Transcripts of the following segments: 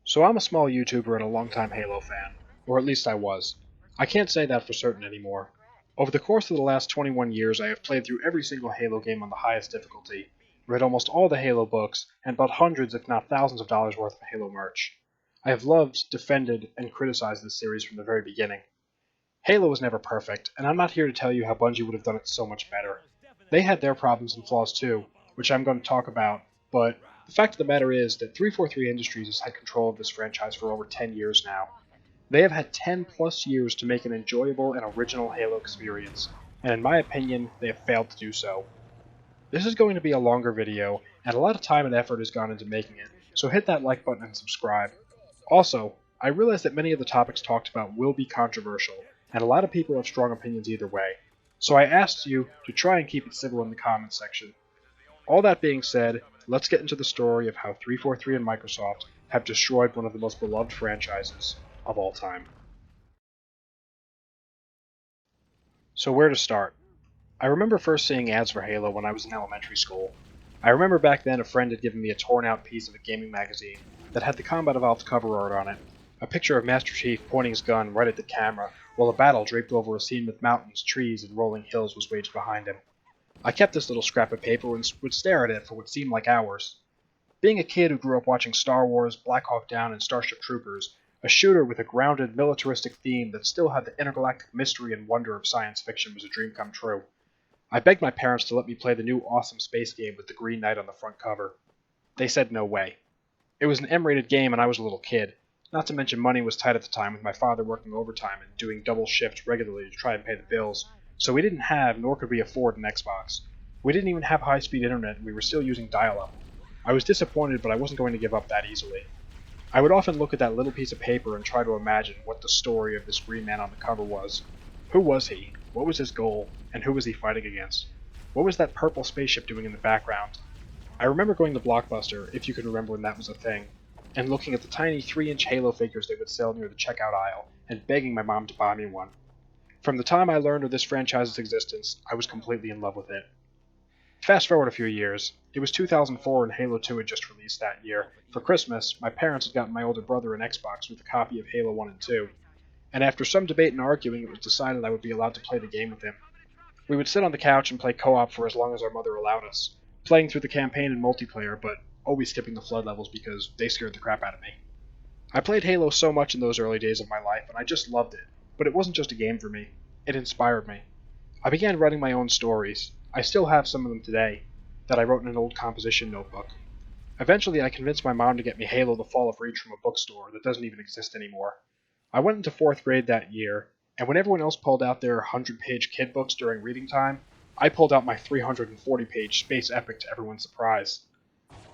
So I'm a small YouTuber and a longtime Halo fan, or at least I was. I can't say that for certain anymore. Over the course of the last 21 years, I have played through every single Halo game on the highest difficulty, read almost all the Halo books, and bought hundreds if not thousands of dollars worth of Halo merch. I have loved, defended, and criticized this series from the very beginning. Halo was never perfect, and I'm not here to tell you how Bungie would have done it so much better. They had their problems and flaws too, which I'm going to talk about, but the fact of the matter is that 343 Industries has had control of this franchise for over 10 years now. They have had 10 plus years to make an enjoyable and original Halo experience, and in my opinion, they have failed to do so. This is going to be a longer video, and a lot of time and effort has gone into making it, so hit that like button and subscribe. Also, I realize that many of the topics talked about will be controversial, and a lot of people have strong opinions either way, so I asked you to try and keep it civil in the comments section. All that being said, let's get into the story of how 343 and Microsoft have destroyed one of the most beloved franchises of all time. So where to start? I remember first seeing ads for Halo when I was in elementary school. I remember back then a friend had given me a torn out piece of a gaming magazine that had the Combat Evolved cover art on it, a picture of Master Chief pointing his gun right at the camera while a battle draped over a scene with mountains, trees, and rolling hills was waged behind him. I kept this little scrap of paper and would stare at it for what seemed like hours. Being a kid who grew up watching Star Wars, Black Hawk Down, and Starship Troopers, a shooter with a grounded, militaristic theme that still had the intergalactic mystery and wonder of science fiction was a dream come true. I begged my parents to let me play the new awesome space game with the Green Knight on the front cover. They said no way. It was an M-rated game and I was a little kid. Not to mention money was tight at the time with my father working overtime and doing double shifts regularly to try and pay the bills, so we didn't have nor could we afford an Xbox. We didn't even have high-speed internet and we were still using dial-up. I was disappointed, but I wasn't going to give up that easily. I would often look at that little piece of paper and try to imagine what the story of this green man on the cover was. Who was he? What was his goal? And who was he fighting against? What was that purple spaceship doing in the background? I remember going to Blockbuster, if you can remember when that was a thing, and looking at the tiny 3-inch Halo figures they would sell near the checkout aisle, and begging my mom to buy me one. From the time I learned of this franchise's existence, I was completely in love with it. Fast forward a few years. It was 2004 and Halo 2 had just released that year. For Christmas, my parents had gotten my older brother an Xbox with a copy of Halo 1 and 2, and after some debate and arguing, it was decided I would be allowed to play the game with him. We would sit on the couch and play co-op for as long as our mother allowed us, playing through the campaign and multiplayer, but always skipping the flood levels because they scared the crap out of me. I played Halo so much in those early days of my life, and I just loved it, but it wasn't just a game for me. It inspired me. I began writing my own stories. I still have some of them today, that I wrote in an old composition notebook. Eventually, I convinced my mom to get me Halo: The Fall of Reach from a bookstore that doesn't even exist anymore. I went into 4th grade that year, and when everyone else pulled out their 100-page kid books during reading time, I pulled out my 340-page space epic to everyone's surprise.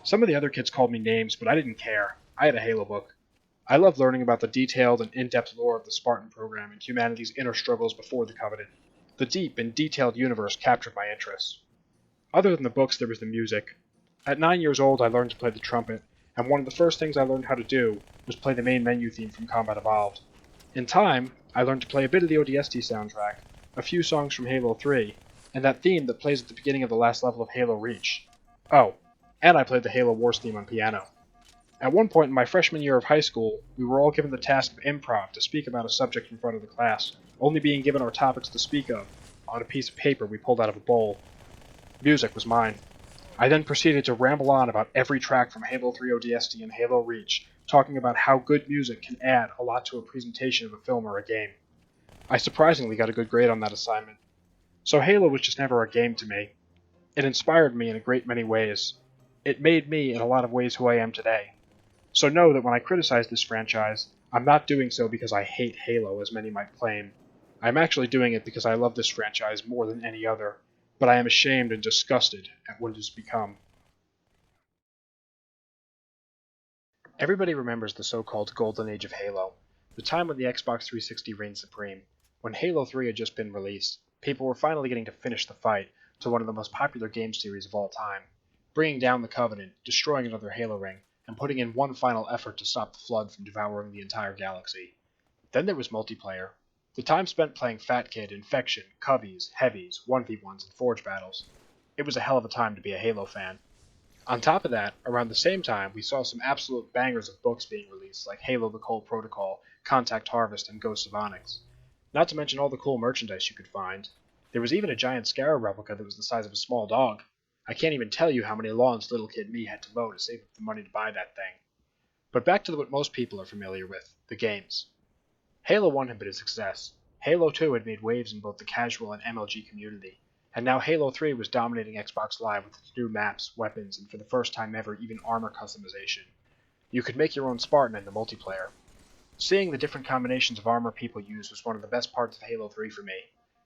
Some of the other kids called me names, but I didn't care. I had a Halo book. I loved learning about the detailed and in-depth lore of the Spartan program and humanity's inner struggles before the Covenant. The deep and detailed universe captured my interest. Other than the books, there was the music. At 9 years old, I learned to play the trumpet, and one of the first things I learned how to do was play the main menu theme from Combat Evolved. In time, I learned to play a bit of the ODST soundtrack, a few songs from Halo 3, and that theme that plays at the beginning of the last level of Halo Reach. Oh, and I played the Halo Wars theme on piano. At one point in my freshman year of high school, we were all given the task of improv to speak about a subject in front of the class, only being given our topics to speak of on a piece of paper we pulled out of a bowl. Music was mine. I then proceeded to ramble on about every track from Halo 3 ODST and Halo Reach, talking about how good music can add a lot to a presentation of a film or a game. I surprisingly got a good grade on that assignment. So Halo was just never a game to me. It inspired me in a great many ways. It made me, in a lot of ways, who I am today. So know that when I criticize this franchise, I'm not doing so because I hate Halo, as many might claim. I'm actually doing it because I love this franchise more than any other, but I am ashamed and disgusted at what it has become. Everybody remembers the so-called Golden Age of Halo, the time when the Xbox 360 reigned supreme. When Halo 3 had just been released, people were finally getting to finish the fight to one of the most popular game series of all time, bringing down the Covenant, destroying another Halo ring, and putting in one final effort to stop the Flood from devouring the entire galaxy. Then there was multiplayer. The time spent playing Fat Kid, Infection, Coveys, Heavies, 1v1s, and Forge battles. It was a hell of a time to be a Halo fan. On top of that, around the same time, we saw some absolute bangers of books being released, like Halo the Cold Protocol, Contact Harvest, and Ghosts of Onyx. Not to mention all the cool merchandise you could find. There was even a giant Scarab replica that was the size of a small dog. I can't even tell you how many lawns little kid me had to mow to save up the money to buy that thing. But back to what most people are familiar with, the games. Halo 1 had been a success. Halo 2 had made waves in both the casual and MLG community. And now Halo 3 was dominating Xbox Live with its new maps, weapons, and for the first time ever, even armor customization. You could make your own Spartan in the multiplayer. Seeing the different combinations of armor people used was one of the best parts of Halo 3 for me.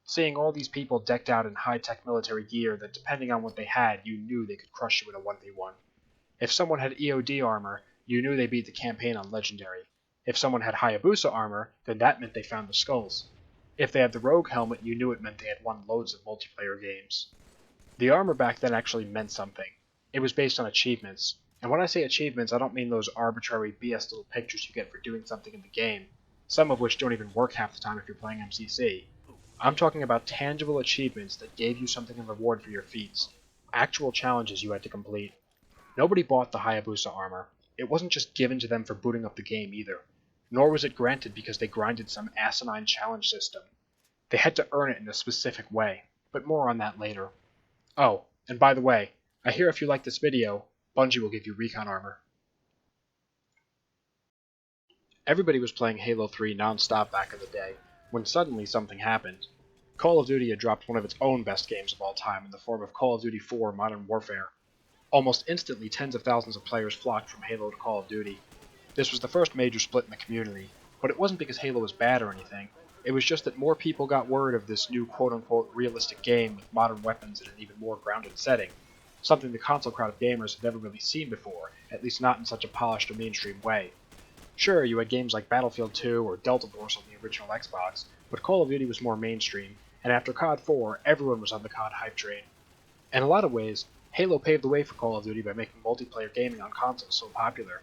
Seeing all these people decked out in high-tech military gear that, depending on what they had, you knew they could crush you in a 1v1. If someone had EOD armor, you knew they beat the campaign on Legendary. If someone had Hayabusa armor, then that meant they found the skulls. If they had the Rogue helmet, you knew it meant they had won loads of multiplayer games. The armor back then actually meant something. It was based on achievements. And when I say achievements, I don't mean those arbitrary BS little pictures you get for doing something in the game, some of which don't even work half the time if you're playing MCC. I'm talking about tangible achievements that gave you something in reward for your feats. Actual challenges you had to complete. Nobody bought the Hayabusa armor. It wasn't just given to them for booting up the game either. Nor was it granted because they grinded some asinine challenge system. They had to earn it in a specific way, but more on that later. Oh, and by the way, I hear if you like this video, Bungie will give you recon armor. Everybody was playing Halo 3 non-stop back in the day, when suddenly something happened. Call of Duty had dropped one of its own best games of all time in the form of Call of Duty 4 Modern Warfare. Almost instantly, tens of thousands of players flocked from Halo to Call of Duty. This was the first major split in the community, but it wasn't because Halo was bad or anything. It was just that more people got word of this new quote-unquote realistic game with modern weapons in an even more grounded setting, something the console crowd of gamers had never really seen before, at least not in such a polished or mainstream way. Sure, you had games like Battlefield 2 or Delta Force on the original Xbox, but Call of Duty was more mainstream, and after COD 4, everyone was on the COD hype train. In a lot of ways, Halo paved the way for Call of Duty by making multiplayer gaming on consoles so popular.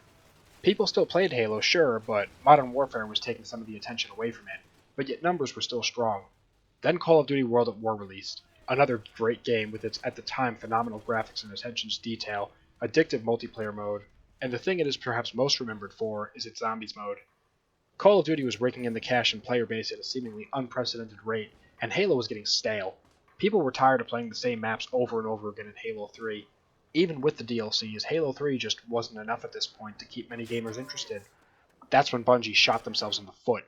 People still played Halo, sure, but Modern Warfare was taking some of the attention away from it, but yet numbers were still strong. Then Call of Duty World at War released, another great game with its at the time phenomenal graphics and attention to detail, addictive multiplayer mode, and the thing it is perhaps most remembered for is its zombies mode. Call of Duty was raking in the cash and player base at a seemingly unprecedented rate, and Halo was getting stale. People were tired of playing the same maps over and over again in Halo 3. Even with the DLCs, Halo 3 just wasn't enough at this point to keep many gamers interested. That's when Bungie shot themselves in the foot.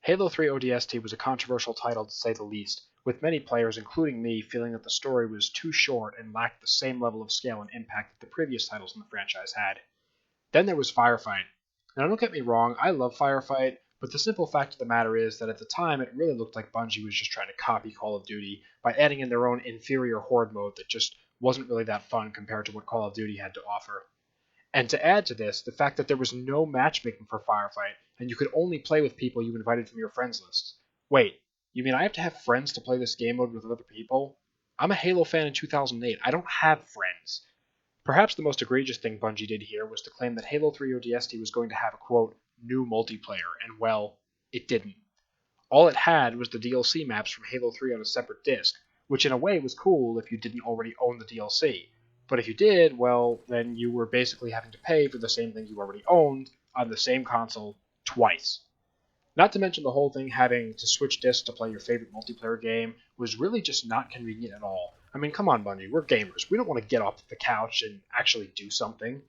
Halo 3 ODST was a controversial title to say the least, with many players, including me, feeling that the story was too short and lacked the same level of scale and impact that the previous titles in the franchise had. Then there was Firefight. Now don't get me wrong, I love Firefight, but the simple fact of the matter is that at the time it really looked like Bungie was just trying to copy Call of Duty by adding in their own inferior horde mode that just wasn't really that fun compared to what Call of Duty had to offer. And to add to this, the fact that there was no matchmaking for Firefight, and you could only play with people you invited from your friends lists. Wait, you mean I have to have friends to play this game mode with other people? I'm a Halo fan in 2008. I don't have friends. Perhaps the most egregious thing Bungie did here was to claim that Halo 3 ODST was going to have a quote, new multiplayer, and well, it didn't. All it had was the DLC maps from Halo 3 on a separate disc, which in a way was cool if you didn't already own the DLC. But if you did, well, then you were basically having to pay for the same thing you already owned on the same console twice. Not to mention the whole thing having to switch discs to play your favorite multiplayer game was really just not convenient at all. I mean, come on, Bungie, we're gamers. We don't want to get off the couch and actually do something.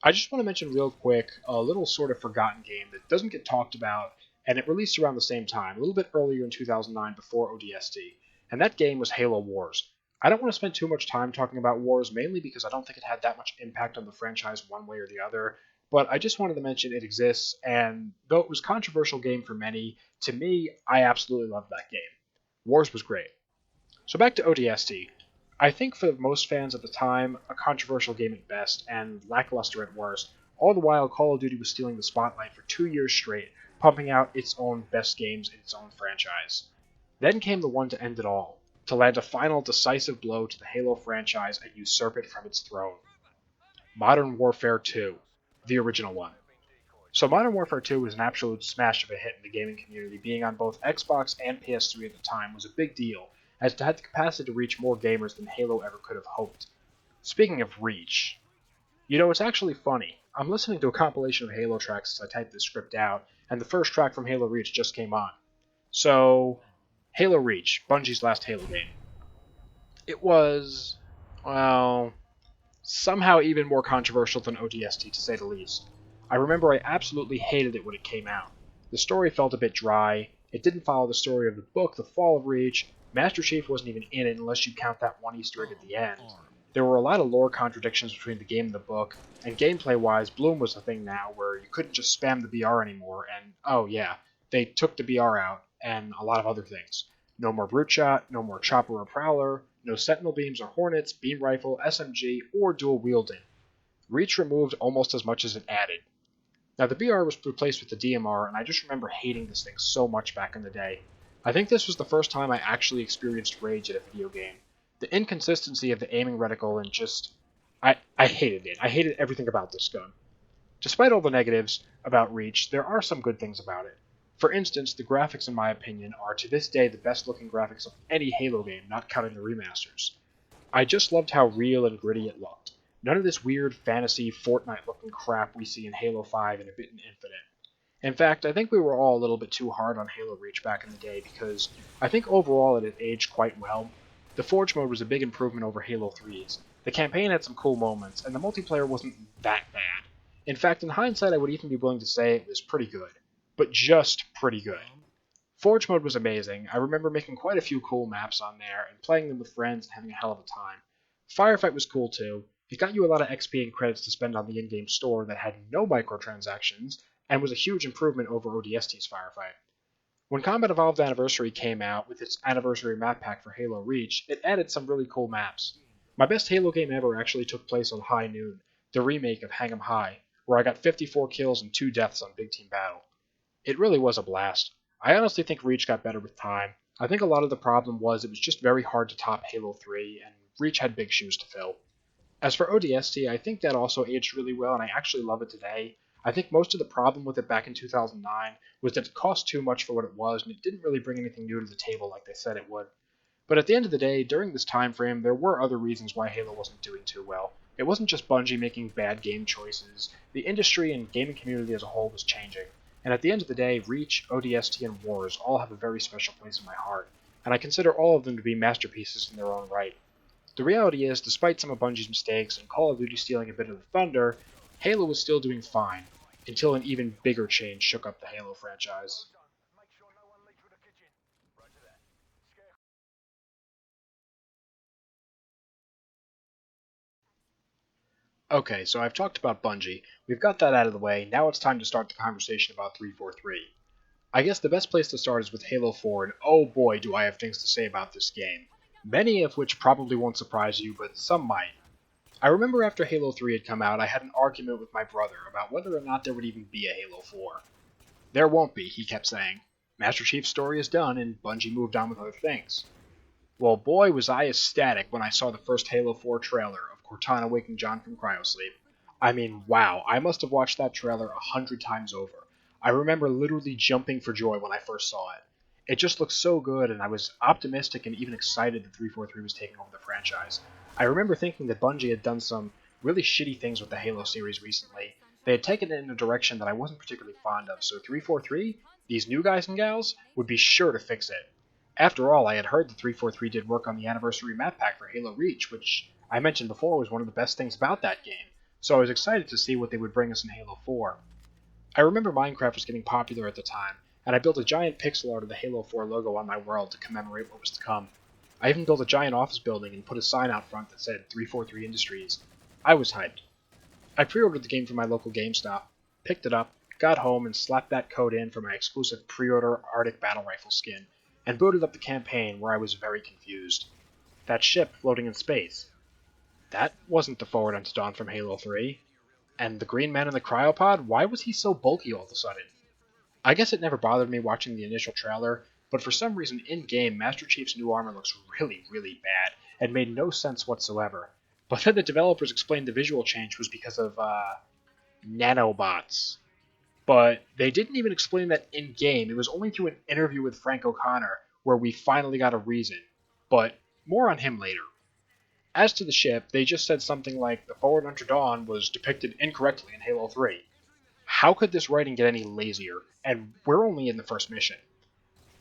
I just want to mention real quick a little sort of forgotten game that doesn't get talked about, and it released around the same time, a little bit earlier in 2009 before ODST, and that game was Halo Wars. I don't want to spend too much time talking about Wars, mainly because I don't think it had that much impact on the franchise one way or the other, but I just wanted to mention it exists, and though it was a controversial game for many, to me, I absolutely loved that game. Wars was great. So back to ODST. I think for most fans at the time, a controversial game at best, and lackluster at worst, all the while Call of Duty was stealing the spotlight for 2 years straight, pumping out its own best games in its own franchise. Then came the one to end it all, to land a final decisive blow to the Halo franchise and usurp it from its throne. Modern Warfare 2, the original one. So Modern Warfare 2 was an absolute smash of a hit in the gaming community, being on both Xbox and PS3 at the time was a big deal, as it had the capacity to reach more gamers than Halo ever could have hoped. Speaking of Reach, you know, it's actually funny. I'm listening to a compilation of Halo tracks as I type this script out, and the first track from Halo Reach just came on. So, Halo Reach, Bungie's last Halo game. It was, well, somehow even more controversial than ODST to say the least. I remember I absolutely hated it when it came out. The story felt a bit dry, it didn't follow the story of the book, The Fall of Reach, Master Chief wasn't even in it unless you count that one Easter egg at the end. There were a lot of lore contradictions between the game and the book, and gameplay-wise, Bloom was a thing now where you couldn't just spam the BR anymore, and oh yeah, they took the BR out, and a lot of other things. No more brute shot, no more chopper or prowler, no sentinel beams or hornets, beam rifle, SMG, or dual wielding. Reach removed almost as much as it added. Now the BR was replaced with the DMR, and I just remember hating this thing so much back in the day. I think this was the first time I actually experienced rage at a video game. The inconsistency of the aiming reticle and just... I hated it. I hated everything about this gun. Despite all the negatives about Reach, there are some good things about it. For instance, the graphics, in my opinion, are to this day the best looking graphics of any Halo game, not counting the remasters. I just loved how real and gritty it looked. None of this weird fantasy Fortnite looking crap we see in Halo 5 and a bit in Infinite. In fact, I think we were all a little bit too hard on Halo Reach back in the day because I think overall it had aged quite well. The Forge mode was a big improvement over Halo 3's. The campaign had some cool moments, and the multiplayer wasn't that bad. In fact, in hindsight, I would even be willing to say it was pretty good. But just pretty good. Forge mode was amazing. I remember making quite a few cool maps on there and playing them with friends and having a hell of a time. Firefight was cool too. It got you a lot of XP and credits to spend on the in-game store that had no microtransactions and was a huge improvement over ODST's Firefight. When Combat Evolved Anniversary came out with its anniversary map pack for Halo Reach, it added some really cool maps. My best Halo game ever actually took place on High Noon, the remake of Hang 'em High, where I got 54 kills and 2 deaths on Big Team Battle. It really was a blast. I honestly think Reach got better with time. I think a lot of the problem was it was just very hard to top Halo 3, and Reach had big shoes to fill. As for ODST, I think that also aged really well, and I actually love it today. I think most of the problem with it back in 2009 was that it cost too much for what it was, and it didn't really bring anything new to the table like they said it would. But at the end of the day, during this time frame, there were other reasons why Halo wasn't doing too well. It wasn't just Bungie making bad game choices. The industry and gaming community as a whole was changing. And at the end of the day, Reach, ODST, and Wars all have a very special place in my heart, and I consider all of them to be masterpieces in their own right. The reality is, despite some of Bungie's mistakes and Call of Duty stealing a bit of the thunder, Halo was still doing fine, until an even bigger change shook up the Halo franchise. Okay, so I've talked about Bungie, we've got that out of the way, now it's time to start the conversation about 343. I guess the best place to start is with Halo 4, and oh boy do I have things to say about this game. Many of which probably won't surprise you, but some might. I remember after Halo 3 had come out, I had an argument with my brother about whether or not there would even be a Halo 4. There won't be, he kept saying. Master Chief's story is done, and Bungie moved on with other things. Well, boy, was I ecstatic when I saw the first Halo 4 trailer of Cortana waking John from cryosleep. I mean, wow, I must have watched that trailer 100 times over. I remember literally jumping for joy when I first saw it. It just looked so good, and I was optimistic and even excited that 343 was taking over the franchise. I remember thinking that Bungie had done some really shitty things with the Halo series recently. They had taken it in a direction that I wasn't particularly fond of, so 343, these new guys and gals, would be sure to fix it. After all, I had heard that 343 did work on the anniversary map pack for Halo Reach, which I mentioned before was one of the best things about that game, so I was excited to see what they would bring us in Halo 4. I remember Minecraft was getting popular at the time, and I built a giant pixel art of the Halo 4 logo on my world to commemorate what was to come. I even built a giant office building and put a sign out front that said 343 Industries. I was hyped. I pre-ordered the game from my local GameStop, picked it up, got home and slapped that code in for my exclusive pre-order Arctic Battle Rifle skin, and booted up the campaign where I was very confused. That ship floating in space. That wasn't the Forward Unto Dawn from Halo 3. And the green man in the cryopod, why was he so bulky all of a sudden? I guess it never bothered me watching the initial trailer, but for some reason in-game, Master Chief's new armor looks really, really bad, and made no sense whatsoever. But then the developers explained the visual change was because of, nanobots. But they didn't even explain that in-game, it was only through an interview with Frank O'Connor where we finally got a reason. But more on him later. As to the ship, they just said something like the forward unto dawn was depicted incorrectly in Halo 3. How could this writing get any lazier? And we're only in the first mission.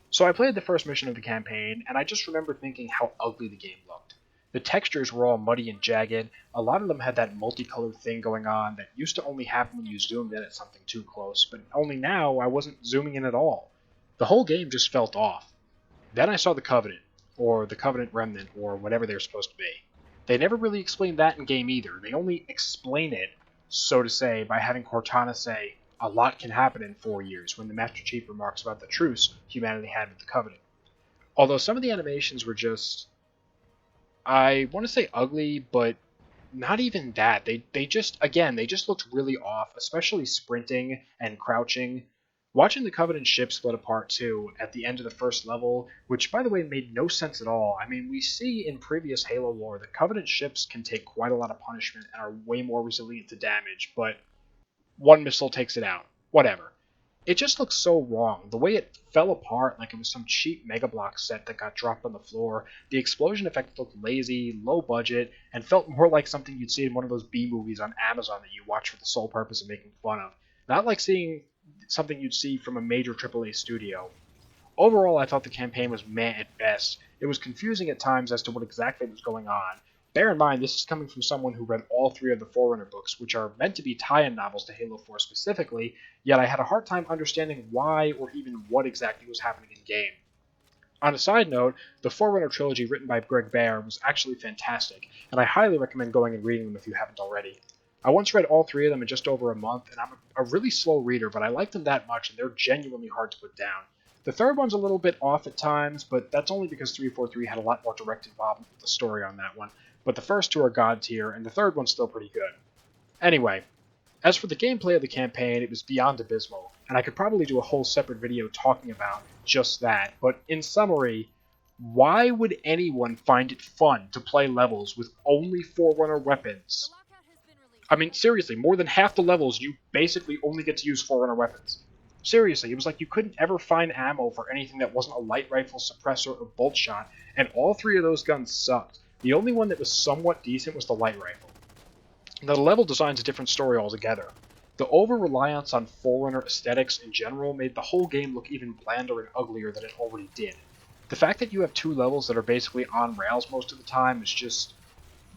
So I played the first mission of the campaign, and I just remember thinking how ugly the game looked. The textures were all muddy and jagged. A lot of them had that multicolored thing going on that used to only happen when you zoomed in at something too close, but only now I wasn't zooming in at all. The whole game just felt off. Then I saw the Covenant, or the Covenant Remnant, or whatever they were supposed to be. They never really explained that in game either. They only explain it, so to say, by having Cortana say, "A lot can happen in 4 years," when the Master Chief remarks about the truce humanity had with the Covenant. Although some of the animations were just, I want to say ugly, but not even that. They just, again, they just looked really off, especially sprinting and crouching. Watching the Covenant ship split apart too at the end of the first level, which by the way made no sense at all. I mean, we see in previous Halo lore that Covenant ships can take quite a lot of punishment and are way more resilient to damage, but one missile takes it out. Whatever. It just looks so wrong. The way it fell apart like it was some cheap Mega Block set that got dropped on the floor. The explosion effect looked lazy, low budget, and felt more like something you'd see in one of those B movies on Amazon that you watch for the sole purpose of making fun of. Not like seeing something you'd see from a major AAA studio. Overall, I thought the campaign was meh at best. It was confusing at times as to what exactly was going on. Bear in mind, this is coming from someone who read all three of the Forerunner books, which are meant to be tie-in novels to Halo 4 specifically, yet I had a hard time understanding why or even what exactly was happening in-game. On a side note, the Forerunner trilogy written by Greg Bear was actually fantastic, and I highly recommend going and reading them if you haven't already. I once read all three of them in just over a month, and I'm a really slow reader, but I like them that much, and they're genuinely hard to put down. The third one's a little bit off at times, but that's only because 343 had a lot more direct involvement with the story on that one. But the first two are god tier, and the third one's still pretty good. Anyway, as for the gameplay of the campaign, it was beyond abysmal, and I could probably do a whole separate video talking about just that, but in summary, why would anyone find it fun to play levels with only Forerunner weapons? I mean, seriously, more than half the levels you basically only get to use Forerunner weapons. Seriously, it was like you couldn't ever find ammo for anything that wasn't a light rifle, suppressor, or bolt shot, and all three of those guns sucked. The only one that was somewhat decent was the light rifle. Now, the level design's a different story altogether. The over-reliance on Forerunner aesthetics in general made the whole game look even blander and uglier than it already did. The fact that you have two levels that are basically on rails most of the time is just...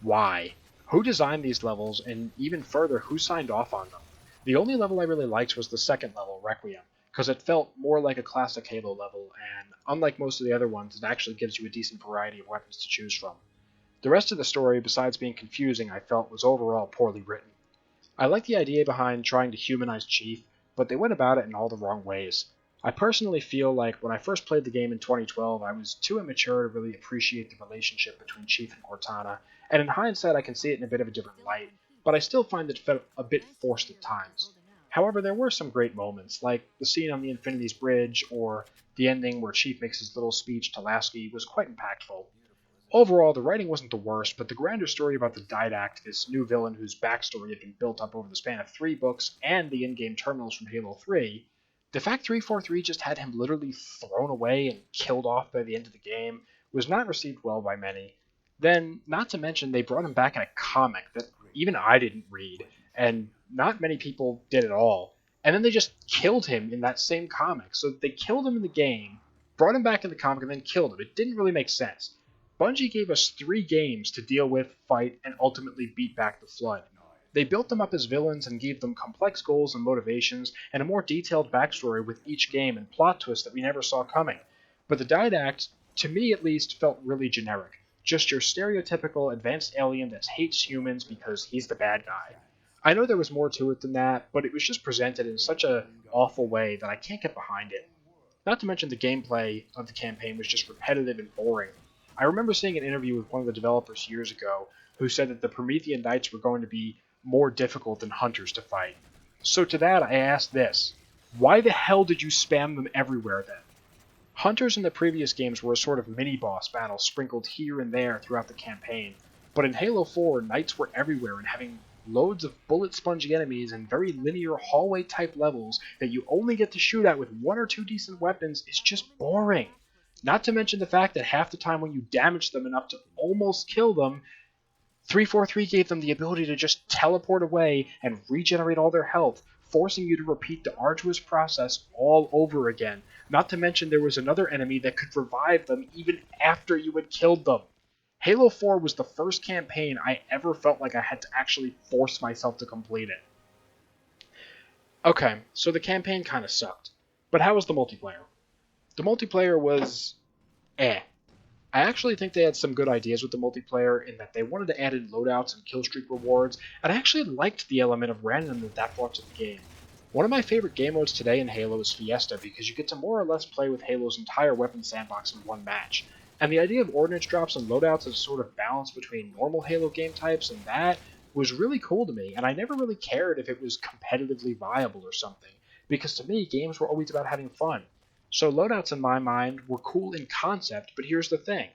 why? Who designed these levels, and even further, who signed off on them? The only level I really liked was the second level, Requiem, because it felt more like a classic Halo level, and unlike most of the other ones, it actually gives you a decent variety of weapons to choose from. The rest of the story, besides being confusing, I felt was overall poorly written. I liked the idea behind trying to humanize Chief, but they went about it in all the wrong ways. I personally feel like when I first played the game in 2012, I was too immature to really appreciate the relationship between Chief and Cortana, and in hindsight I can see it in a bit of a different light, but I still find it felt a bit forced at times. However, there were some great moments, like the scene on the Infinity's Bridge, or the ending where Chief makes his little speech to Lasky was quite impactful. Overall, the writing wasn't the worst, but the grander story about the Didact, this new villain whose backstory had been built up over the span of 3 books, and the in-game terminals from Halo 3, the fact 343 just had him literally thrown away and killed off by the end of the game was not received well by many. Then, not to mention, they brought him back in a comic that even I didn't read, and not many people did at all. And then they just killed him in that same comic. So they killed him in the game, brought him back in the comic, and then killed him. It didn't really make sense. Bungie gave us 3 games to deal with, fight, and ultimately beat back the Flood. They built them up as villains and gave them complex goals and motivations, and a more detailed backstory with each game and plot twists that we never saw coming. But the Didact, to me at least, felt really generic. Just your stereotypical advanced alien that hates humans because he's the bad guy. I know there was more to it than that, but it was just presented in such an awful way that I can't get behind it. Not to mention the gameplay of the campaign was just repetitive and boring. I remember seeing an interview with one of the developers years ago who said that the Promethean Knights were going to be more difficult than Hunters to fight. So to that I asked this: why the hell did you spam them everywhere then? Hunters in the previous games were a sort of mini-boss battle sprinkled here and there throughout the campaign, but in Halo 4, Knights were everywhere, and having loads of bullet-spongy enemies and very linear hallway-type levels that you only get to shoot at with 1 or 2 decent weapons is just boring. Not to mention the fact that half the time when you damage them enough to almost kill them, 343 gave them the ability to just teleport away and regenerate all their health, forcing you to repeat the arduous process all over again. Not to mention there was another enemy that could revive them even after you had killed them. Halo 4 was the first campaign I ever felt like I had to actually force myself to complete it. Okay, so the campaign kind of sucked. But how was the multiplayer? The multiplayer was eh. I actually think they had some good ideas with the multiplayer in that they wanted to add in loadouts and killstreak rewards, and I actually liked the element of randomness that brought to the game. One of my favorite game modes today in Halo is Fiesta because you get to more or less play with Halo's entire weapon sandbox in one match. And the idea of ordnance drops and loadouts as a sort of balance between normal Halo game types and that was really cool to me, and I never really cared if it was competitively viable or something, because to me, games were always about having fun. So loadouts in my mind were cool in concept, but here's the thing.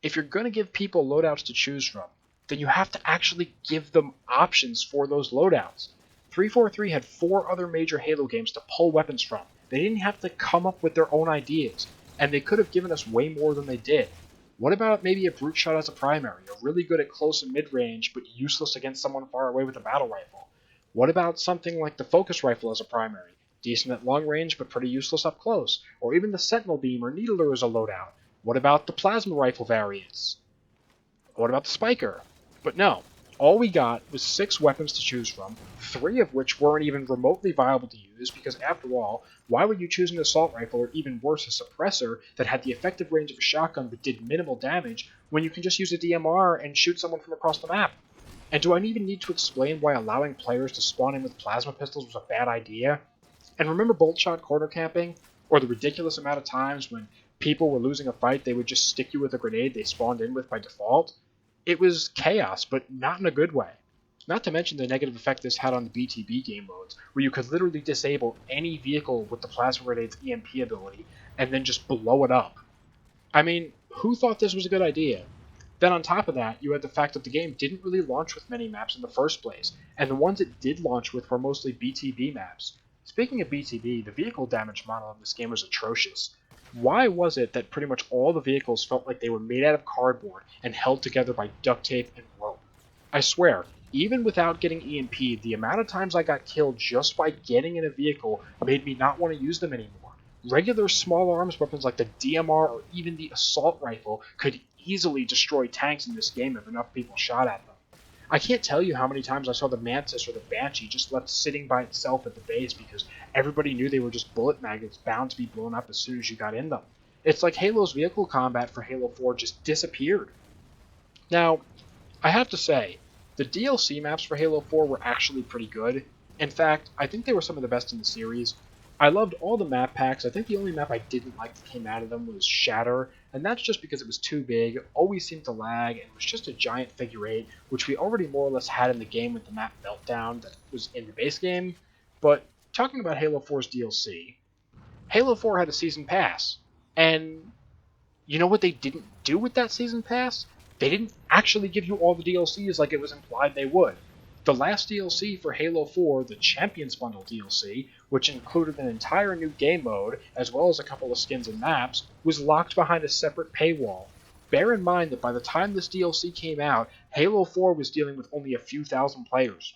If you're going to give people loadouts to choose from, then you have to actually give them options for those loadouts. 343 had 4 other major Halo games to pull weapons from. They didn't have to come up with their own ideas, and they could have given us way more than they did. What about maybe a brute shot as a primary, or really good at close and mid-range, but useless against someone far away with a battle rifle? What about something like the focus rifle as a primary? Decent at long range, but pretty useless up close. Or even the sentinel beam or needler as a loadout. What about the plasma rifle variants? What about the spiker? But no, all we got was 6 weapons to choose from, 3 of which weren't even remotely viable to use, because after all, why would you choose an assault rifle or even worse, a suppressor that had the effective range of a shotgun but did minimal damage when you can just use a DMR and shoot someone from across the map? And do I even need to explain why allowing players to spawn in with plasma pistols was a bad idea? And remember bolt shot corner camping? Or the ridiculous amount of times when people were losing a fight, they would just stick you with a grenade they spawned in with by default? It was chaos, but not in a good way. Not to mention the negative effect this had on the BTB game modes, where you could literally disable any vehicle with the plasma grenade's EMP ability, and then just blow it up. I mean, who thought this was a good idea? Then on top of that, you had the fact that the game didn't really launch with many maps in the first place, and the ones it did launch with were mostly BTB maps. Speaking of BTB, the vehicle damage model in this game was atrocious. Why was it that pretty much all the vehicles felt like they were made out of cardboard and held together by duct tape and rope? I swear, even without getting EMP'd, the amount of times I got killed just by getting in a vehicle made me not want to use them anymore. Regular small arms weapons like the DMR or even the assault rifle could easily destroy tanks in this game if enough people shot at them. I can't tell you how many times I saw the Mantis or the Banshee just left sitting by itself at the base because everybody knew they were just bullet magnets bound to be blown up as soon as you got in them. It's like Halo's vehicle combat for Halo 4 just disappeared. Now, I have to say, the DLC maps for Halo 4 were actually pretty good. In fact, I think they were some of the best in the series. I loved all the map packs. I think the only map I didn't like that came out of them was Shatter, and that's just because it was too big, always seemed to lag, and was just a giant figure 8, which we already more or less had in the game with the map Meltdown that was in the base game. But talking about Halo 4's DLC, Halo 4 had a season pass, and you know what they didn't do with that season pass? They didn't actually give you all the DLCs like it was implied they would. The last DLC for Halo 4, the Champions Bundle DLC, which included an entire new game mode, as well as a couple of skins and maps, was locked behind a separate paywall. Bear in mind that by the time this DLC came out, Halo 4 was dealing with only a few thousand players.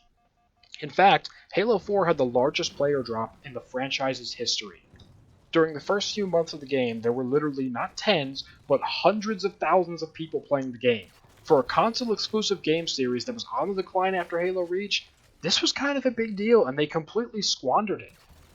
In fact, Halo 4 had the largest player drop in the franchise's history. During the first few months of the game, there were literally not tens, but hundreds of thousands of people playing the game. For a console-exclusive game series that was on the decline after Halo Reach, this was kind of a big deal, and they completely squandered it.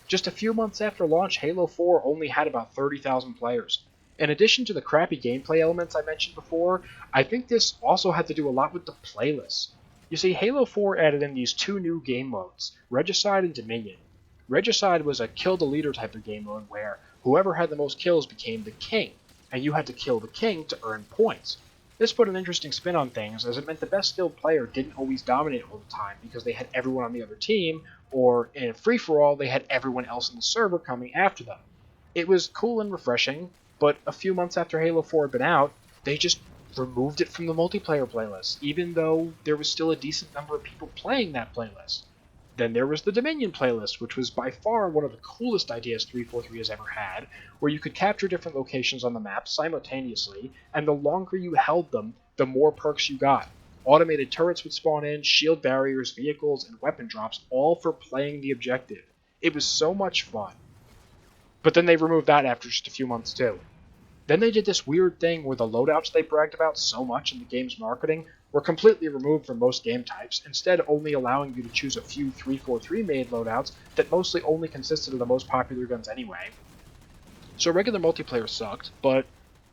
Just a few months after launch, Halo 4 only had about 30,000 players. In addition to the crappy gameplay elements I mentioned before, I think this also had to do a lot with the playlists. You see, Halo 4 added in these 2 new game modes, Regicide and Dominion. Regicide was a kill the leader type of game mode where whoever had the most kills became the king, and you had to kill the king to earn points. This put an interesting spin on things, as it meant the best skilled player didn't always dominate all the time because they had everyone on the other team, or in a free-for-all, they had everyone else in the server coming after them. It was cool and refreshing, but a few months after Halo 4 had been out, they just removed it from the multiplayer playlist, even though there was still a decent number of people playing that playlist. Then there was the Dominion playlist, which was by far one of the coolest ideas 343 has ever had, where you could capture different locations on the map simultaneously, and the longer you held them, the more perks you got. Automated turrets would spawn in, shield barriers, vehicles, and weapon drops, all for playing the objective. It was so much fun. But then they removed that after just a few months too. Then they did this weird thing where the loadouts they bragged about so much in the game's marketing were completely removed from most game types, instead only allowing you to choose a few 343 made loadouts that mostly only consisted of the most popular guns anyway. So regular multiplayer sucked, but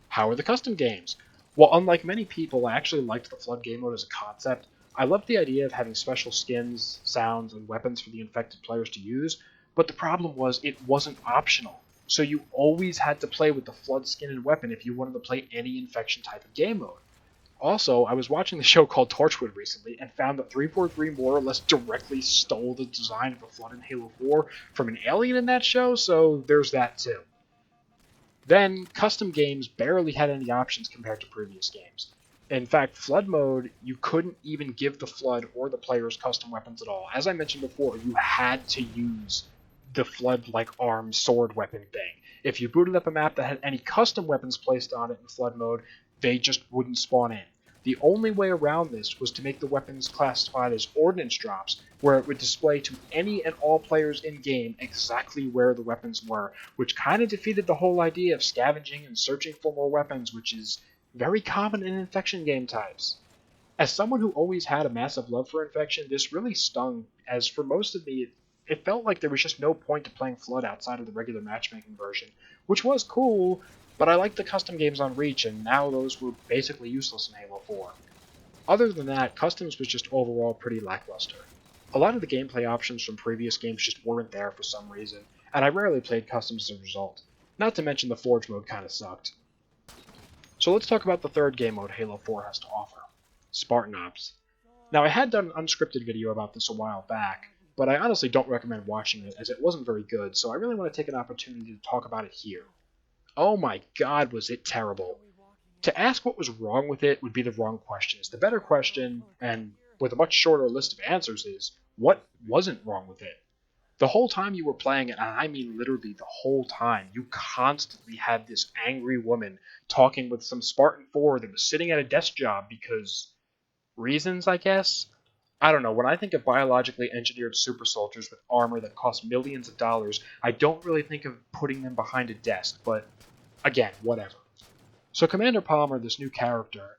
how are the custom games? Well, unlike many people, I actually liked the Flood game mode as a concept. I loved the idea of having special skins, sounds, and weapons for the infected players to use, but the problem was it wasn't optional. So you always had to play with the Flood skin and weapon if you wanted to play any infection type of game mode. Also, I was watching the show called Torchwood recently and found that 343 more or less directly stole the design of the Flood in Halo 4 from an alien in that show, so there's that too. Then, custom games barely had any options compared to previous games. In fact, Flood mode, you couldn't even give the Flood or the players custom weapons at all. As I mentioned before, you had to use the Flood-like arm sword weapon thing. If you booted up a map that had any custom weapons placed on it in Flood mode, they just wouldn't spawn in. The only way around this was to make the weapons classified as ordnance drops, where it would display to any and all players in-game exactly where the weapons were, which kind of defeated the whole idea of scavenging and searching for more weapons, which is very common in infection game types. As someone who always had a massive love for infection, this really stung, as for most of me, it felt like there was just no point to playing Flood outside of the regular matchmaking version, which was cool, but I liked the custom games on Reach, and now those were basically useless in Halo 4. Other than that, Customs was just overall pretty lackluster. A lot of the gameplay options from previous games just weren't there for some reason, and I rarely played Customs as a result. Not to mention the Forge mode kinda sucked. So let's talk about the third game mode Halo 4 has to offer, Spartan Ops. Now I had done an unscripted video about this a while back, but I honestly don't recommend watching it as it wasn't very good, so I really want to take an opportunity to talk about it here. Oh my god, was it terrible. To ask what was wrong with it would be the wrong question. The better question, and with a much shorter list of answers, is what wasn't wrong with it? The whole time you were playing it, and I mean literally the whole time, you constantly had this angry woman talking with some Spartan 4 that was sitting at a desk job because reasons, I guess? I don't know, when I think of biologically engineered super soldiers with armor that costs millions of dollars, I don't really think of putting them behind a desk, but again, whatever. So Commander Palmer, this new character,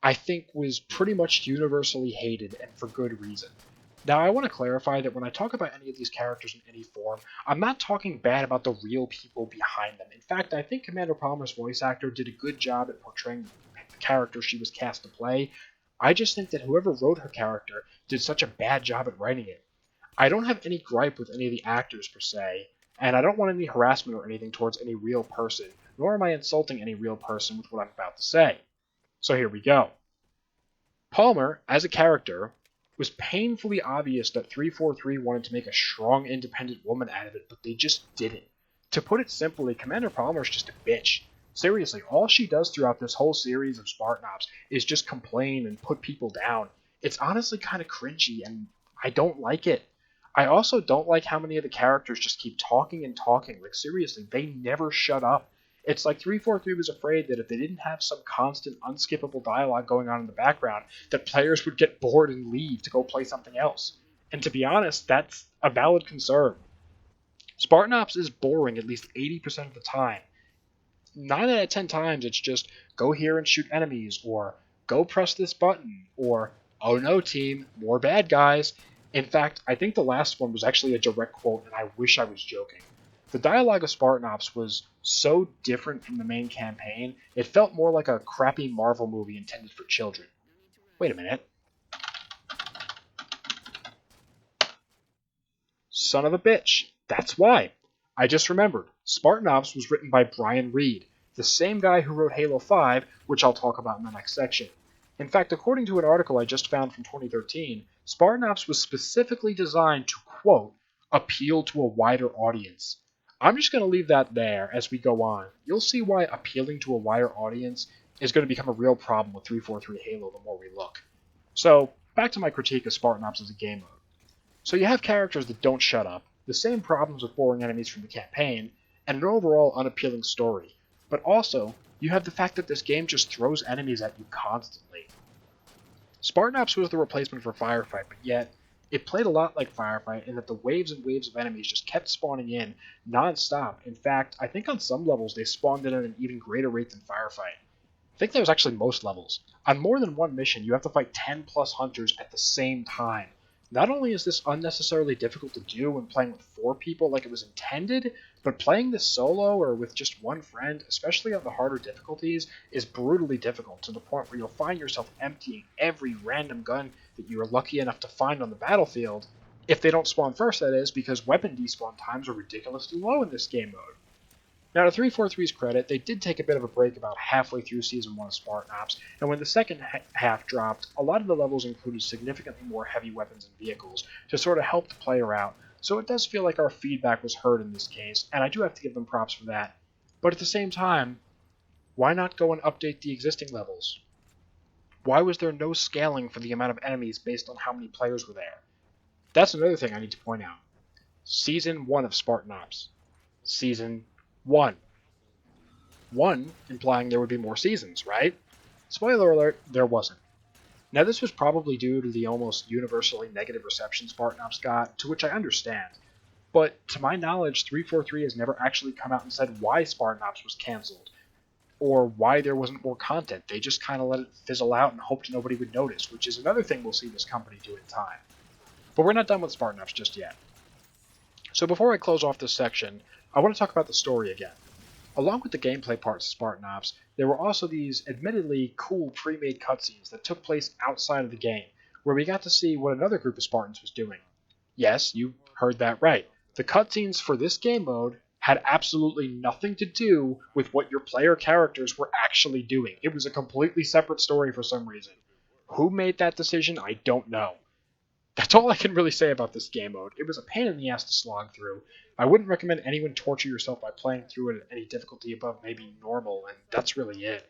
I think was pretty much universally hated, and for good reason. Now, I want to clarify that when I talk about any of these characters in any form, I'm not talking bad about the real people behind them. In fact, I think Commander Palmer's voice actor did a good job at portraying the character she was cast to play. I just think that whoever wrote her character did such a bad job at writing it. I don't have any gripe with any of the actors per se, and I don't want any harassment or anything towards any real person, nor am I insulting any real person with what I'm about to say. So here we go. Palmer, as a character, was painfully obvious that 343 wanted to make a strong, independent woman out of it, but they just didn't. To put it simply, Commander Palmer's just a bitch. Seriously, all she does throughout this whole series of Spartan Ops is just complain and put people down. It's honestly kind of cringy, and I don't like it. I also don't like how many of the characters just keep talking and talking. Like, seriously, they never shut up. It's like 343 was afraid that if they didn't have some constant, unskippable dialogue going on in the background, that players would get bored and leave to go play something else. And to be honest, that's a valid concern. Spartan Ops is boring at least 80% of the time. 9 out of 10 times it's just, go here and shoot enemies, or go press this button, or, oh no team, more bad guys. In fact, I think the last one was actually a direct quote, and I wish I was joking. The dialogue of Spartan Ops was so different from the main campaign, it felt more like a crappy Marvel movie intended for children. Wait a minute. Son of a bitch. That's why. I just remembered. Spartan Ops was written by Brian Reed, the same guy who wrote Halo 5, which I'll talk about in the next section. In fact, according to an article I just found from 2013, Spartan Ops was specifically designed to, quote, appeal to a wider audience. I'm just going to leave that there as we go on. You'll see why appealing to a wider audience is going to become a real problem with 343 Halo the more we look. So, back to my critique of Spartan Ops as a game mode. So you have characters that don't shut up, the same problems with boring enemies from the campaign, and an overall unappealing story. But also, you have the fact that this game just throws enemies at you constantly. Spartan Ops was the replacement for Firefight, but yet it played a lot like Firefight in that the waves and waves of enemies just kept spawning in non-stop. In fact, I think on some levels they spawned in at an even greater rate than Firefight. I think that was actually most levels. On more than one mission, you have to fight 10 plus hunters at the same time. Not only is this unnecessarily difficult to do when playing with 4 people like it was intended, but playing this solo or with just one friend, especially on the harder difficulties, is brutally difficult to the point where you'll find yourself emptying every random gun that you are lucky enough to find on the battlefield, if they don't spawn first, that is, because weapon despawn times are ridiculously low in this game mode. Now, to 343's credit, they did take a bit of a break about halfway through Season 1 of Spartan Ops, and when the second half dropped, a lot of the levels included significantly more heavy weapons and vehicles to sort of help the player out, so it does feel like our feedback was heard in this case, and I do have to give them props for that. But at the same time, why not go and update the existing levels? Why was there no scaling for the amount of enemies based on how many players were there? That's another thing I need to point out. Season 1 of Spartan Ops. Season 1. 1 implying there would be more seasons, right? Spoiler alert, there wasn't. Now this was probably due to the almost universally negative reception Spartan Ops got, to which I understand. But to my knowledge, 343 has never actually come out and said why Spartan Ops was cancelled, or why there wasn't more content. They just kind of let it fizzle out and hoped nobody would notice, which is another thing we'll see this company do in time. But we're not done with Spartan Ops just yet. So before I close off this section, I want to talk about the story again. Along with the gameplay parts of Spartan Ops, there were also these admittedly cool pre-made cutscenes that took place outside of the game, where we got to see what another group of Spartans was doing. Yes, you heard that right. The cutscenes for this game mode had absolutely nothing to do with what your player characters were actually doing. It was a completely separate story for some reason. Who made that decision, I don't know. That's all I can really say about this game mode. It was a pain in the ass to slog through. I wouldn't recommend anyone torture yourself by playing through it at any difficulty above maybe normal, and that's really it.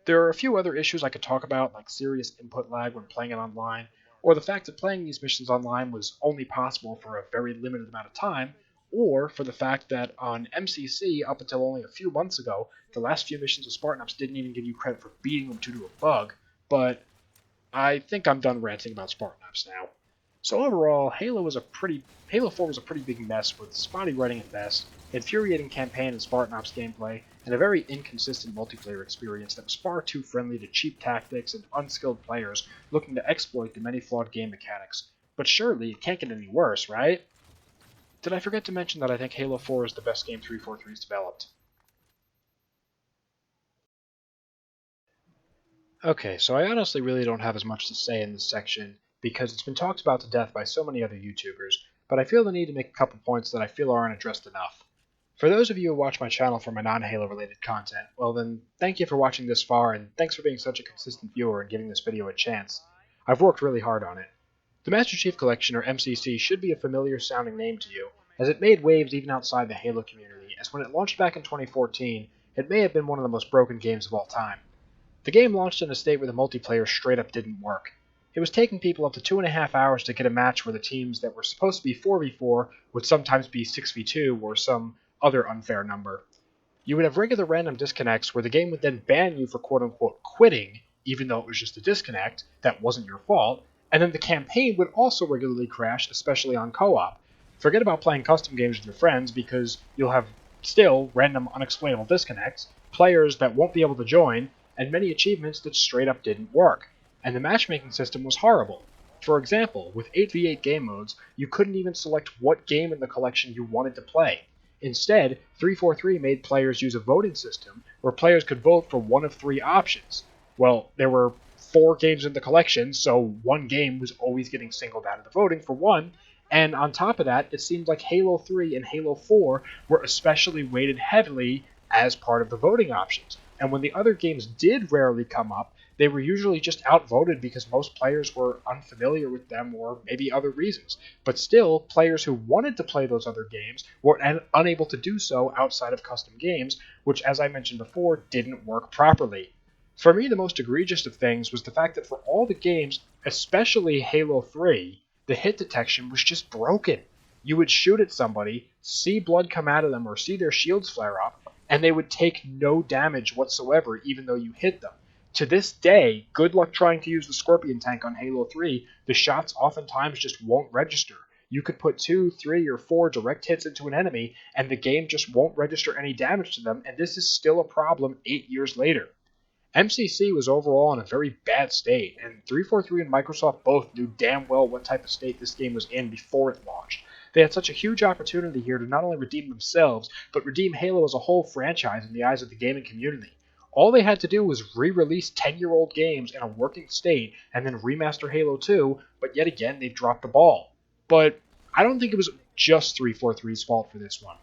There are a few other issues I could talk about, like serious input lag when playing it online, or the fact that playing these missions online was only possible for a very limited amount of time, or for the fact that on MCC, up until only a few months ago, the last few missions of Spartan Ops didn't even give you credit for beating them due to a bug, but I think I'm done ranting about Spartan Ops now. So overall, Halo 4 was a pretty big mess with spotty writing at best, infuriating campaign and Spartan Ops gameplay, and a very inconsistent multiplayer experience that was far too friendly to cheap tactics and unskilled players looking to exploit the many flawed game mechanics. But surely it can't get any worse, right? Did I forget to mention that I think Halo 4 is the best game 343's developed? Okay, so I honestly really don't have as much to say in this section because it's been talked about to death by so many other YouTubers, but I feel the need to make a couple points that I feel aren't addressed enough. For those of you who watch my channel for my non-Halo related content, well then, thank you for watching this far and thanks for being such a consistent viewer and giving this video a chance. I've worked really hard on it. The Master Chief Collection, or MCC, should be a familiar sounding name to you, as it made waves even outside the Halo community, as when it launched back in 2014, it may have been one of the most broken games of all time. The game launched in a state where the multiplayer straight up didn't work. It was taking people up to 2.5 hours to get a match where the teams that were supposed to be 4v4 would sometimes be 6v2 or some other unfair number. You would have regular random disconnects where the game would then ban you for quote-unquote quitting, even though it was just a disconnect, that wasn't your fault, and then the campaign would also regularly crash, especially on co-op. Forget about playing custom games with your friends because you'll have still random unexplainable disconnects, players that won't be able to join, and many achievements that straight up didn't work. And the matchmaking system was horrible. For example, with 8v8 game modes, you couldn't even select what game in the collection you wanted to play. Instead, 343 made players use a voting system where players could vote for one of 3 options. Well, there were 4 games in the collection, so one game was always getting singled out of the voting for one, and on top of that, it seemed like Halo 3 and Halo 4 were especially weighted heavily as part of the voting options. And when the other games did rarely come up, they were usually just outvoted because most players were unfamiliar with them or maybe other reasons. But still, players who wanted to play those other games were unable to do so outside of custom games, which, as I mentioned before, didn't work properly. For me, the most egregious of things was the fact that for all the games, especially Halo 3, the hit detection was just broken. You would shoot at somebody, see blood come out of them or see their shields flare up, and they would take no damage whatsoever even though you hit them. To this day, good luck trying to use the Scorpion tank on Halo 3. The shots oftentimes just won't register. You could put 2, 3, or 4 direct hits into an enemy, and the game just won't register any damage to them, and this is still a problem 8 years later. MCC was overall in a very bad state, and 343 and Microsoft both knew damn well what type of state this game was in before it launched. They had such a huge opportunity here to not only redeem themselves, but redeem Halo as a whole franchise in the eyes of the gaming community. All they had to do was re-release 10-year-old games in a working state and then remaster Halo 2, but yet again they dropped the ball. But I don't think it was just 343's fault for this one.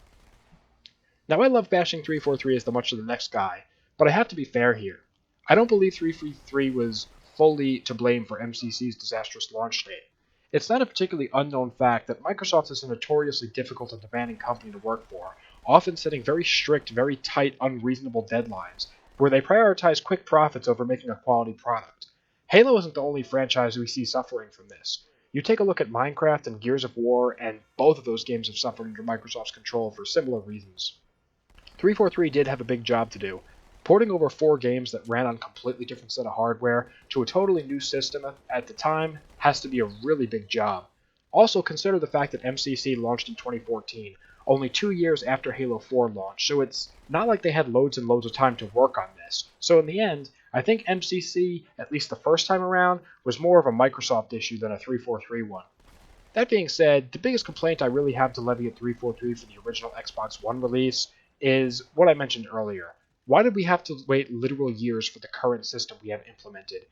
Now I love bashing 343 as the much of the next guy, but I have to be fair here. I don't believe 343 was fully to blame for MCC's disastrous launch date. It's not a particularly unknown fact that Microsoft is a notoriously difficult and demanding company to work for, often setting very strict, very tight, unreasonable deadlines, where they prioritize quick profits over making a quality product. Halo isn't the only franchise we see suffering from this. You take a look at Minecraft and Gears of War, and both of those games have suffered under Microsoft's control for similar reasons. 343 did have a big job to do. Porting over 4 games that ran on a completely different set of hardware to a totally new system at the time has to be a really big job. Also, consider the fact that MCC launched in 2014, only 2 years after Halo 4 launched, so it's not like they had loads and loads of time to work on this. So in the end, I think MCC, at least the first time around, was more of a Microsoft issue than a 343 one. That being said, the biggest complaint I really have to levy at 343 for the original Xbox One release is what I mentioned earlier. Why did we have to wait literal years for the current system we have implemented?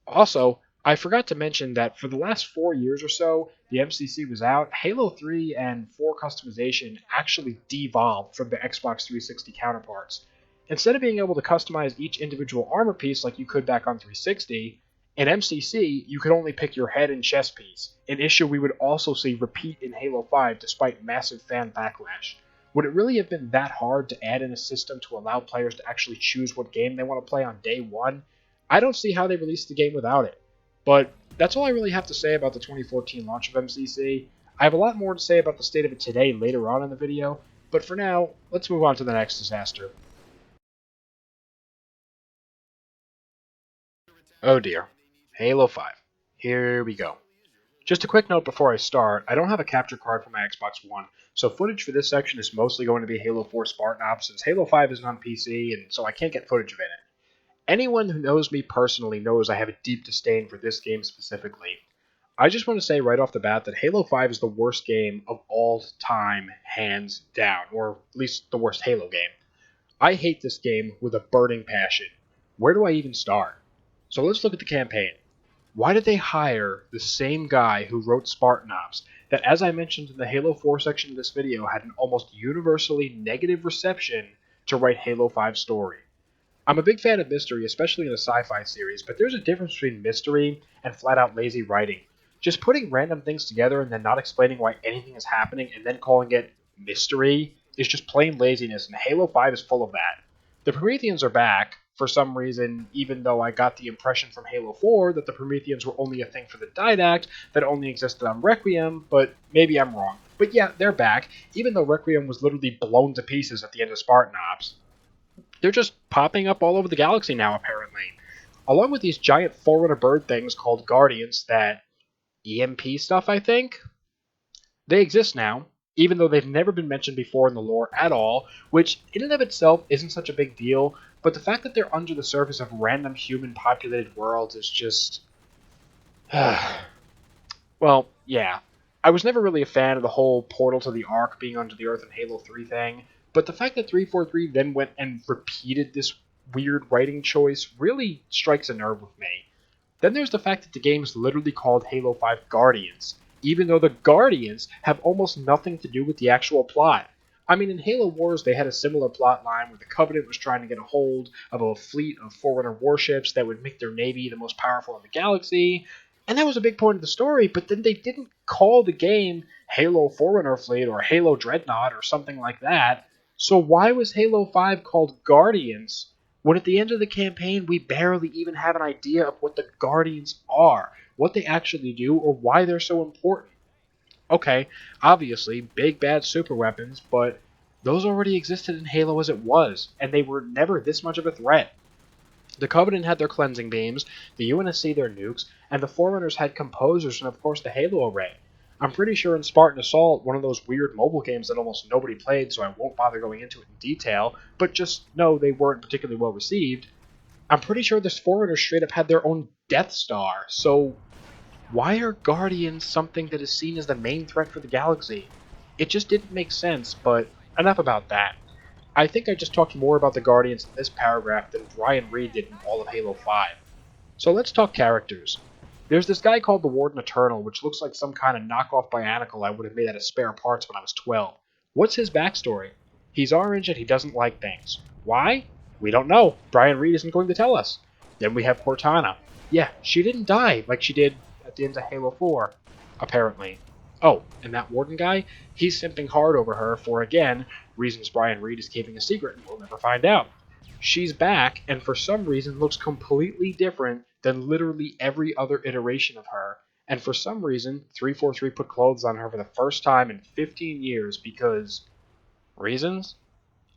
Also, I forgot to mention that for the last 4 years or so the MCC was out, Halo 3 and 4 customization actually devolved from the Xbox 360 counterparts. Instead of being able to customize each individual armor piece like you could back on 360, in MCC you could only pick your head and chest piece, an issue we would also see repeat in Halo 5 despite massive fan backlash. Would it really have been that hard to add in a system to allow players to actually choose what game they want to play on day one? I don't see how they released the game without it. But that's all I really have to say about the 2014 launch of MCC. I have a lot more to say about the state of it today later on in the video, but for now, let's move on to the next disaster. Oh dear. Halo 5. Here we go. Just a quick note before I start, I don't have a capture card for my Xbox One, so footage for this section is mostly going to be Halo 4 Spartan Ops since Halo 5 isn't on PC, and so I can't get footage of it. Anyone who knows me personally knows I have a deep disdain for this game specifically. I just want to say right off the bat that Halo 5 is the worst game of all time, hands down, or at least the worst Halo game. I hate this game with a burning passion. Where do I even start? So let's look at the campaign. Why did they hire the same guy who wrote Spartan Ops, that as I mentioned in the Halo 4 section of this video had an almost universally negative reception, to write Halo 5 story? I'm a big fan of mystery, especially in a sci-fi series, but there's a difference between mystery and flat-out lazy writing. Just putting random things together and then not explaining why anything is happening and then calling it mystery is just plain laziness, and Halo 5 is full of that. The Prometheans are back, for some reason, even though I got the impression from Halo 4 that the Prometheans were only a thing for the Didact that only existed on Requiem, but maybe I'm wrong. But yeah, they're back, even though Requiem was literally blown to pieces at the end of Spartan Ops. They're just popping up all over the galaxy now, apparently. Along with these giant Forerunner bird things called Guardians that EMP stuff, I think? They exist now, even though they've never been mentioned before in the lore at all, which in and of itself isn't such a big deal, but the fact that they're under the surface of random human-populated worlds is just... well, yeah. I was never really a fan of the whole Portal to the Ark being under the Earth in Halo 3 thing, but the fact that 343 then went and repeated this weird writing choice really strikes a nerve with me. Then there's the fact that the game's literally called Halo 5 Guardians, even though the Guardians have almost nothing to do with the actual plot. I mean, in Halo Wars, they had a similar plot line where the Covenant was trying to get a hold of a fleet of Forerunner warships that would make their navy the most powerful in the galaxy, and that was a big point of the story, but then they didn't call the game Halo Forerunner Fleet or Halo Dreadnought or something like that. So why was Halo 5 called Guardians when at the end of the campaign we barely even have an idea of what the Guardians are, what they actually do, or why they're so important? Okay, obviously, big bad super weapons, but those already existed in Halo as it was, and they were never this much of a threat. The Covenant had their cleansing beams, the UNSC their nukes, and the Forerunners had composers and of course the Halo array. I'm pretty sure in Spartan Assault, one of those weird mobile games that almost nobody played, so I won't bother going into it in detail, but just know they weren't particularly well received, I'm pretty sure this Forerunners straight up had their own Death Star, so why are Guardians something that is seen as the main threat for the galaxy? It just didn't make sense, but enough about that. I think I just talked more about the Guardians in this paragraph than Brian Reed did in all of Halo 5. So let's talk characters. There's this guy called the Warden Eternal, which looks like some kind of knockoff Bionicle I would have made out of spare parts when I was 12. What's his backstory? He's orange and he doesn't like things. Why? We don't know. Brian Reed isn't going to tell us. Then we have Cortana. Yeah, she didn't die like she did at the end of Halo 4, apparently. Oh, and that Warden guy? He's simping hard over her for, again, reasons Brian Reed is keeping a secret and we'll never find out. She's back, and for some reason looks completely different than literally every other iteration of her. And for some reason, 343 put clothes on her for the first time in 15 years because... reasons?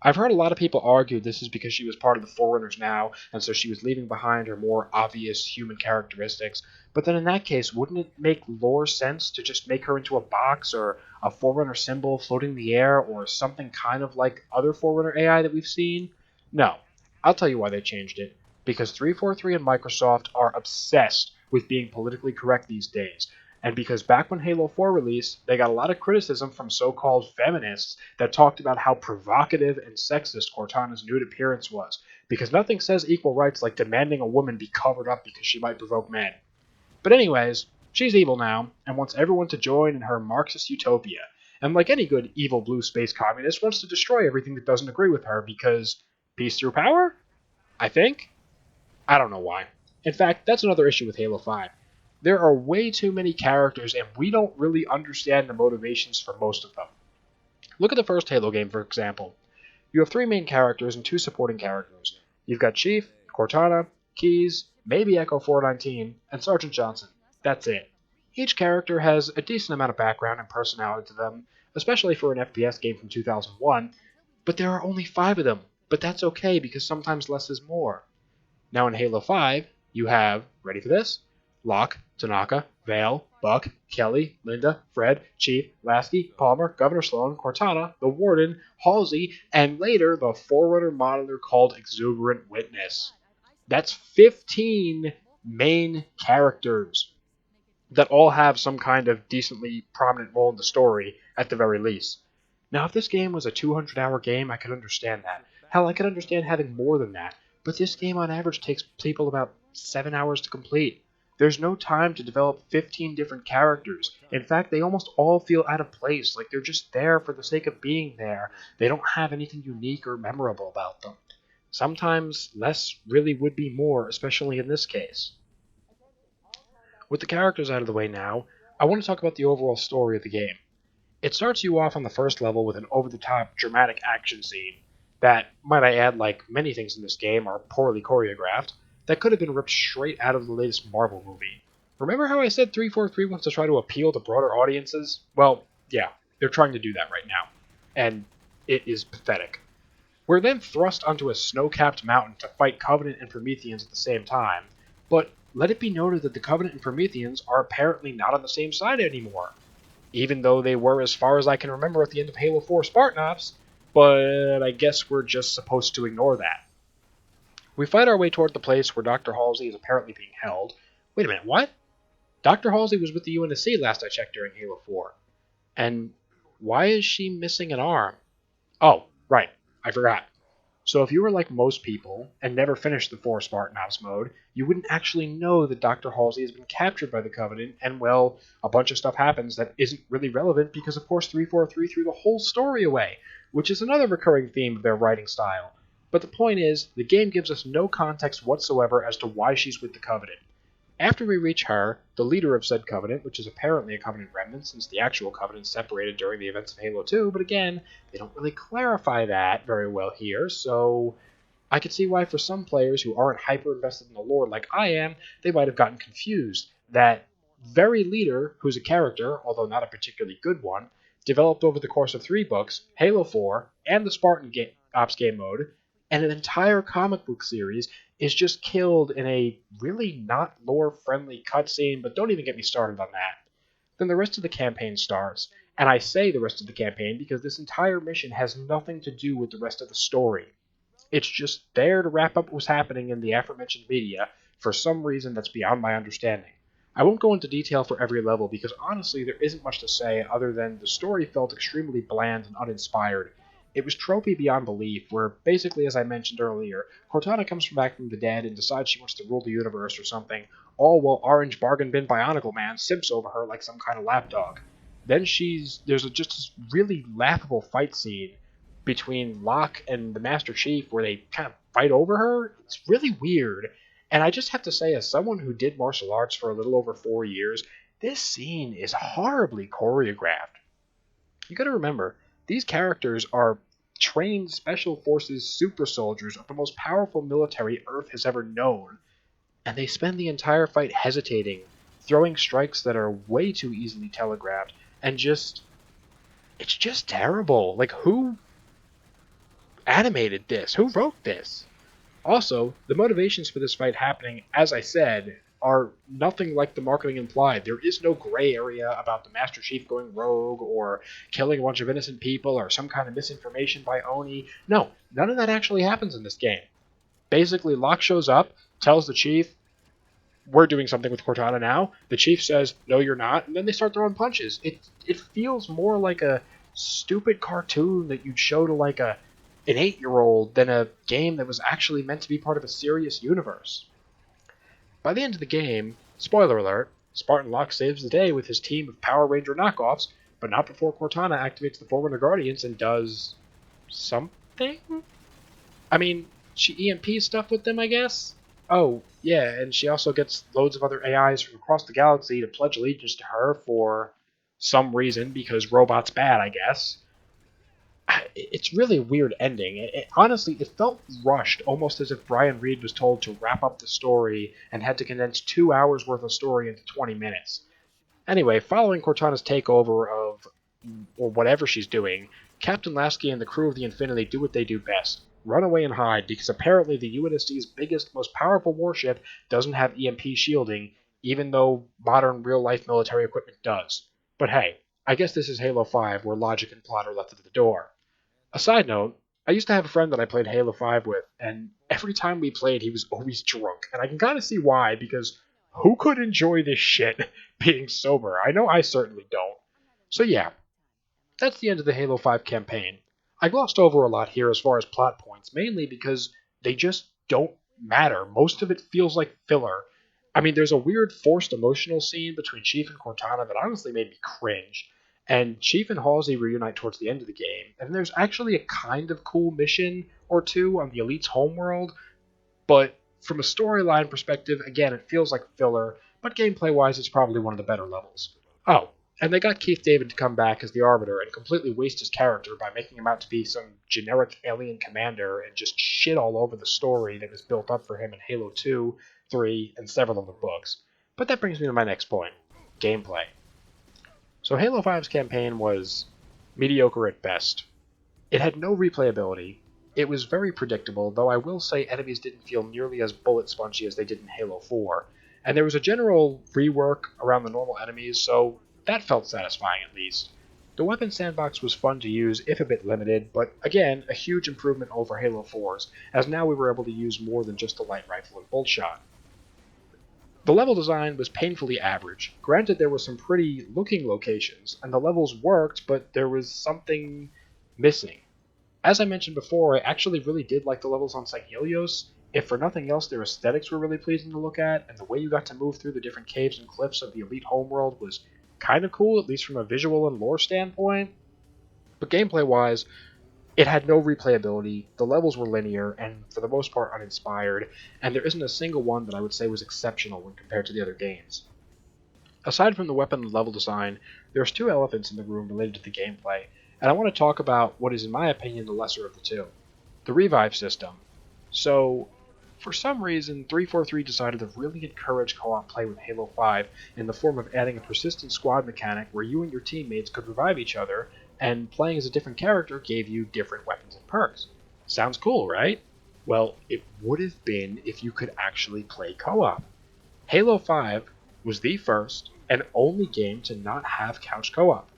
I've heard a lot of people argue this is because she was part of the Forerunners now, and so she was leaving behind her more obvious human characteristics. But then in that case, wouldn't it make lore sense to just make her into a box or a Forerunner symbol floating in the air or something kind of like other Forerunner AI that we've seen? No. I'll tell you why they changed it. Because 343 and Microsoft are obsessed with being politically correct these days. And because back when Halo 4 released, they got a lot of criticism from so-called feminists that talked about how provocative and sexist Cortana's nude appearance was, because nothing says equal rights like demanding a woman be covered up because she might provoke men. But anyways, she's evil now, and wants everyone to join in her Marxist utopia, and like any good evil blue space communist, wants to destroy everything that doesn't agree with her because peace through power? I think? I don't know why. In fact, that's another issue with Halo 5. There are way too many characters, and we don't really understand the motivations for most of them. Look at the first Halo game, for example. You have 3 main characters and 2 supporting characters. You've got Chief, Cortana, Keyes, maybe Echo 419, and Sergeant Johnson. That's it. Each character has a decent amount of background and personality to them, especially for an FPS game from 2001, but there are only 5 of them. But that's okay, because sometimes less is more. Now in Halo 5, you have, ready for this? Locke, Tanaka, Vale, Buck, Kelly, Linda, Fred, Chief, Lasky, Palmer, Governor Sloan, Cortana, the Warden, Halsey, and later the Forerunner monitor called Exuberant Witness. That's 15 main characters that all have some kind of decently prominent role in the story, at the very least. Now, if this game was a 200-hour game, I could understand that. Hell, I could understand having more than that. But this game on average takes people about 7 hours to complete. There's no time to develop 15 different characters. In fact, they almost all feel out of place, like they're just there for the sake of being there. They don't have anything unique or memorable about them. Sometimes less really would be more, especially in this case. With the characters out of the way now, I want to talk about the overall story of the game. It starts you off on the first level with an over-the-top dramatic action scene that, might I add, like many things in this game, are poorly choreographed, that could have been ripped straight out of the latest Marvel movie. Remember how I said 343 wants to try to appeal to broader audiences? Well, yeah, they're trying to do that right now. And it is pathetic. We're then thrust onto a snow-capped mountain to fight Covenant and Prometheans at the same time, but let it be noted that the Covenant and Prometheans are apparently not on the same side anymore, even though they were as far as I can remember at the end of Halo 4 Spartan Ops, but I guess we're just supposed to ignore that. We fight our way toward the place where Dr. Halsey is apparently being held. Wait a minute, what? Dr. Halsey was with the UNSC last I checked during Halo 4. And why is she missing an arm? Oh, right, I forgot. So if you were like most people, and never finished the 4 Spartan Ops mode, you wouldn't actually know that Dr. Halsey has been captured by the Covenant, and well, a bunch of stuff happens that isn't really relevant because of course 343 threw the whole story away, which is another recurring theme of their writing style. But the point is, the game gives us no context whatsoever as to why she's with the Covenant. After we reach her, the leader of said Covenant, which is apparently a Covenant remnant since the actual Covenant separated during the events of Halo 2, but again, they don't really clarify that very well here, so I could see why for some players who aren't hyper-invested in the lore like I am, they might have gotten confused. That very leader, who's a character, although not a particularly good one, developed over the course of 3 books, Halo 4, and the Spartan Ops game mode, and an entire comic book series is just killed in a really not lore-friendly cutscene, but don't even get me started on that. Then the rest of the campaign starts, and I say the rest of the campaign because this entire mission has nothing to do with the rest of the story. It's just there to wrap up what's happening in the aforementioned media for some reason that's beyond my understanding. I won't go into detail for every level because honestly there isn't much to say other than the story felt extremely bland and uninspired. It was tropey beyond belief, where basically, as I mentioned earlier, Cortana comes back from the dead and decides she wants to rule the universe or something, all while Orange Bargain Bin Bionicle Man simps over her like some kind of lapdog. Then there's just this really laughable fight scene between Locke and the Master Chief where they kind of fight over her. It's really weird. And I just have to say, as someone who did martial arts for a little over 4 years, this scene is horribly choreographed. You gotta remember, these characters are trained special forces super soldiers of the most powerful military Earth has ever known, and they spend the entire fight hesitating, throwing strikes that are way too easily telegraphed, and it's just terrible. Like, who animated this? Who wrote this? Also, the motivations for this fight happening, as I said, are nothing like the marketing implied. There is no gray area about the Master Chief going rogue or killing a bunch of innocent people or some kind of misinformation by Oni. No, none of that actually happens in this game. Basically, Locke shows up, tells the Chief, we're doing something with Cortana now. The Chief says, no, you're not, and then they start throwing punches. It feels more like a stupid cartoon that you'd show to like an 8-year-old than a game that was actually meant to be part of a serious universe. By the end of the game, spoiler alert, Spartan Locke saves the day with his team of Power Ranger knockoffs, but not before Cortana activates the Forerunner Guardians and does something? I mean, she EMPs stuff with them, I guess? Oh, yeah, and she also gets loads of other AIs from across the galaxy to pledge allegiance to her for some reason, because robots bad, I guess. It's really a weird ending. Honestly, it felt rushed, almost as if Brian Reed was told to wrap up the story and had to condense 2 hours worth of story into 20 minutes. Anyway, following Cortana's takeover of, or whatever she's doing, Captain Lasky and the crew of the Infinity do what they do best. Run away and hide, because apparently the UNSC's biggest, most powerful warship doesn't have EMP shielding, even though modern real-life military equipment does. But hey, I guess this is Halo 5, where logic and plot are left at the door. A side note, I used to have a friend that I played Halo 5 with, and every time we played, he was always drunk. And I can kind of see why, because who could enjoy this shit being sober? I know I certainly don't. So yeah, that's the end of the Halo 5 campaign. I glossed over a lot here as far as plot points, mainly because they just don't matter. Most of it feels like filler. I mean, there's a weird forced emotional scene between Chief and Cortana that honestly made me cringe. And Chief and Halsey reunite towards the end of the game, and there's actually a kind of cool mission or two on the Elite's homeworld, but from a storyline perspective, again, it feels like filler, but gameplay-wise, it's probably one of the better levels. Oh, and they got Keith David to come back as the Arbiter and completely waste his character by making him out to be some generic alien commander and just shit all over the story that was built up for him in Halo 2, 3, and several of the books. But that brings me to my next point, gameplay. So Halo 5's campaign was mediocre at best. It had no replayability. It was very predictable, though I will say enemies didn't feel nearly as bullet spongy as they did in Halo 4. And there was a general rework around the normal enemies, so that felt satisfying at least. The weapon sandbox was fun to use, if a bit limited, but again, a huge improvement over Halo 4's, as now we were able to use more than just the light rifle and bolt shot. The level design was painfully average. Granted, there were some pretty looking locations, and the levels worked, but there was something missing. As I mentioned before, I actually really did like the levels on St. Helios. If for nothing else, their aesthetics were really pleasing to look at, and the way you got to move through the different caves and cliffs of the Elite homeworld was kind of cool, at least from a visual and lore standpoint. But gameplay-wise, it had no replayability, the levels were linear, and for the most part uninspired, and there isn't a single one that I would say was exceptional when compared to the other games. Aside from the weapon and level design, there's two elephants in the room related to the gameplay, and I want to talk about what is in my opinion the lesser of the two. The revive system. So, for some reason, 343 decided to really encourage co-op play with Halo 5 in the form of adding a persistent squad mechanic where you and your teammates could revive each other, and playing as a different character gave you different weapons and perks. Sounds cool, right? Well, it would have been if you could actually play co-op. Halo 5 was the first and only game to not have couch co-op.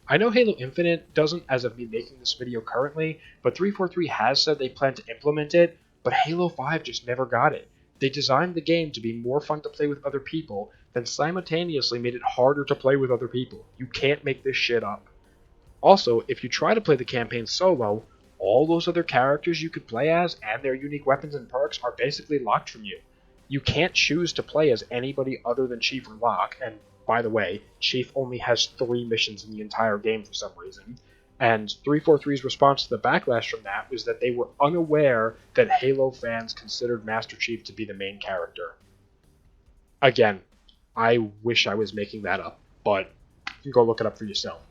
I know Halo Infinite doesn't as of me making this video currently, but 343 has said they plan to implement it, but Halo 5 just never got it. They designed the game to be more fun to play with other people, then simultaneously made it harder to play with other people. You can't make this shit up. Also, if you try to play the campaign solo, all those other characters you could play as and their unique weapons and perks are basically locked from you. You can't choose to play as anybody other than Chief or Locke, and by the way, Chief only has 3 missions in the entire game for some reason. And 343's response to the backlash from that was that they were unaware that Halo fans considered Master Chief to be the main character. Again, I wish I was making that up, but you can go look it up for yourself.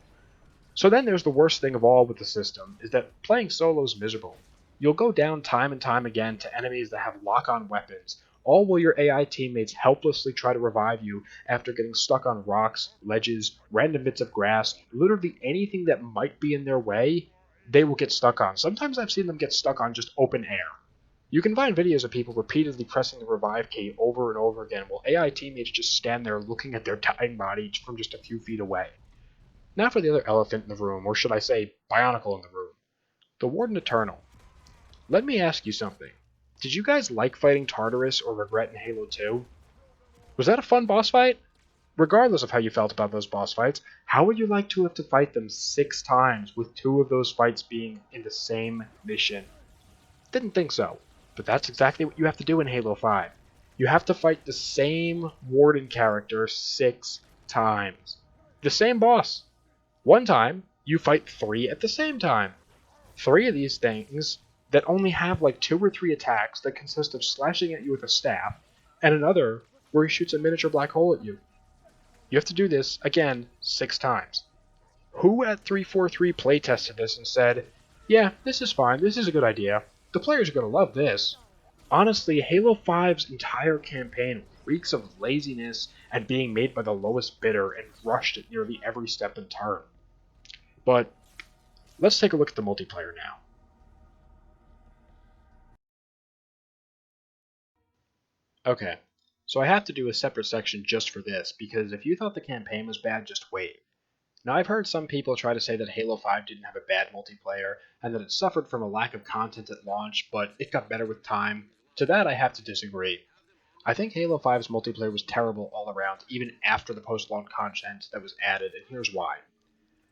So then there's the worst thing of all with the system, is that playing solo is miserable. You'll go down time and time again to enemies that have lock-on weapons, all while your AI teammates helplessly try to revive you after getting stuck on rocks, ledges, random bits of grass, literally anything that might be in their way, they will get stuck on. Sometimes I've seen them get stuck on just open air. You can find videos of people repeatedly pressing the revive key over and over again while AI teammates just stand there looking at their dying body from just a few feet away. Now for the other elephant in the room, or should I say, Bionicle in the room. The Warden Eternal. Let me ask you something. Did you guys like fighting Tartarus or Regret in Halo 2? Was that a fun boss fight? Regardless of how you felt about those boss fights, how would you like to have to fight them 6 times, with 2 of those fights being in the same mission? Didn't think so, but that's exactly what you have to do in Halo 5. You have to fight the same Warden character 6 times. The same boss. One time, you fight 3 at the same time. 3 of these things that only have like 2 or 3 attacks that consist of slashing at you with a staff, and another where he shoots a miniature black hole at you. You have to do this, again, 6 times. Who at 343 playtested this and said, yeah, this is fine, this is a good idea, the players are going to love this? Honestly, Halo 5's entire campaign reeks of laziness and being made by the lowest bidder and rushed at nearly every step and turn. But let's take a look at the multiplayer now. Okay, so I have to do a separate section just for this, because if you thought the campaign was bad, just wait. Now, I've heard some people try to say that Halo 5 didn't have a bad multiplayer, and that it suffered from a lack of content at launch, but it got better with time. To that, I have to disagree. I think Halo 5's multiplayer was terrible all around, even after the post-launch content that was added, and here's why.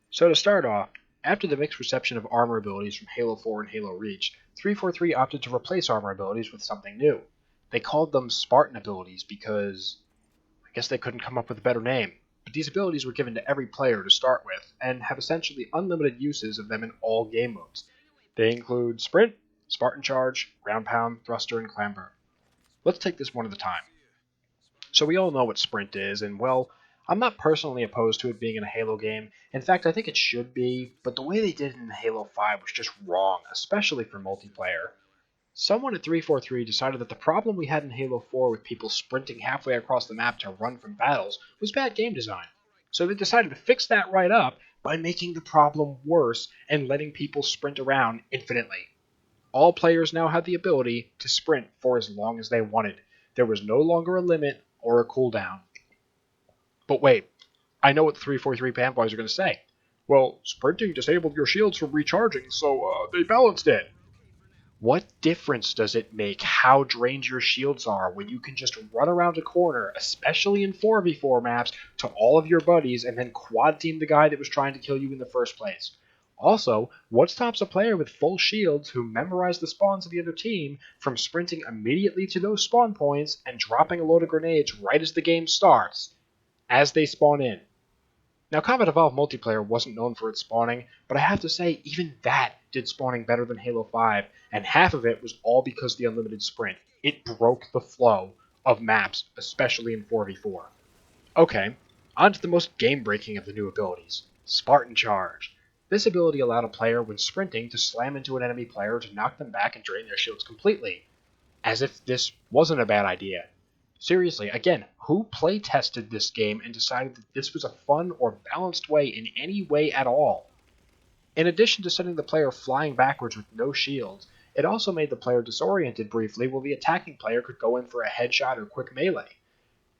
So to start off, after the mixed reception of armor abilities from Halo 4 and Halo Reach, 343 opted to replace armor abilities with something new. They called them Spartan abilities because I guess they couldn't come up with a better name. But these abilities were given to every player to start with, and have essentially unlimited uses of them in all game modes. They include Sprint, Spartan Charge, Ground Pound, Thruster, and Clamber. Let's take this one at a time. So we all know what Sprint is, and well, I'm not personally opposed to it being in a Halo game. In fact, I think it should be, but the way they did it in Halo 5 was just wrong, especially for multiplayer. Someone at 343 decided that the problem we had in Halo 4 with people sprinting halfway across the map to run from battles was bad game design. So they decided to fix that right up by making the problem worse and letting people sprint around infinitely. All players now had the ability to sprint for as long as they wanted. There was no longer a limit or a cooldown. But wait, I know what the 343 fanboys are going to say. Well, sprinting disabled your shields from recharging, so they balanced it. What difference does it make how drained your shields are when you can just run around a corner, especially in 4v4 maps, to all of your buddies and then quad team the guy that was trying to kill you in the first place? Also, what stops a player with full shields who memorize the spawns of the other team from sprinting immediately to those spawn points and dropping a load of grenades right as the game starts, as they spawn in? Now, Combat Evolved multiplayer wasn't known for its spawning, but I have to say, even that did spawning better than Halo 5, and half of it was all because of the unlimited sprint. It broke the flow of maps, especially in 4v4. Okay, on to the most game-breaking of the new abilities, Spartan Charge. This ability allowed a player, when sprinting, to slam into an enemy player to knock them back and drain their shields completely. As if this wasn't a bad idea. Seriously, again, who play tested this game and decided that this was a fun or balanced way in any way at all? In addition to sending the player flying backwards with no shields, It also made the player disoriented briefly while the attacking player could go in for a headshot or quick melee.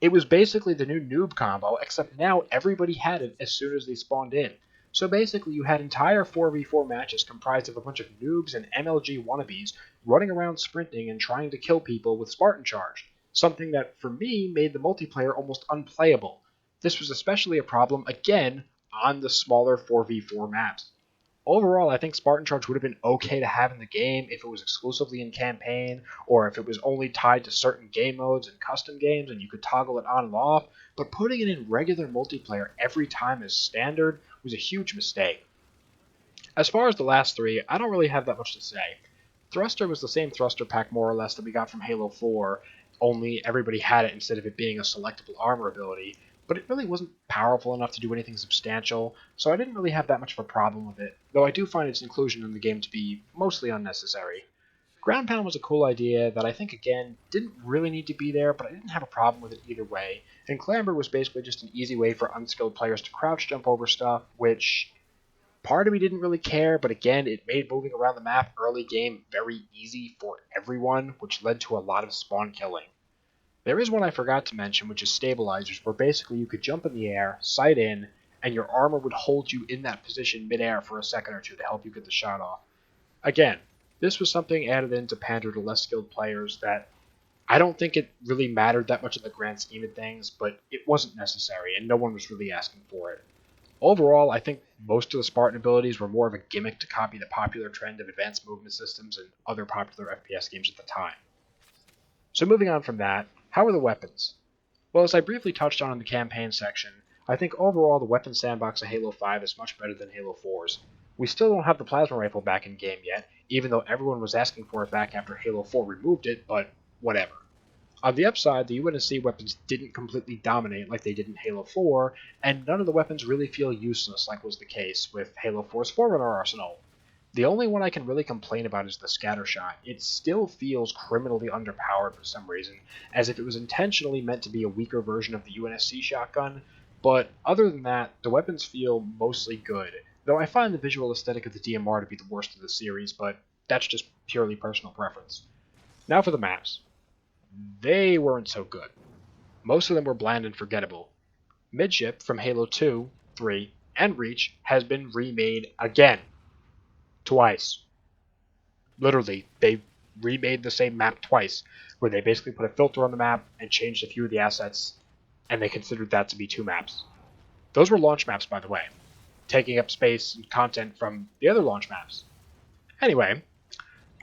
It was basically the new noob combo, except now everybody had it as soon as they spawned in. So basically you had entire 4v4 matches comprised of a bunch of noobs and MLG wannabes running around sprinting and trying to kill people with Spartan Charge, something that for me made the multiplayer almost unplayable. This was especially a problem, again, on the smaller 4v4 maps. Overall, I think Spartan Charge would have been okay to have in the game if it was exclusively in campaign, or if it was only tied to certain game modes and custom games and you could toggle it on and off, but putting it in regular multiplayer every time as standard was a huge mistake. As far as the last three, I don't really have that much to say. Thruster was the same thruster pack more or less that we got from Halo 4, only everybody had it instead of it being a selectable armor ability, but it really wasn't powerful enough to do anything substantial, so I didn't really have that much of a problem with it, though I do find its inclusion in the game to be mostly unnecessary. Ground Pound was a cool idea that I think, again, didn't really need to be there, but I didn't have a problem with it either way, and Clamber was basically just an easy way for unskilled players to crouch jump over stuff, which part of me didn't really care, but again, it made moving around the map early game very easy for everyone, which led to a lot of spawn killing. There is one I forgot to mention, which is stabilizers, where basically you could jump in the air, sight in, and your armor would hold you in that position midair for a second or two to help you get the shot off. Again, this was something added in to pander to less skilled players that I don't think it really mattered that much in the grand scheme of things, but it wasn't necessary, and no one was really asking for it. Overall, I think most of the Spartan abilities were more of a gimmick to copy the popular trend of advanced movement systems and other popular FPS games at the time. So moving on from that, how are the weapons? Well, as I briefly touched on in the campaign section, I think overall the weapon sandbox of Halo 5 is much better than Halo 4's. We still don't have the plasma rifle back in game yet, even though everyone was asking for it back after Halo 4 removed it, but whatever. On the upside, the UNSC weapons didn't completely dominate like they did in Halo 4, and none of the weapons really feel useless like was the case with Halo 4's Forerunner arsenal. The only one I can really complain about is the Scattershot. It still feels criminally underpowered for some reason, as if it was intentionally meant to be a weaker version of the UNSC shotgun, but other than that, the weapons feel mostly good, though I find the visual aesthetic of the DMR to be the worst of the series, but that's just purely personal preference. Now for the maps. They weren't so good. Most of them were bland and forgettable. Midship from Halo 2, 3, and Reach has been remade again. Twice. Literally, they remade the same map twice, where they basically put a filter on the map and changed a few of the assets, and they considered that to be two maps. Those were launch maps, by the way, taking up space and content from the other launch maps. Anyway,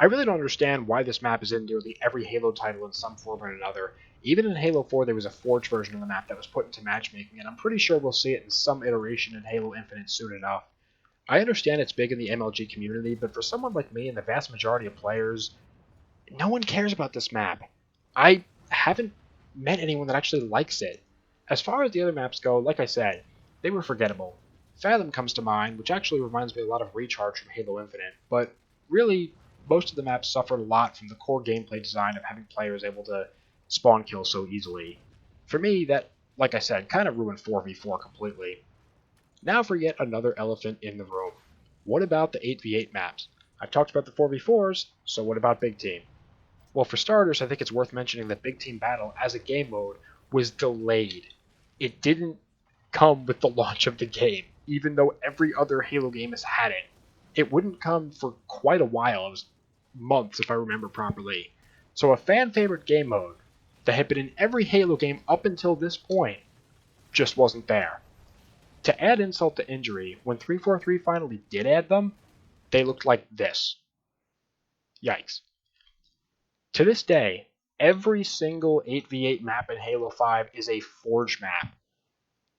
I really don't understand why this map is in nearly every Halo title in some form or another. Even in Halo 4, there was a Forge version of the map that was put into matchmaking, and I'm pretty sure we'll see it in some iteration in Halo Infinite soon enough. I understand it's big in the MLG community, but for someone like me and the vast majority of players, no one cares about this map. I haven't met anyone that actually likes it. As far as the other maps go, like I said, they were forgettable. Fathom comes to mind, which actually reminds me a lot of Recharge from Halo Infinite, but really, most of the maps suffered a lot from the core gameplay design of having players able to spawn kill so easily. For me, that, like I said, kind of ruined 4v4 completely. Now for yet another elephant in the room. What about the 8v8 maps? I've talked about the 4v4s, so what about Big Team? Well, for starters, I think it's worth mentioning that Big Team Battle, as a game mode, was delayed. It didn't come with the launch of the game, even though every other Halo game has had it. It wouldn't come for quite a while. It was months, if I remember properly. So a fan-favorite game mode that had been in every Halo game up until this point just wasn't there. To add insult to injury, when 343 finally did add them, they looked like this. Yikes. To this day, every single 8v8 map in Halo 5 is a Forge map.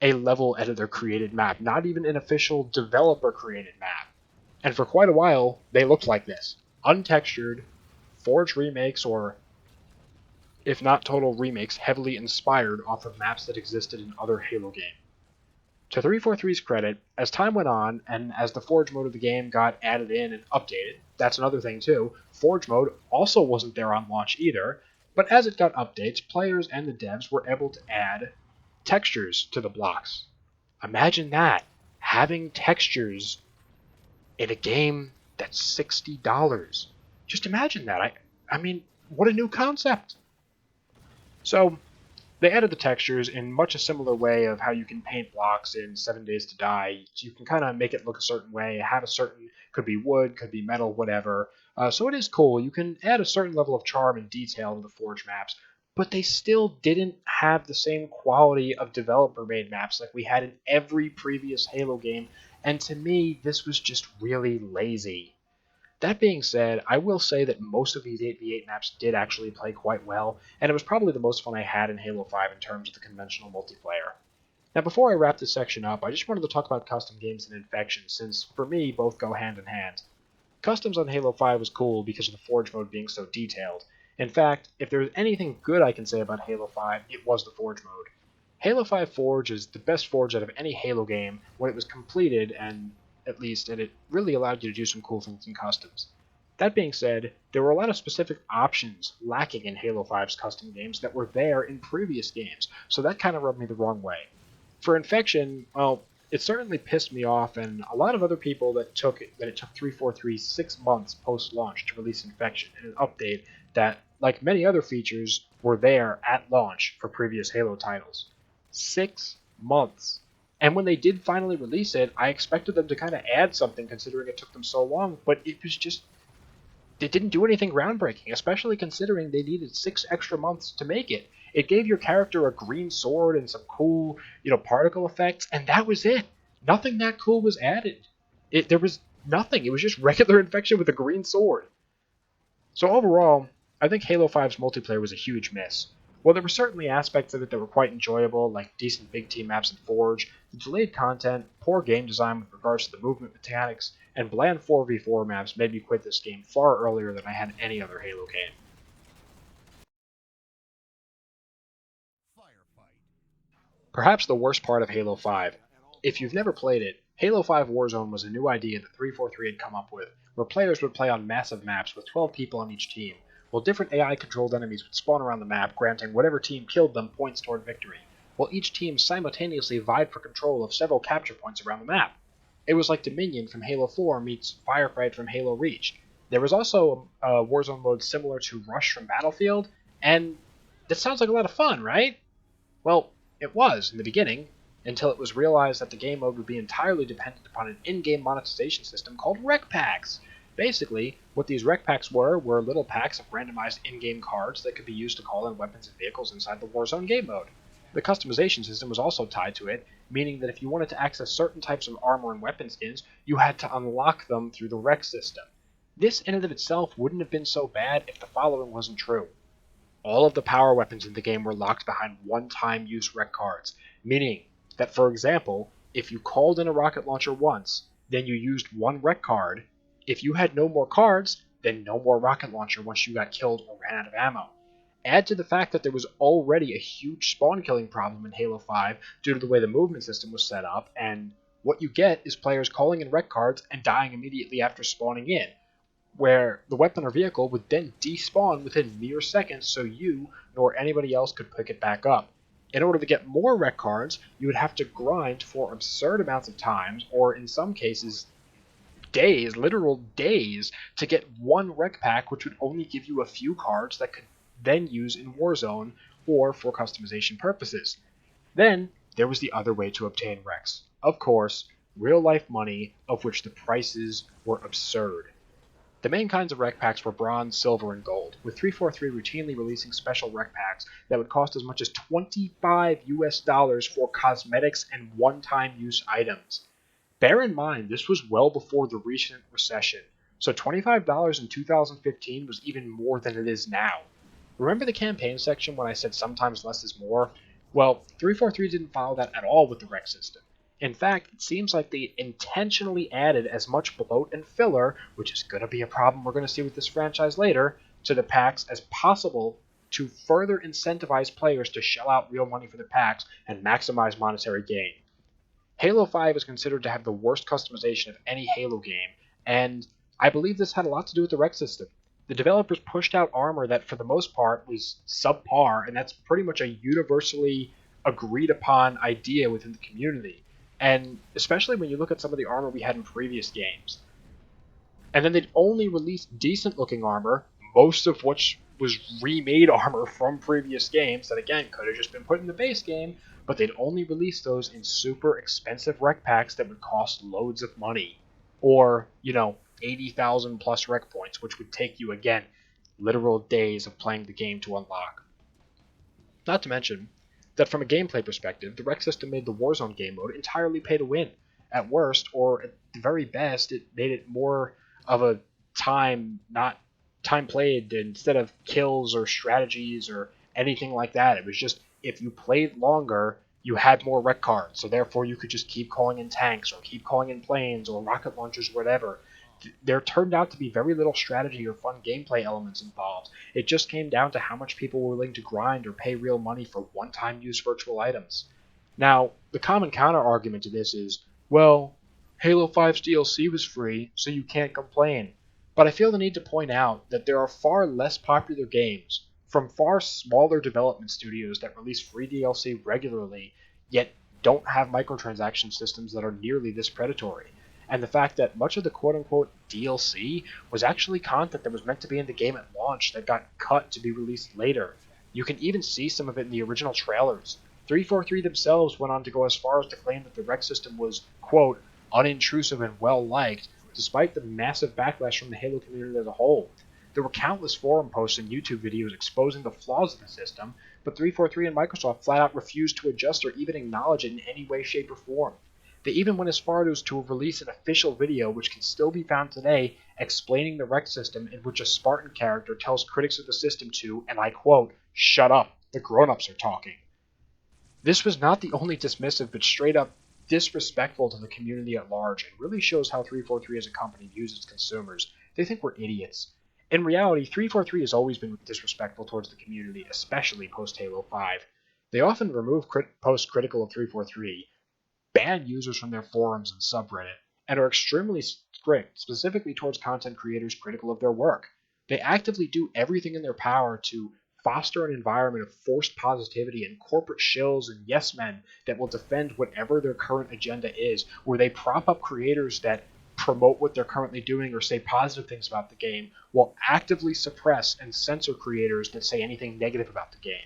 A level editor created map, not even an official developer created map. And for quite a while, they looked like this. Untextured, Forge remakes, or if not total remakes, heavily inspired off of maps that existed in other Halo games. To 343's credit, as time went on, and as the Forge mode of the game got added in and updated, that's another thing too, Forge mode also wasn't there on launch either, but as it got updates, players and the devs were able to add textures to the blocks. Imagine that, having textures in a game that's $60. Just imagine that. I mean, what a new concept. So, they added the textures in much a similar way of how you can paint blocks in 7 Days to Die. You can kind of make it look a certain way, have a certain, could be wood, could be metal, whatever. So it is cool. You can add a certain level of charm and detail to the Forge maps, but they still didn't have the same quality of developer-made maps like we had in every previous Halo game, and to me, this was just really lazy. That being said, I will say that most of these 8v8 maps did actually play quite well, and it was probably the most fun I had in Halo 5 in terms of the conventional multiplayer. Now, before I wrap this section up, I just wanted to talk about custom games and Infection, since for me, both go hand in hand. Customs on Halo 5 was cool because of the Forge mode being so detailed. In fact, if there's anything good I can say about Halo 5, it was the Forge mode. Halo 5 Forge is the best Forge out of any Halo game when it was completed, and it really allowed you to do some cool things in customs. That being said, there were a lot of specific options lacking in Halo 5's custom games that were there in previous games, so that kind of rubbed me the wrong way. For Infection, well, it certainly pissed me off, and a lot of other people that it took 343 6 months post-launch to release Infection, and an update that, like many other features, were there at launch for previous Halo titles. 6 months. And when they did finally release it, I expected them to kind of add something considering it took them so long, but it was just, it didn't do anything groundbreaking, especially considering they needed 6 extra months to make it. It gave your character a green sword and some cool, particle effects, and that was it. Nothing that cool was added. There was nothing. It was just regular Infection with a green sword. So overall, I think Halo 5's multiplayer was a huge miss. While there were certainly aspects of it that were quite enjoyable, like decent big team maps in Forge, the delayed content, poor game design with regards to the movement mechanics, and bland 4v4 maps made me quit this game far earlier than I had any other Halo game. Perhaps the worst part of Halo 5. If you've never played it, Halo 5 Warzone was a new idea that 343 had come up with, where players would play on massive maps with 12 people on each team, while different AI-controlled enemies would spawn around the map, granting whatever team killed them points toward victory, while each team simultaneously vied for control of several capture points around the map. It was like Dominion from Halo 4 meets Firefight from Halo Reach. There was also a Warzone mode similar to Rush from Battlefield, and that sounds like a lot of fun, right? Well, it was in the beginning, until it was realized that the game mode would be entirely dependent upon an in-game monetization system called rec packs. Basically, what these rec packs were little packs of randomized in-game cards that could be used to call in weapons and vehicles inside the Warzone game mode. The customization system was also tied to it, meaning that if you wanted to access certain types of armor and weapon skins, you had to unlock them through the rec system. This in and of itself wouldn't have been so bad if the following wasn't true. All of the power weapons in the game were locked behind one-time use rec cards, meaning that, for example, if you called in a rocket launcher once, then you used one rec card. If you had no more cards, then no more rocket launcher once you got killed or ran out of ammo. Add to the fact that there was already a huge spawn killing problem in Halo 5 due to the way the movement system was set up, and what you get is players calling in rec cards and dying immediately after spawning in, where the weapon or vehicle would then despawn within mere seconds so you nor anybody else could pick it back up. In order to get more rec cards, you would have to grind for absurd amounts of times, or in some cases, days, literal days, to get one rec pack, which would only give you a few cards that could then use in Warzone or for customization purposes. Then, there was the other way to obtain recs. Of course, real-life money, of which the prices were absurd. The main kinds of rec packs were bronze, silver, and gold, with 343 routinely releasing special rec packs that would cost as much as $25 for cosmetics and one-time use items. Bear in mind, this was well before the recent recession, so $25 in 2015 was even more than it is now. Remember the campaign section when I said sometimes less is more? Well, 343 didn't follow that at all with the rec system. In fact, it seems like they intentionally added as much bloat and filler, which is going to be a problem we're going to see with this franchise later, to the packs as possible to further incentivize players to shell out real money for the packs and maximize monetary gain. Halo 5 is considered to have the worst customization of any Halo game, and I believe this had a lot to do with the rec system. The developers pushed out armor that for the most part was subpar, and that's pretty much a universally agreed upon idea within the community. And especially when you look at some of the armor we had in previous games. And then they'd only release decent looking armor, most of which was remade armor from previous games that again could have just been put in the base game, but they'd only release those in super expensive rec packs that would cost loads of money. Or, 80,000 plus rec points, which would take you again literal days of playing the game to unlock. Not to mention that from a gameplay perspective, the rec system made the Warzone game mode entirely pay to win. At worst, or at the very best, it made it more of a not time played instead of kills or strategies or anything like that. It was just if you played longer, you had more rec cards, so therefore you could just keep calling in tanks or keep calling in planes or rocket launchers, or whatever. There turned out to be very little strategy or fun gameplay elements involved. It just came down to how much people were willing to grind or pay real money for one-time use virtual items. Now, the common counter-argument to this is, well, Halo 5's DLC was free, so you can't complain. But I feel the need to point out that there are far less popular games from far smaller development studios that release free DLC regularly, yet don't have microtransaction systems that are nearly this predatory. And the fact that much of the quote-unquote DLC was actually content that was meant to be in the game at launch that got cut to be released later. You can even see some of it in the original trailers. 343 themselves went on to go as far as to claim that the rec system was, quote, unintrusive and well-liked, despite the massive backlash from the Halo community as a whole. There were countless forum posts and YouTube videos exposing the flaws of the system, but 343 and Microsoft flat out refused to adjust or even acknowledge it in any way, shape, or form. They even went as far as to release an official video, which can still be found today, explaining the rec system, in which a Spartan character tells critics of the system to, and I quote, "Shut up, the grown-ups are talking." This was not the only dismissive, but straight up disrespectful to the community at large, and really shows how 343 as a company views its consumers. They think we're idiots. In reality, 343 has always been disrespectful towards the community, especially post-Halo 5. They often remove posts critical of 343, ban users from their forums and subreddit, and are extremely strict, specifically towards content creators critical of their work. They actively do everything in their power to foster an environment of forced positivity and corporate shills and yes men that will defend whatever their current agenda is, where they prop up creators that promote what they're currently doing or say positive things about the game, while actively suppress and censor creators that say anything negative about the game.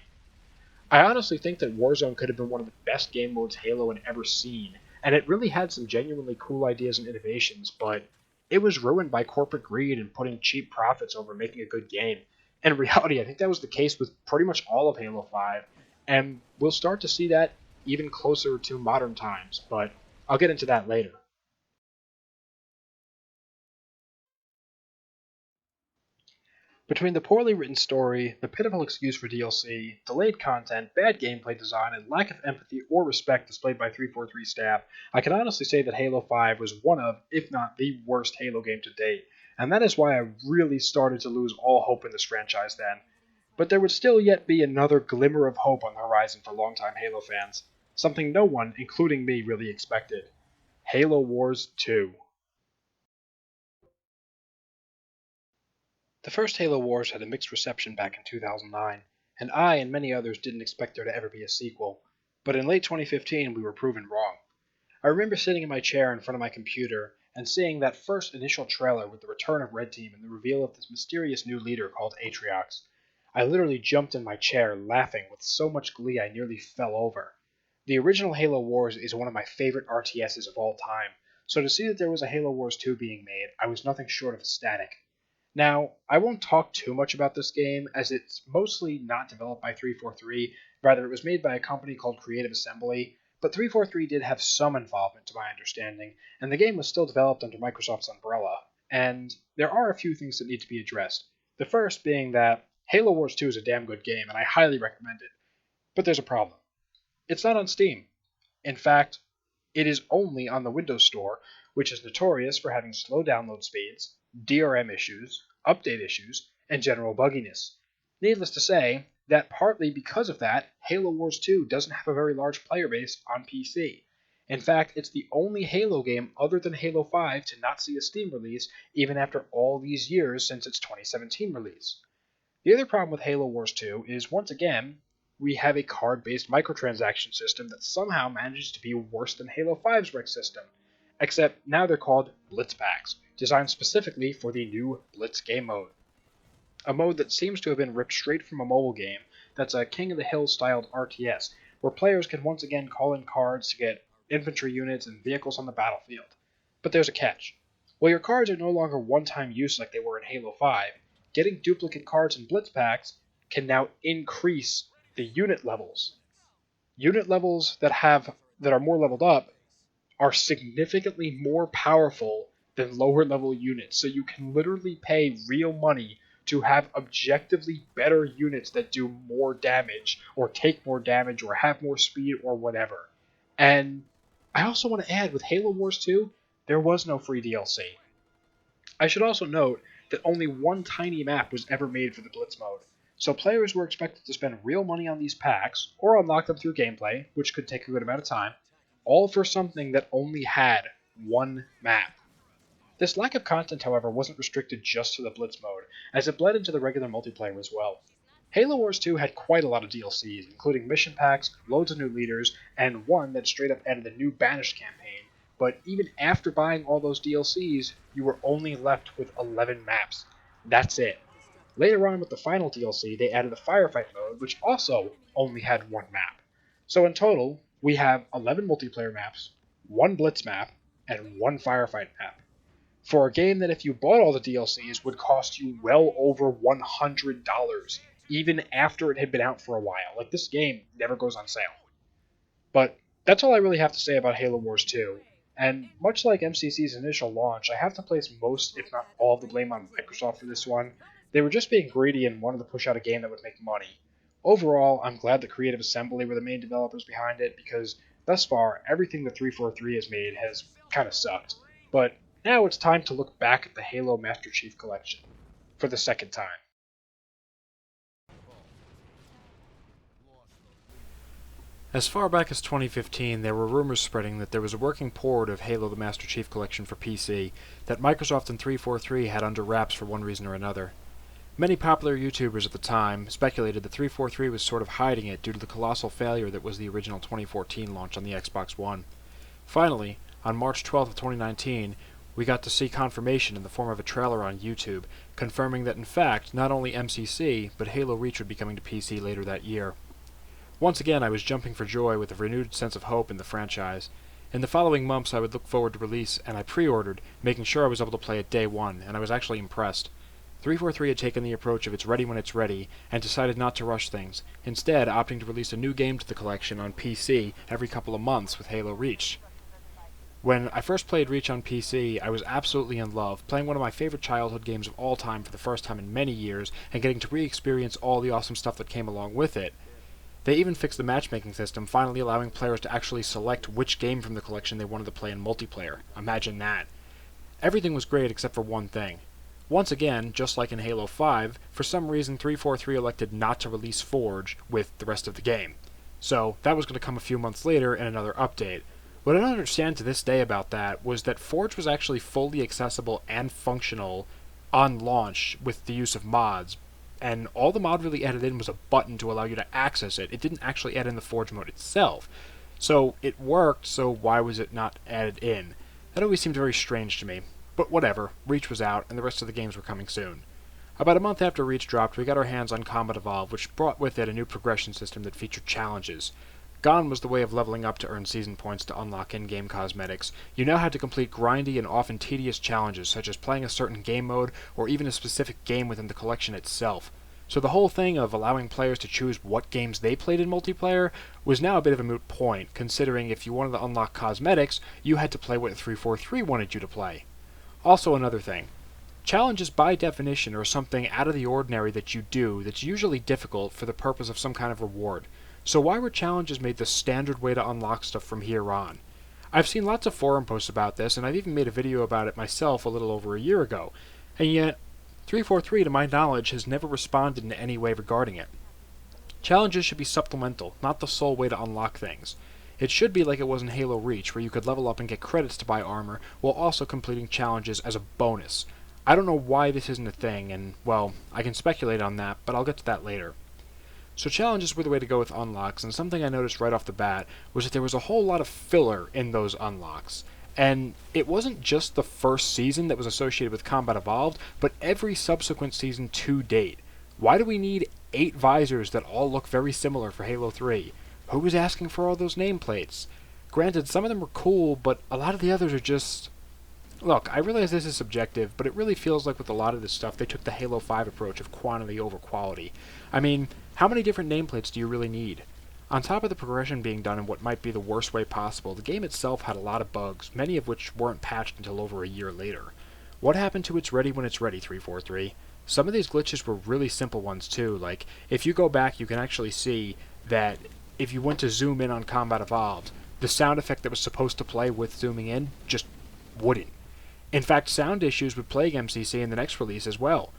I honestly think that Warzone could have been one of the best game modes Halo had ever seen, and it really had some genuinely cool ideas and innovations, but it was ruined by corporate greed and putting cheap profits over making a good game. In reality, I think that was the case with pretty much all of Halo 5, and we'll start to see that even closer to modern times, but I'll get into that later. Between the poorly written story, the pitiful excuse for DLC, delayed content, bad gameplay design, and lack of empathy or respect displayed by 343 staff, I can honestly say that Halo 5 was one of, if not the worst Halo game to date, and that is why I really started to lose all hope in this franchise then. But there would still yet be another glimmer of hope on the horizon for longtime Halo fans, something no one, including me, really expected. Halo Wars 2. The first Halo Wars had a mixed reception back in 2009, and I and many others didn't expect there to ever be a sequel. But in late 2015, we were proven wrong. I remember sitting in my chair in front of my computer and seeing that first initial trailer with the return of Red Team and the reveal of this mysterious new leader called Atriox. I literally jumped in my chair laughing with so much glee I nearly fell over. The original Halo Wars is one of my favorite RTSs of all time, so to see that there was a Halo Wars 2 being made, I was nothing short of ecstatic. Now, I won't talk too much about this game, as it's mostly not developed by 343, rather it was made by a company called Creative Assembly, but 343 did have some involvement to my understanding, and the game was still developed under Microsoft's umbrella, and there are a few things that need to be addressed. The first being that Halo Wars 2 is a damn good game, and I highly recommend it. But there's a problem. It's not on Steam. In fact, it is only on the Windows Store, which is notorious for having slow download speeds, DRM issues, update issues, and general bugginess. Needless to say, that partly because of that, Halo Wars 2 doesn't have a very large player base on PC. In fact, it's the only Halo game other than Halo 5 to not see a Steam release, even after all these years since its 2017 release. The other problem with Halo Wars 2 is, once again, we have a card-based microtransaction system that somehow manages to be worse than Halo 5's rec system. Except now they're called Blitz Packs. designed specifically for the new Blitz game mode. A mode that seems to have been ripped straight from a mobile game that's a King of the Hill styled RTS, where players can once again call in cards to get infantry units and vehicles on the battlefield. But there's a catch. While your cards are no longer one-time use like they were in Halo 5, getting duplicate cards in Blitz packs can now increase the unit levels. Unit levels that are more leveled up are significantly more powerful than lower level units, so you can literally pay real money to have objectively better units that do more damage, or take more damage, or have more speed, or whatever. And I also want to add, with Halo Wars 2, there was no free DLC. I should also note that only one tiny map was ever made for the Blitz mode, so players were expected to spend real money on these packs, or unlock them through gameplay, which could take a good amount of time, all for something that only had one map. This lack of content, however, wasn't restricted just to the Blitz mode, as it bled into the regular multiplayer as well. Halo Wars 2 had quite a lot of DLCs, including mission packs, loads of new leaders, and one that straight up added a new Banished campaign, but even after buying all those DLCs, you were only left with 11 maps. That's it. Later on with the final DLC, they added the Firefight mode, which also only had one map. So in total, we have 11 multiplayer maps, one Blitz map, and one Firefight map. For a game that if you bought all the DLCs would cost you well over $100, even after it had been out for a while. Like, this game never goes on sale. But that's all I really have to say about Halo Wars 2. And much like MCC's initial launch, I have to place most, if not all, of the blame on Microsoft for this one. They were just being greedy and wanted to push out a game that would make money. Overall, I'm glad that Creative Assembly were the main developers behind it, because thus far, everything that 343 has made has kind of sucked. But now it's time to look back at the Halo Master Chief Collection for the second time. As far back as 2015, there were rumors spreading that there was a working port of Halo the Master Chief Collection for PC that Microsoft and 343 had under wraps for one reason or another. Many popular YouTubers at the time speculated that 343 was sort of hiding it due to the colossal failure that was the original 2014 launch on the Xbox One. Finally, on March 12th of 2019, we got to see confirmation in the form of a trailer on YouTube, confirming that in fact, not only MCC, but Halo Reach would be coming to PC later that year. Once again, I was jumping for joy with a renewed sense of hope in the franchise. In the following months, I would look forward to release, and I pre-ordered, making sure I was able to play it day one, and I was actually impressed. 343 had taken the approach of it's ready when it's ready, and decided not to rush things, instead opting to release a new game to the collection on PC every couple of months with Halo Reach. When I first played Reach on PC, I was absolutely in love, playing one of my favorite childhood games of all time for the first time in many years, and getting to re-experience all the awesome stuff that came along with it. They even fixed the matchmaking system, finally allowing players to actually select which game from the collection they wanted to play in multiplayer. Imagine that. Everything was great except for one thing. Once again, just like in Halo 5, for some reason 343 elected not to release Forge with the rest of the game. So that was going to come a few months later in another update. What I don't understand to this day about that was that Forge was actually fully accessible and functional on launch with the use of mods, and all the mod really added in was a button to allow you to access it. It didn't actually add in the Forge mode itself. So it worked, so why was it not added in? That always seemed very strange to me. But whatever, Reach was out, and the rest of the games were coming soon. About a month after Reach dropped, we got our hands on Combat Evolve, which brought with it a new progression system that featured challenges. Gone was the way of leveling up to earn season points to unlock in-game cosmetics. You now had to complete grindy and often tedious challenges, such as playing a certain game mode, or even a specific game within the collection itself. So the whole thing of allowing players to choose what games they played in multiplayer was now a bit of a moot point, considering if you wanted to unlock cosmetics, you had to play what 343 wanted you to play. Also another thing. Challenges by definition are something out of the ordinary that you do that's usually difficult for the purpose of some kind of reward. So why were challenges made the standard way to unlock stuff from here on? I've seen lots of forum posts about this, and I've even made a video about it myself a little over a year ago, and yet 343, to my knowledge, has never responded in any way regarding it. Challenges should be supplemental, not the sole way to unlock things. It should be like it was in Halo Reach, where you could level up and get credits to buy armor, while also completing challenges as a bonus. I don't know why this isn't a thing, and, well, I can speculate on that, but I'll get to that later. So challenges were the way to go with unlocks, and something I noticed right off the bat was that there was a whole lot of filler in those unlocks. And it wasn't just the first season that was associated with Combat Evolved, but every subsequent season to date. Why do we need 8 visors that all look very similar for Halo 3? Who was asking for all those nameplates? Granted, some of them are cool, but a lot of the others are just... Look, I realize this is subjective, but it really feels like with a lot of this stuff, they took the Halo 5 approach of quantity over quality. I mean, how many different nameplates do you really need? On top of the progression being done in what might be the worst way possible, the game itself had a lot of bugs, many of which weren't patched until over a year later. What happened to It's Ready When It's Ready 343? Some of these glitches were really simple ones too, like if you go back you can actually see that if you went to zoom in on Combat Evolved, the sound effect that was supposed to play with zooming in just wouldn't. In fact, sound issues would plague MCC in the next release as well.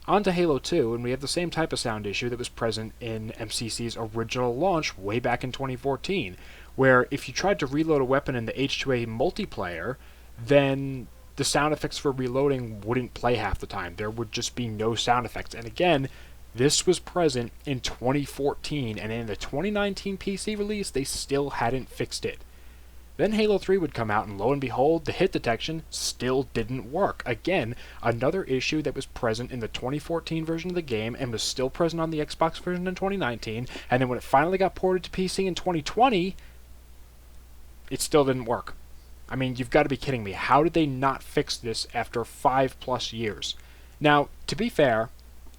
On to Halo 2, and we have the same type of sound issue that was present in MCC's original launch way back in 2014, where if you tried to reload a weapon in the H2A multiplayer, then the sound effects for reloading wouldn't play half the time. There would just be no sound effects. And again, this was present in 2014, and in the 2019 PC release, they still hadn't fixed it. Then Halo 3 would come out, and lo and behold, the hit detection still didn't work. Again, another issue that was present in the 2014 version of the game and was still present on the Xbox version in 2019, and then when it finally got ported to PC in 2020, it still didn't work. I mean, you've got to be kidding me. How did they not fix this after 5+ years? Now, to be fair,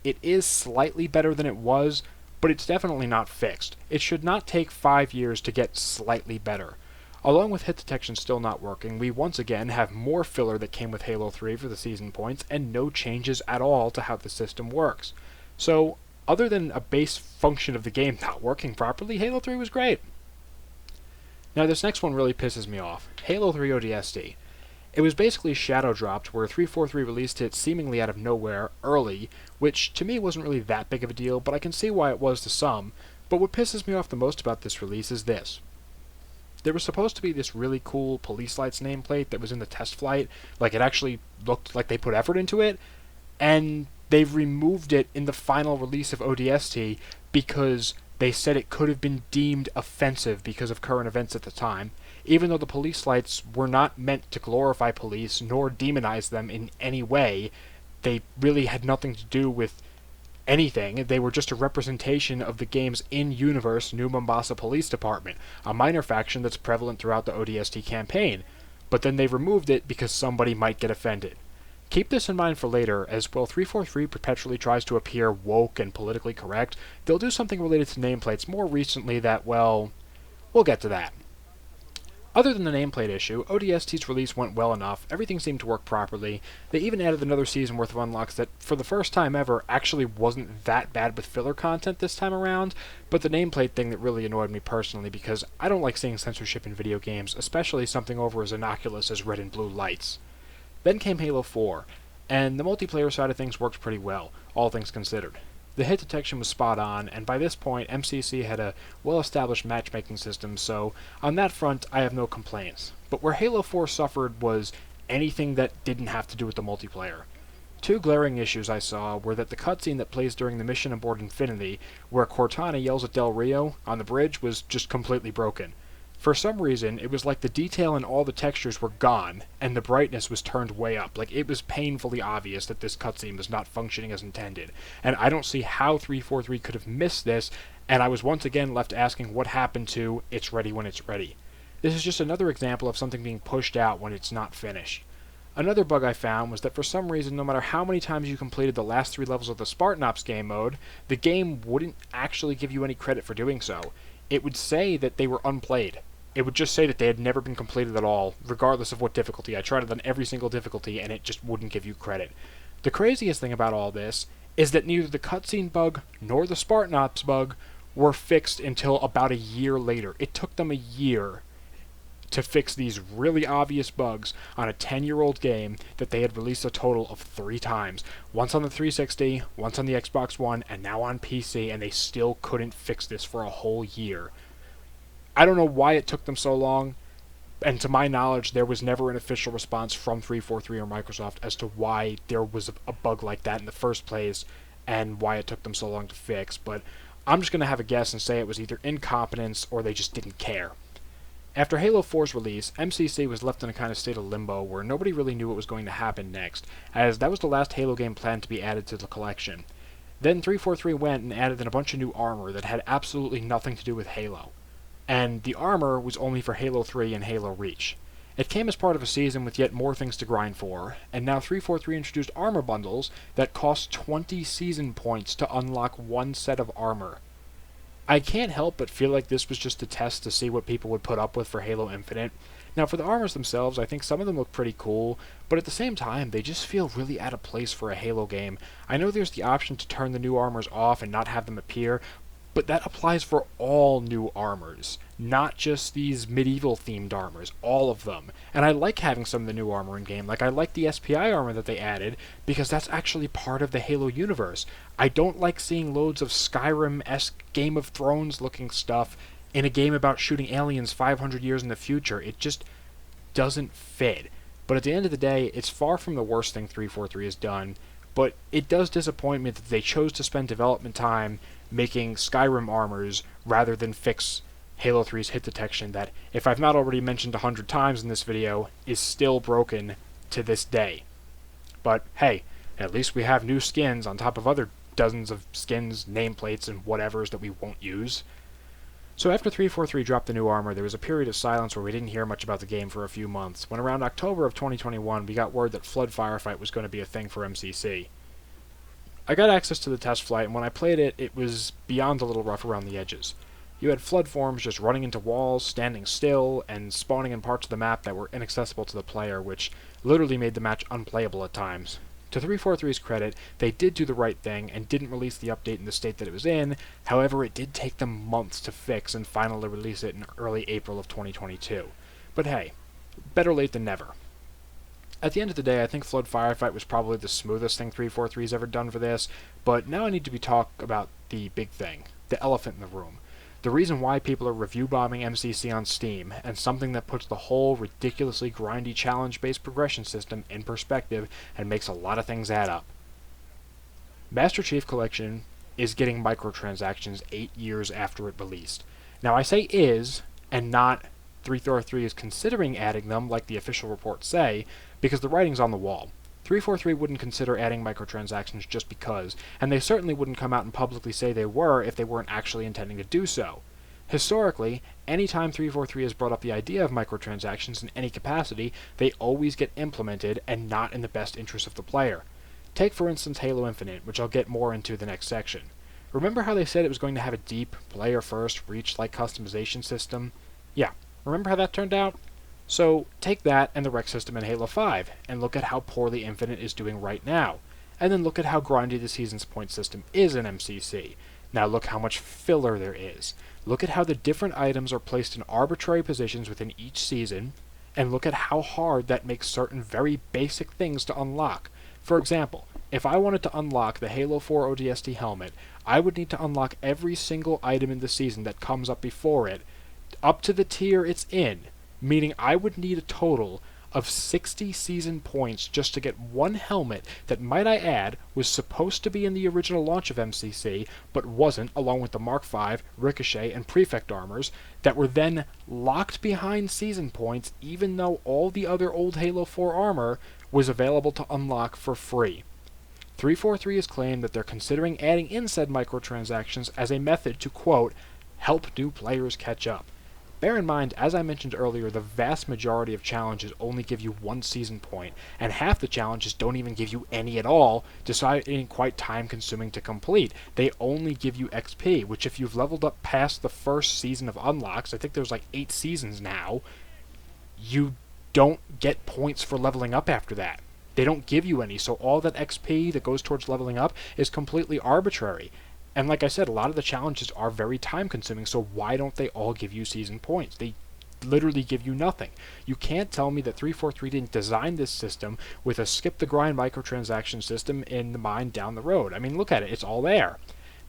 it is slightly better than it was, but it's definitely not fixed. It should not take 5 years to get slightly better. Along with hit detection still not working, we once again have more filler that came with Halo 3 for the season points, and no changes at all to how the system works. So, other than a base function of the game not working properly, Halo 3 was great. Now this next one really pisses me off. Halo 3 ODST. It was basically shadow dropped, where 343 released it seemingly out of nowhere, early, which to me wasn't really that big of a deal, but I can see why it was to some. But what pisses me off the most about this release is this. There was supposed to be this really cool police lights nameplate that was in the test flight, like it actually looked like they put effort into it, and they've removed it in the final release of ODST because they said it could have been deemed offensive because of current events at the time, even though the police lights were not meant to glorify police nor demonize them in any way. They really had nothing to do with anything. They were just a representation of the game's in-universe New Mombasa Police Department, a minor faction that's prevalent throughout the ODST campaign, but then they removed it because somebody might get offended. Keep this in mind for later, as while 343 perpetually tries to appear woke and politically correct, they'll do something related to nameplates more recently that, well, we'll get to that. Other than the nameplate issue, ODST's release went well enough, everything seemed to work properly. They even added another season worth of unlocks that, for the first time ever, actually wasn't that bad with filler content this time around, but the nameplate thing that really annoyed me personally, because I don't like seeing censorship in video games, especially something over as innocuous as red and blue lights. Then came Halo 4, and the multiplayer side of things worked pretty well, all things considered. The hit detection was spot on, and by this point, MCC had a well-established matchmaking system, so on that front, I have no complaints. But where Halo 4 suffered was anything that didn't have to do with the multiplayer. Two glaring issues I saw were that the cutscene that plays during the mission aboard Infinity, where Cortana yells at Del Rio on the bridge, was just completely broken. For some reason, it was like the detail in all the textures were gone, and the brightness was turned way up. Like, it was painfully obvious that this cutscene was not functioning as intended. And I don't see how 343 could have missed this, and I was once again left asking what happened to It's Ready When It's Ready. This is just another example of something being pushed out when it's not finished. Another bug I found was that for some reason, no matter how many times you completed the last 3 levels of the Spartan Ops game mode, the game wouldn't actually give you any credit for doing so. It would say that they were unplayed. It would just say that they had never been completed at all, regardless of what difficulty. I tried it on every single difficulty, and it just wouldn't give you credit. The craziest thing about all this is that neither the cutscene bug nor the Spartan Ops bug were fixed until about a year later. It took them a year to fix these really obvious bugs on a 10-year-old game that they had released a total of 3 times. Once on the 360, once on the Xbox One, and now on PC, and they still couldn't fix this for a whole year. I don't know why it took them so long, and to my knowledge, there was never an official response from 343 or Microsoft as to why there was a bug like that in the first place, and why it took them so long to fix, but I'm just going to have a guess and say it was either incompetence or they just didn't care. After Halo 4's release, MCC was left in a kind of state of limbo where nobody really knew what was going to happen next, as that was the last Halo game planned to be added to the collection. Then 343 went and added in a bunch of new armor that had absolutely nothing to do with Halo. And the armor was only for Halo 3 and Halo Reach. It came as part of a season with yet more things to grind for, and now 343 introduced armor bundles that cost 20 season points to unlock one set of armor. I can't help but feel like this was just a test to see what people would put up with for Halo Infinite. Now, for the armors themselves, I think some of them look pretty cool, but at the same time, they just feel really out of place for a Halo game. I know there's the option to turn the new armors off and not have them appear, but that applies for all new armors, not just these medieval-themed armors, all of them. And I like having some of the new armor in-game, like I like the SPI armor that they added, because that's actually part of the Halo universe. I don't like seeing loads of Skyrim-esque Game of Thrones-looking stuff in a game about shooting aliens 500 years in the future. It just doesn't fit. But at the end of the day, it's far from the worst thing 343 has done, but it does disappoint me that they chose to spend development time making Skyrim armors rather than fix Halo 3's hit detection that, if I've not already mentioned 100 times in this video, is still broken to this day. But hey, at least we have new skins on top of other dozens of skins, nameplates, and whatevers that we won't use. So after 343 dropped the new armor, there was a period of silence where we didn't hear much about the game for a few months, when around October of 2021 we got word that Flood Firefight was going to be a thing for MCC. I got access to the test flight, and when I played it, it was beyond a little rough around the edges. You had flood forms just running into walls, standing still, and spawning in parts of the map that were inaccessible to the player, which literally made the match unplayable at times. To 343's credit, they did do the right thing and didn't release the update in the state that it was in. However, it did take them months to fix and finally release it in early April of 2022. But hey, better late than never. At the end of the day, I think Flood Firefight was probably the smoothest thing 343's ever done for this, but now I need to talk about the big thing, the elephant in the room. The reason why people are review bombing MCC on Steam, and something that puts the whole ridiculously grindy challenge-based progression system in perspective and makes a lot of things add up. Master Chief Collection is getting microtransactions 8 years after it released. Now I say is, and not 343 is considering adding them like the official reports say, because the writing's on the wall. 343 wouldn't consider adding microtransactions just because, and they certainly wouldn't come out and publicly say they were if they weren't actually intending to do so. Historically, anytime 343 has brought up the idea of microtransactions in any capacity, they always get implemented and not in the best interest of the player. Take for instance Halo Infinite, which I'll get more into the next section. Remember how they said it was going to have a deep, player-first, Reach-like customization system? Yeah, remember how that turned out? So take that and the rec system in Halo 5, and look at how poorly Infinite is doing right now. And then look at how grindy the Seasons point system is in MCC. Now look how much filler there is. Look at how the different items are placed in arbitrary positions within each season, and look at how hard that makes certain very basic things to unlock. For example, if I wanted to unlock the Halo 4 ODST helmet, I would need to unlock every single item in the season that comes up before it, up to the tier it's in, meaning I would need a total of 60 season points just to get one helmet that, might I add, was supposed to be in the original launch of MCC, but wasn't, along with the Mark V, Ricochet, and Prefect armors, that were then locked behind season points even though all the other old Halo 4 armor was available to unlock for free. 343 has claimed that they're considering adding in said microtransactions as a method to, quote, help new players catch up. Bear in mind, as I mentioned earlier, the vast majority of challenges only give you one season point, and half the challenges don't even give you any at all, deciding quite time-consuming to complete. They only give you XP, which if you've leveled up past the first season of unlocks, I think there's like 8 seasons now, you don't get points for leveling up after that. They don't give you any, so all that XP that goes towards leveling up is completely arbitrary. And like I said, a lot of the challenges are very time-consuming, so why don't they all give you season points? They literally give you nothing. You can't tell me that 343 didn't design this system with a skip-the-grind microtransaction system in mind down the road. I mean, look at it. It's all there.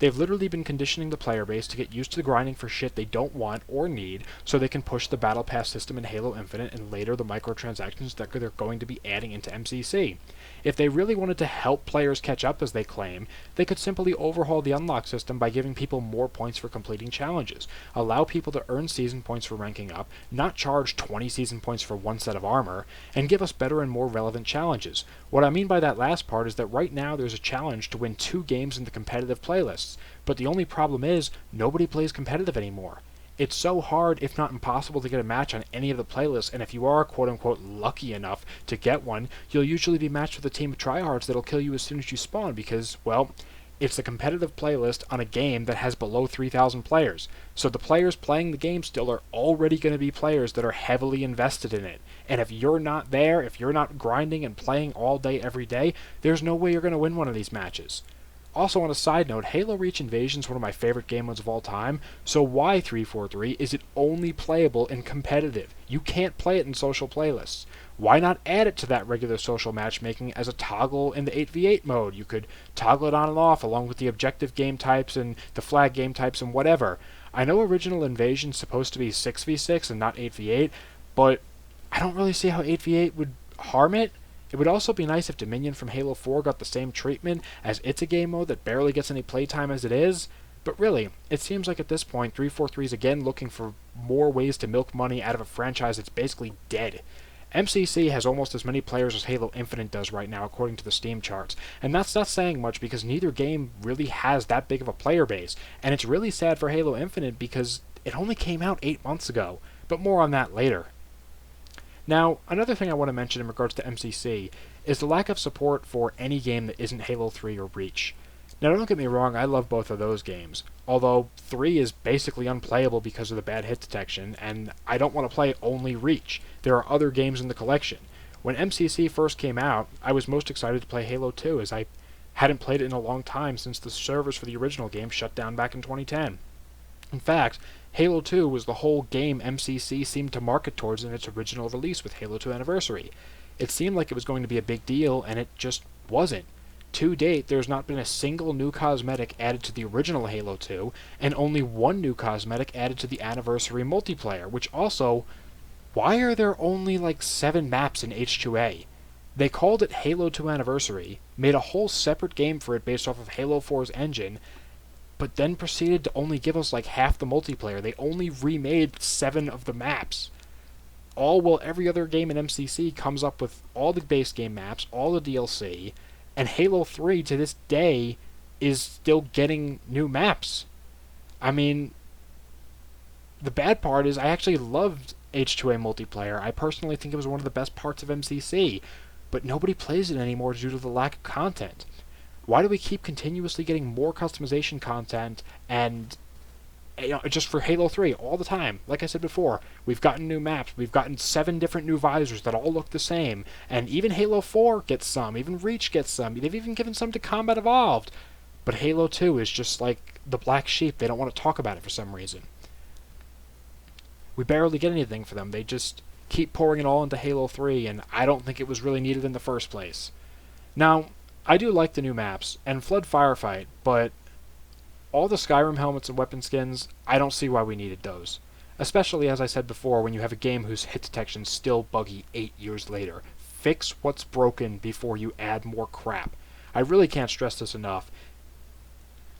They've literally been conditioning the player base to get used to grinding for shit they don't want or need so they can push the Battle Pass system in Halo Infinite and later the microtransactions that they're going to be adding into MCC. If they really wanted to help players catch up as they claim, they could simply overhaul the unlock system by giving people more points for completing challenges, allow people to earn season points for ranking up, not charge 20 season points for one set of armor, and give us better and more relevant challenges. What I mean by that last part is that right now there's a challenge to win 2 games in the competitive playlists, but the only problem is nobody plays competitive anymore. It's so hard, if not impossible, to get a match on any of the playlists, and if you are quote-unquote lucky enough to get one, you'll usually be matched with a team of tryhards that'll kill you as soon as you spawn because, well, it's a competitive playlist on a game that has below 3,000 players. So the players playing the game still are already going to be players that are heavily invested in it. And if you're not there, if you're not grinding and playing all day every day, there's no way you're going to win one of these matches. Also, on a side note, Halo Reach Invasion is one of my favorite game modes of all time, so why 343 is it only playable in competitive? You can't play it in social playlists. Why not add it to that regular social matchmaking as a toggle in the 8v8 mode? You could toggle it on and off along with the objective game types and the flag game types and whatever. I know Original Invasion's supposed to be 6v6 and not 8v8, but I don't really see how 8v8 would harm it. It would also be nice if Dominion from Halo 4 got the same treatment, as it's a game mode that barely gets any playtime as it is. But really, it seems like at this point 343 is again looking for more ways to milk money out of a franchise that's basically dead. MCC has almost as many players as Halo Infinite does right now according to the Steam charts, and that's not saying much because neither game really has that big of a player base, and it's really sad for Halo Infinite because it only came out 8 months ago, but more on that later. Now, another thing I want to mention in regards to MCC is the lack of support for any game that isn't Halo 3 or Reach. Now, don't get me wrong, I love both of those games, although 3 is basically unplayable because of the bad hit detection, and I don't want to play only Reach. There are other games in the collection. When MCC first came out, I was most excited to play Halo 2, as I hadn't played it in a long time since the servers for the original game shut down back in 2010. In fact, Halo 2 was the whole game MCC seemed to market towards in its original release with Halo 2 Anniversary. It seemed like it was going to be a big deal, and it just wasn't. To date, there's not been a single new cosmetic added to the original Halo 2, and only one new cosmetic added to the Anniversary multiplayer, which also, why are there only like 7 maps in H2A? They called it Halo 2 Anniversary, made a whole separate game for it based off of Halo 4's engine, but then proceeded to only give us like half the multiplayer. They only remade 7 of the maps. All while every other game in MCC comes up with all the base game maps, all the DLC, and Halo 3 to this day is still getting new maps. I mean, the bad part is I actually loved H2A multiplayer. I personally think it was one of the best parts of MCC, but nobody plays it anymore due to the lack of content. Why do we keep continuously getting more customization content and just for Halo 3 all the time? Like I said before, we've gotten new maps, we've gotten 7 different new visors that all look the same, and even Halo 4 gets some, even Reach gets some, they've even given some to Combat Evolved. But Halo 2 is just like the black sheep, they don't want to talk about it for some reason. We barely get anything for them, they just keep pouring it all into Halo 3, and I don't think it was really needed in the first place. Now, I do like the new maps, and Flood Firefight, but all the Skyrim helmets and weapon skins, I don't see why we needed those. Especially, as I said before, when you have a game whose hit detection's still buggy 8 years later. Fix what's broken before you add more crap. I really can't stress this enough.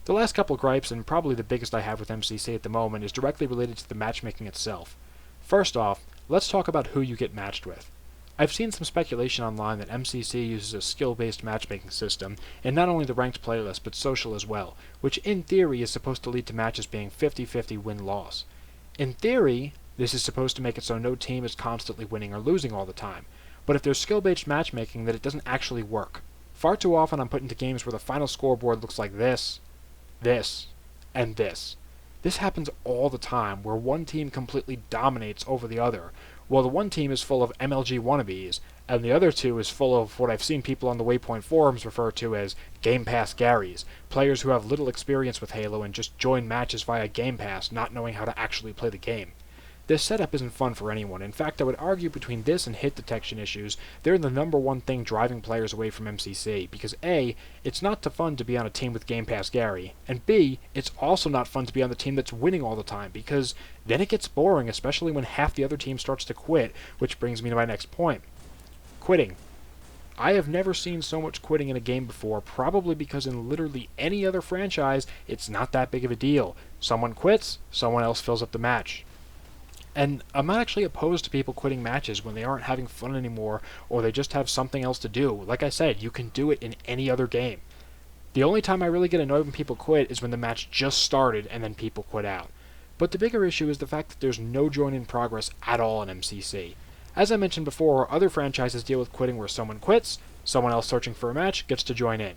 The last couple gripes, and probably the biggest I have with MCC at the moment, is directly related to the matchmaking itself. First off, let's talk about who you get matched with. I've seen some speculation online that MCC uses a skill-based matchmaking system in not only the ranked playlist but social as well, which in theory is supposed to lead to matches being 50-50 win-loss. In theory, this is supposed to make it so no team is constantly winning or losing all the time, but if there's skill-based matchmaking, then it doesn't actually work. Far too often I'm put into games where the final scoreboard looks like this, and this. This happens all the time, where one team completely dominates over the other, while the one team is full of MLG wannabes, and the other two is full of what I've seen people on the Waypoint forums refer to as Game Pass Garys, players who have little experience with Halo and just join matches via Game Pass, not knowing how to actually play the game. This setup isn't fun for anyone. In fact, I would argue between this and hit detection issues, they're the number one thing driving players away from MCC, because A, it's not fun to be on a team with Game Pass Gary, and B, it's also not fun to be on the team that's winning all the time, because then it gets boring, especially when half the other team starts to quit, which brings me to my next point. Quitting. I have never seen so much quitting in a game before, probably because in literally any other franchise, it's not that big of a deal. Someone quits, someone else fills up the match. And I'm not actually opposed to people quitting matches when they aren't having fun anymore or they just have something else to do. Like I said, you can do it in any other game. The only time I really get annoyed when people quit is when the match just started and then people quit out. But the bigger issue is the fact that there's no join in progress at all in MCC. As I mentioned before, other franchises deal with quitting where someone quits, someone else searching for a match gets to join in.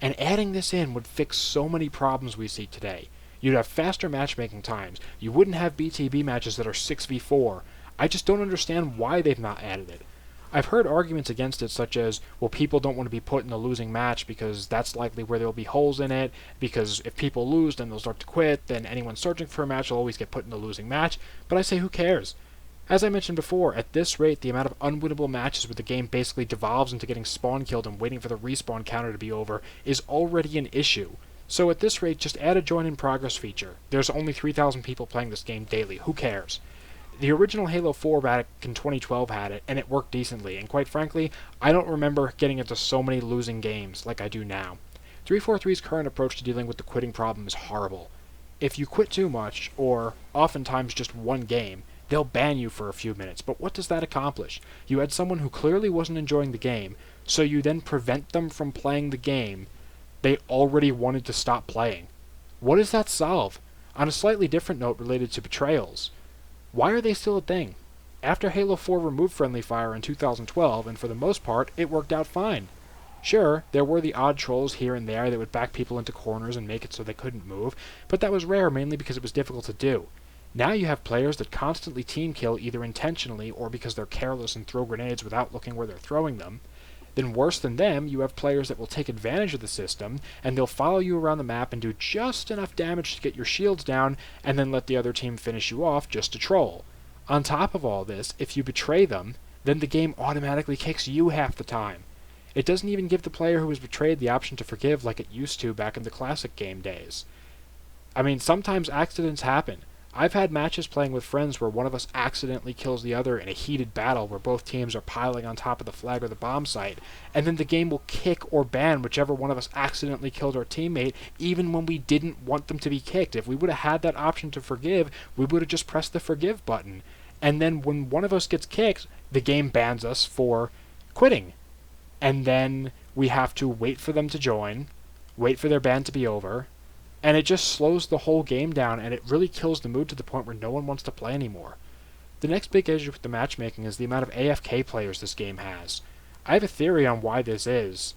And adding this in would fix so many problems we see today. You'd have faster matchmaking times. You wouldn't have BTB matches that are 6v4. I just don't understand why they've not added it. I've heard arguments against it such as, well, people don't want to be put in a losing match because that's likely where there'll be holes in it, because if people lose then they'll start to quit, then anyone searching for a match will always get put in a losing match, but I say who cares? As I mentioned before, at this rate, the amount of unwinnable matches where the game basically devolves into getting spawn killed and waiting for the respawn counter to be over is already an issue. So at this rate, just add a join in progress feature. There's only 3,000 people playing this game daily. Who cares? The original Halo 4 back in 2012 had it, and it worked decently, and quite frankly, I don't remember getting into so many losing games like I do now. 343's current approach to dealing with the quitting problem is horrible. If you quit too much, or oftentimes just one game, they'll ban you for a few minutes, but what does that accomplish? You had someone who clearly wasn't enjoying the game, so you then prevent them from playing the game they already wanted to stop playing. What does that solve? On a slightly different note related to betrayals, why are they still a thing? After Halo 4 removed friendly fire in 2012, and for the most part, it worked out fine. Sure, there were the odd trolls here and there that would back people into corners and make it so they couldn't move, but that was rare mainly because it was difficult to do. Now you have players that constantly team kill either intentionally or because they're careless and throw grenades without looking where they're throwing them. Then worse than them, you have players that will take advantage of the system, and they'll follow you around the map and do just enough damage to get your shields down, and then let the other team finish you off just to troll. On top of all this, if you betray them, then the game automatically kicks you half the time. It doesn't even give the player who was betrayed the option to forgive like it used to back in the classic game days. I mean, sometimes accidents happen. I've had matches playing with friends where one of us accidentally kills the other in a heated battle where both teams are piling on top of the flag or the bomb site, and then the game will kick or ban whichever one of us accidentally killed our teammate, even when we didn't want them to be kicked. If we would have had that option to forgive, we would have just pressed the forgive button. And then when one of us gets kicked, the game bans us for quitting. And then we have to wait for them to join, wait for their ban to be over, and it just slows the whole game down, and it really kills the mood to the point where no one wants to play anymore. The next big issue with the matchmaking is the amount of AFK players this game has. I have a theory on why this is.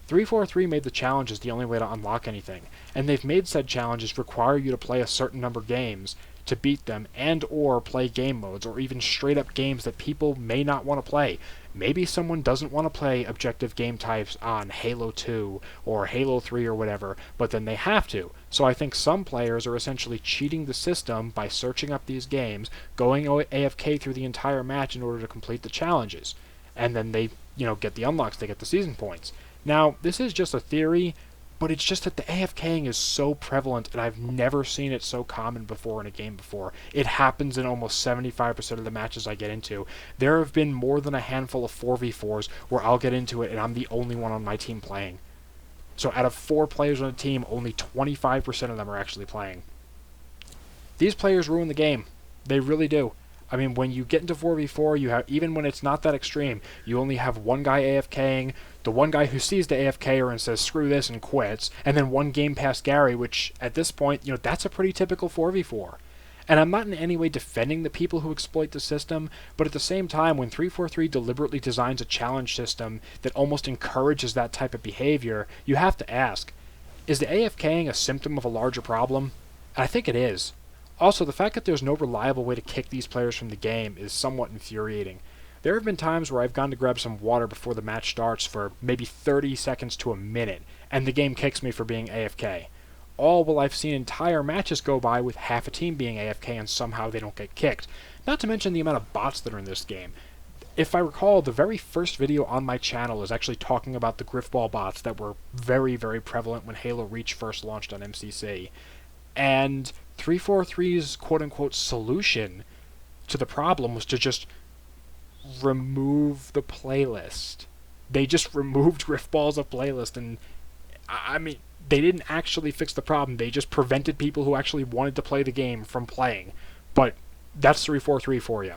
343 made the challenges the only way to unlock anything, and they've made said challenges require you to play a certain number of games to beat them and or play game modes or even straight up games that people may not want to play. Maybe someone doesn't want to play objective game types on Halo 2 or Halo 3 or whatever, but then they have to. So I think some players are essentially cheating the system by searching up these games, going AFK through the entire match in order to complete the challenges. And then they, get the unlocks, they get the season points. Now, this is just a theory, but it's just that the AFKing is so prevalent, and I've never seen it so common before in a game before. It happens in almost 75% of the matches I get into. There have been more than a handful of 4v4s where I'll get into it and I'm the only one on my team playing. So out of 4 players on a team, only 25% of them are actually playing. These players ruin the game. They really do. I mean, when you get into 4v4, you have, even when it's not that extreme, you only have one guy AFKing, the one guy who sees the AFKer and says, screw this, and quits, and then one game past Gary, which, at this point, that's a pretty typical 4v4. And I'm not in any way defending the people who exploit the system, but at the same time, when 343 deliberately designs a challenge system that almost encourages that type of behavior, you have to ask, is the AFKing a symptom of a larger problem? And I think it is. Also, the fact that there's no reliable way to kick these players from the game is somewhat infuriating. There have been times where I've gone to grab some water before the match starts for maybe 30 seconds to a minute, and the game kicks me for being AFK. All while I've seen entire matches go by with half a team being AFK and somehow they don't get kicked. Not to mention the amount of bots that are in this game. If I recall, the very first video on my channel is actually talking about the Griffball bots that were very, very prevalent when Halo Reach first launched on MCC. And 343's quote-unquote solution to the problem was to just remove the playlist. They just removed Griffball as a playlist, and I mean, they didn't actually fix the problem. They just prevented people who actually wanted to play the game from playing. But that's 343 for you.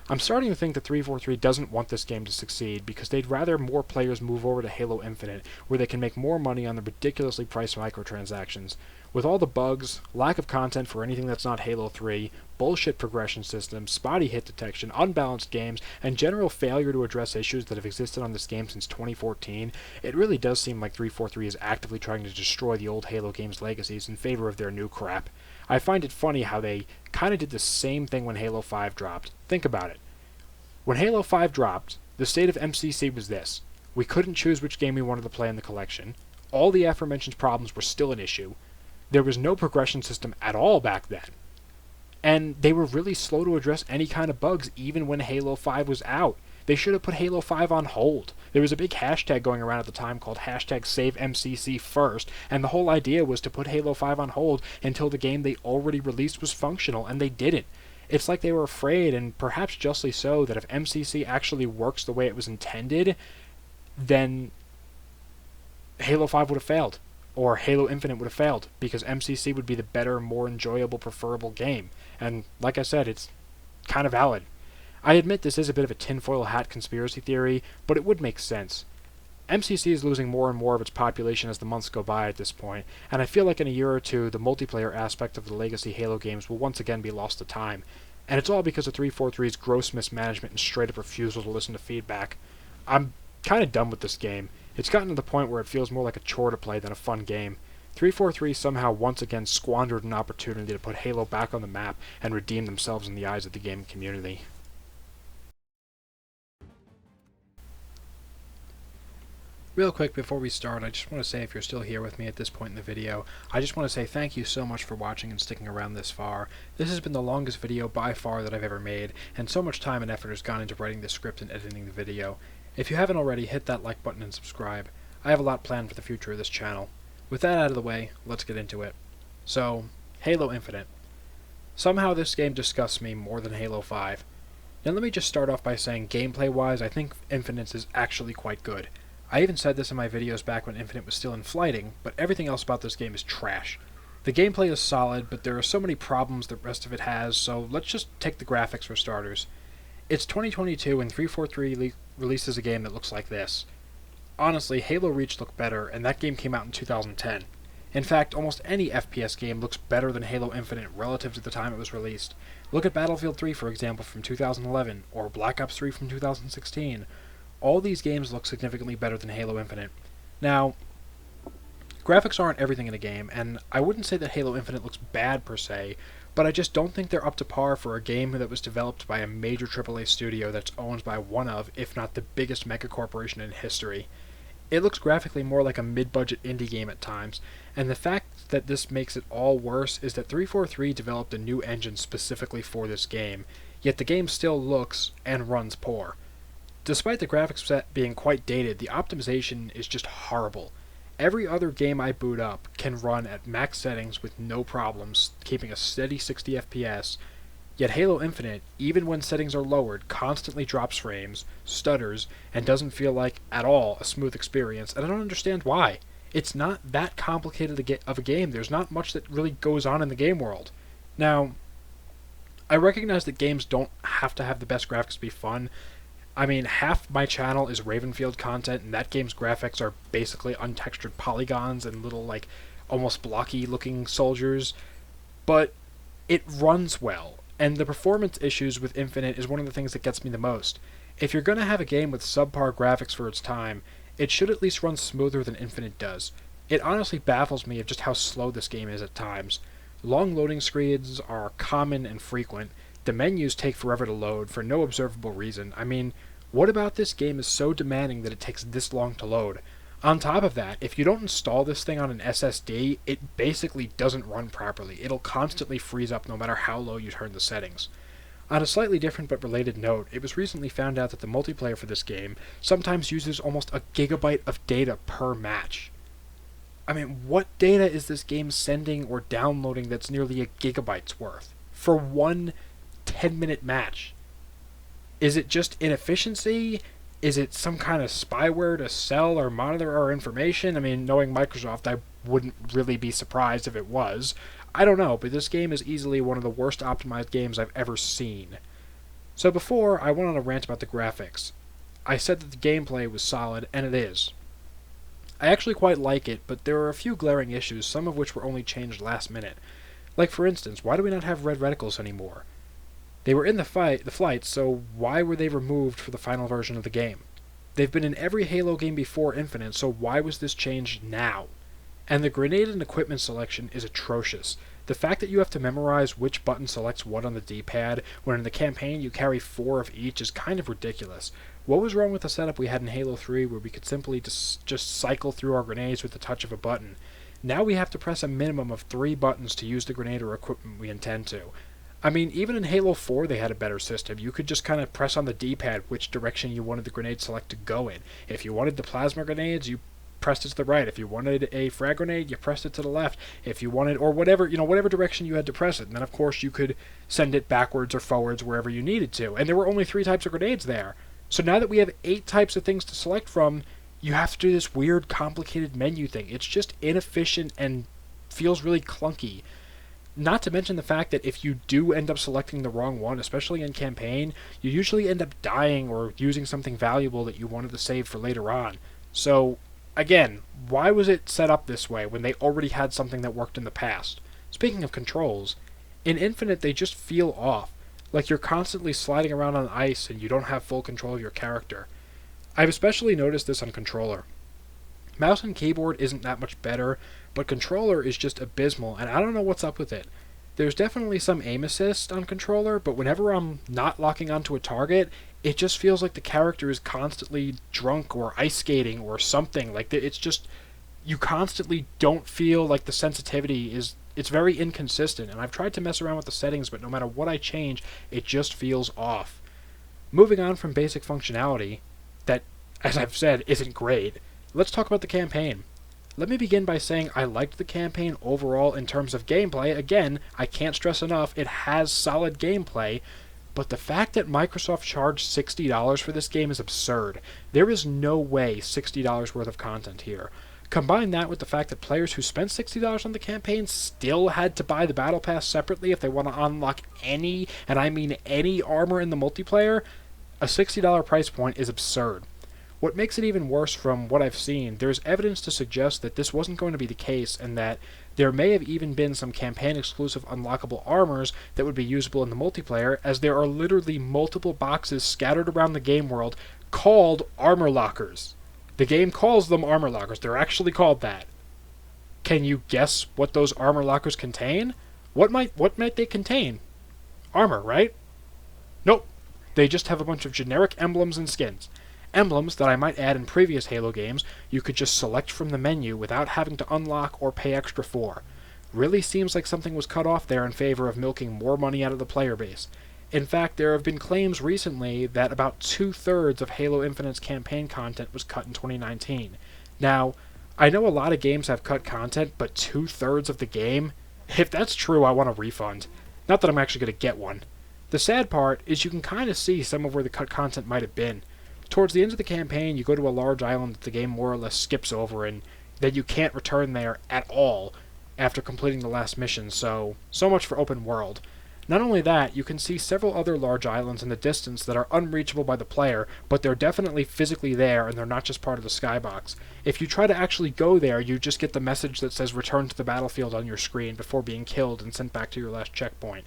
I'm starting to think that 343 doesn't want this game to succeed because they'd rather more players move over to Halo Infinite, where they can make more money on the ridiculously priced microtransactions. With all the bugs, lack of content for anything that's not Halo 3, bullshit progression systems, spotty hit detection, unbalanced games, and general failure to address issues that have existed on this game since 2014, it really does seem like 343 is actively trying to destroy the old Halo games' legacies in favor of their new crap. I find it funny how they kind of did the same thing when Halo 5 dropped. Think about it. When Halo 5 dropped, the state of MCC was this. We couldn't choose which game we wanted to play in the collection. All the aforementioned problems were still an issue. There was no progression system at all back then. And they were really slow to address any kind of bugs even when Halo 5 was out. They should have put Halo 5 on hold. There was a big hashtag going around at the time called #SaveMCCFirst, and the whole idea was to put Halo 5 on hold until the game they already released was functional, and they didn't. It's like they were afraid, and perhaps justly so, that if MCC actually works the way it was intended, then Halo 5 would have failed. Or Halo Infinite would have failed, because MCC would be the better, more enjoyable, preferable game. And like I said, it's kind of valid. I admit this is a bit of a tinfoil hat conspiracy theory, but it would make sense. MCC is losing more and more of its population as the months go by at this point, and I feel like in a year or two, the multiplayer aspect of the legacy Halo games will once again be lost to time. And it's all because of 343's gross mismanagement and straight-up refusal to listen to feedback. I'm kind of done with this game. It's gotten to the point where it feels more like a chore to play than a fun game. 343 somehow once again squandered an opportunity to put Halo back on the map and redeem themselves in the eyes of the gaming community. Real quick before we start, I just want to say if you're still here with me at this point in the video, I just want to say thank you so much for watching and sticking around this far. This has been the longest video by far that I've ever made, and so much time and effort has gone into writing the script and editing the video. If you haven't already, hit that like button and subscribe. I have a lot planned for the future of this channel. With that out of the way, let's get into it. So, Halo Infinite. Somehow this game disgusts me more than Halo 5. Now let me just start off by saying gameplay-wise, I think Infinite is actually quite good. I even said this in my videos back when Infinite was still in flighting, but everything else about this game is trash. The gameplay is solid, but there are so many problems the rest of it has, so let's just take the graphics for starters. It's 2022 and 343 releases a game that looks like this. Honestly, Halo Reach looked better, and that game came out in 2010. In fact, almost any FPS game looks better than Halo Infinite relative to the time it was released. Look at Battlefield 3, for example, from 2011, or Black Ops 3 from 2016. All these games look significantly better than Halo Infinite. Now, graphics aren't everything in a game, and I wouldn't say that Halo Infinite looks bad per se, but I just don't think they're up to par for a game that was developed by a major AAA studio that's owned by one of, if not the biggest megacorporation in history. It looks graphically more like a mid-budget indie game at times, and the fact that this makes it all worse is that 343 developed a new engine specifically for this game, yet the game still looks and runs poor. Despite the graphics set being quite dated, the optimization is just horrible. Every other game I boot up can run at max settings with no problems, keeping a steady 60 FPS, yet Halo Infinite, even when settings are lowered, constantly drops frames, stutters, and doesn't feel like, at all, a smooth experience, and I don't understand why. It's not that complicated of a game. There's not much that really goes on in the game world. Now, I recognize that games don't have to have the best graphics to be fun. I mean, half my channel is Ravenfield content, and that game's graphics are basically untextured polygons and little, like, almost blocky-looking soldiers. But it runs well, and the performance issues with Infinite is one of the things that gets me the most. If you're going to have a game with subpar graphics for its time, it should at least run smoother than Infinite does. It honestly baffles me of just how slow this game is at times. Long loading screens are common and frequent. The menus take forever to load for no observable reason. I mean, what about this game is so demanding that it takes this long to load? On top of that, if you don't install this thing on an SSD, it basically doesn't run properly. It'll constantly freeze up no matter how low you turn the settings. On a slightly different but related note, it was recently found out that the multiplayer for this game sometimes uses almost a gigabyte of data per match. I mean, what data is this game sending or downloading that's nearly a gigabyte's worth for one 10-minute match? Is it just inefficiency? Is it some kind of spyware to sell or monitor our information? I mean, knowing Microsoft, I wouldn't really be surprised if it was. I don't know, but this game is easily one of the worst optimized games I've ever seen. So before, I went on a rant about the graphics. I said that the gameplay was solid, and it is. I actually quite like it, but there are a few glaring issues, some of which were only changed last minute. Like, for instance, why do we not have red reticles anymore? They were in the flight, so why were they removed for the final version of the game? They've been in every Halo game before Infinite, so why was this changed now? And the grenade and equipment selection is atrocious. The fact that you have to memorize which button selects what on the D-pad, when in the campaign you carry 4 of each, is kind of ridiculous. What was wrong with the setup we had in Halo 3 where we could simply just cycle through our grenades with the touch of a button? Now we have to press a minimum of 3 buttons to use the grenade or equipment we intend to. I mean, even in Halo 4 they had a better system. You could just kind of press on the D-pad which direction you wanted the grenade select to go in. If you wanted the plasma grenades, you pressed it to the right. If you wanted a frag grenade, you pressed it to the left. If you wanted, or whatever, whatever direction you had to press it. And then, of course, you could send it backwards or forwards wherever you needed to. And there were only 3 types of grenades there. So now that we have 8 types of things to select from, you have to do this weird, complicated menu thing. It's just inefficient and feels really clunky. Not to mention the fact that if you do end up selecting the wrong one, especially in campaign, you usually end up dying or using something valuable that you wanted to save for later on. So, again, why was it set up this way when they already had something that worked in the past? Speaking of controls, in Infinite they just feel off, like you're constantly sliding around on ice and you don't have full control of your character. I've especially noticed this on controller. Mouse and keyboard isn't that much better, but controller is just abysmal, and I don't know what's up with it. There's definitely some aim assist on controller, but whenever I'm not locking onto a target, it just feels like the character is constantly drunk or ice skating or something. Like, it's just, you constantly don't feel like the sensitivity is, it's very inconsistent, and I've tried to mess around with the settings, but no matter what I change, it just feels off. Moving on from basic functionality, that, as I've said, isn't great, let's talk about the campaign. Let me begin by saying I liked the campaign overall in terms of gameplay. Again, I can't stress enough, it has solid gameplay, but the fact that Microsoft charged $60 for this game is absurd. There is no way $60 worth of content here. Combine that with the fact that players who spent $60 on the campaign still had to buy the Battle Pass separately if they want to unlock any, and I mean any, armor in the multiplayer. A $60 price point is absurd. What makes it even worse from what I've seen, there's evidence to suggest that this wasn't going to be the case and that there may have even been some campaign-exclusive unlockable armors that would be usable in the multiplayer, as there are literally multiple boxes scattered around the game world called armor lockers. The game calls them armor lockers. They're actually called that. Can you guess what those armor lockers contain? What might they contain? Armor, right? Nope. They just have a bunch of generic emblems and skins. Emblems that I might add in previous Halo games you could just select from the menu without having to unlock or pay extra for. Really seems like something was cut off there in favor of milking more money out of the player base. In fact, there have been claims recently that about 2/3 of Halo Infinite's campaign content was cut in 2019. Now, I know a lot of games have cut content, but 2/3 of the game? If that's true, I want a refund. Not that I'm actually going to get one. The sad part is you can kind of see some of where the cut content might have been. Towards the end of the campaign, you go to a large island that the game more or less skips over, and then you can't return there at all after completing the last mission, so much for open world. Not only that, you can see several other large islands in the distance that are unreachable by the player, but they're definitely physically there, and they're not just part of the skybox. If you try to actually go there, you just get the message that says return to the battlefield on your screen before being killed and sent back to your last checkpoint.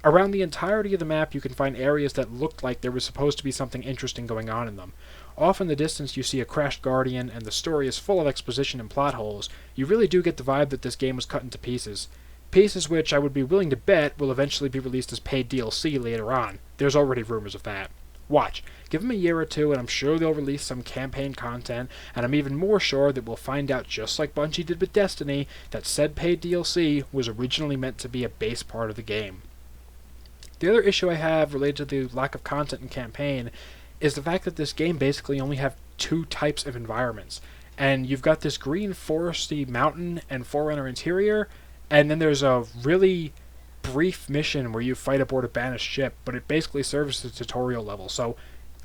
Around the entirety of the map you can find areas that looked like there was supposed to be something interesting going on in them. Off in the distance you see a crashed Guardian, and the story is full of exposition and plot holes. You really do get the vibe that this game was cut into pieces. Pieces which I would be willing to bet will eventually be released as paid DLC later on. There's already rumors of that. Watch. Give them a year or two and I'm sure they'll release some campaign content, and I'm even more sure that we'll find out, just like Bungie did with Destiny, that said paid DLC was originally meant to be a base part of the game. The other issue I have related to the lack of content in campaign is the fact that this game basically only have two types of environments. And you've got this green foresty mountain and Forerunner interior, and then there's a really brief mission where you fight aboard a banished ship, but it basically serves as a tutorial level. So,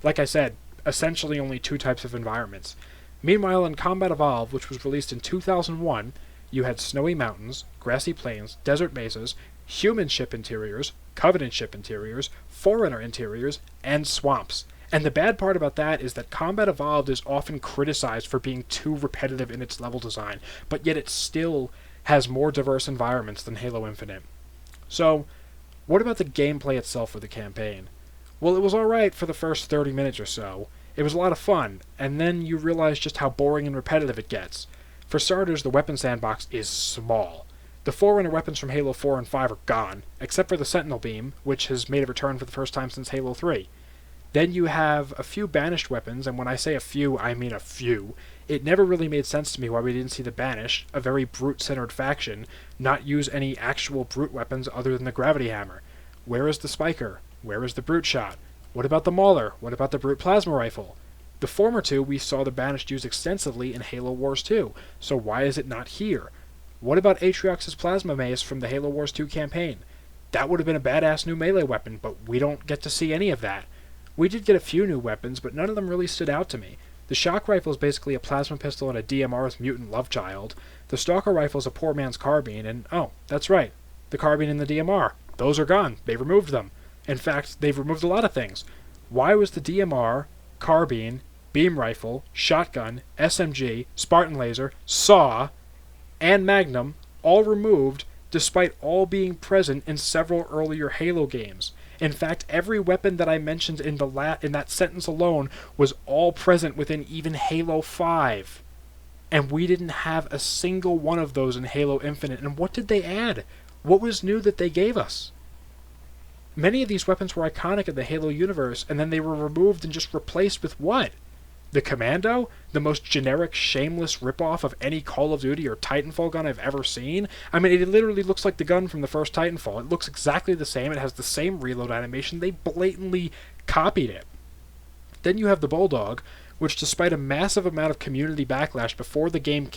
like I said, essentially only two types of environments. Meanwhile, in Combat Evolved, which was released in 2001, you had snowy mountains, grassy plains, desert mesas, human ship interiors, Covenant ship interiors, Forerunner interiors, and swamps. And the bad part about that is that Combat Evolved is often criticized for being too repetitive in its level design, but yet it still has more diverse environments than Halo Infinite. So, what about the gameplay itself for the campaign? Well, it was alright for the first 30 minutes or so. It was a lot of fun, and then you realize just how boring and repetitive it gets. For starters, the weapon sandbox is small. The Forerunner weapons from Halo 4 and 5 are gone, except for the Sentinel Beam, which has made a return for the first time since Halo 3. Then you have a few banished weapons, and when I say a few, I mean a few. It never really made sense to me why we didn't see the Banished, a very brute-centered faction, not use any actual brute weapons other than the Gravity Hammer. Where is the Spiker? Where is the Brute Shot? What about the Mauler? What about the Brute Plasma Rifle? The former two we saw the Banished use extensively in Halo Wars 2, so why is it not here? What about Atriox's Plasma Mace from the Halo Wars 2 campaign? That would have been a badass new melee weapon, but we don't get to see any of that. We did get a few new weapons, but none of them really stood out to me. The shock rifle is basically a plasma pistol and a DMR's mutant love child. The stalker rifle is a poor man's carbine, and oh, that's right, the carbine and the DMR. Those are gone. They removed them. In fact, they've removed a lot of things. Why was the DMR, carbine, beam rifle, shotgun, SMG, Spartan laser, SAW, and Magnum all removed despite all being present in several earlier Halo games? In fact, every weapon that I mentioned in that sentence alone was all present within even Halo 5. And we didn't have a single one of those in Halo Infinite. And what did they add? What was new that they gave us? Many of these weapons were iconic in the Halo universe, and then they were removed and just replaced with what? The Commando? The most generic, shameless ripoff of any Call of Duty or Titanfall gun I've ever seen? I mean, it literally looks like the gun from the first Titanfall. It looks exactly the same. It has the same reload animation. They blatantly copied it. Then you have the Bulldog, which despite a massive amount of community backlash before the game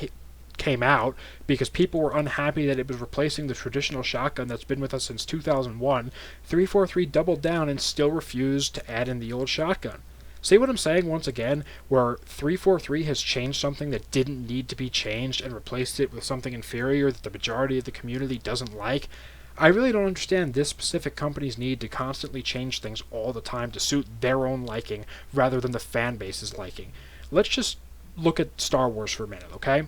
came out, because people were unhappy that it was replacing the traditional shotgun that's been with us since 2001, 343 doubled down and still refused to add in the old shotgun. See what I'm saying once again, where 343 has changed something that didn't need to be changed and replaced it with something inferior that the majority of the community doesn't like? I really don't understand this specific company's need to constantly change things all the time to suit their own liking rather than the fan base's liking. Let's just look at Star Wars for a minute, okay?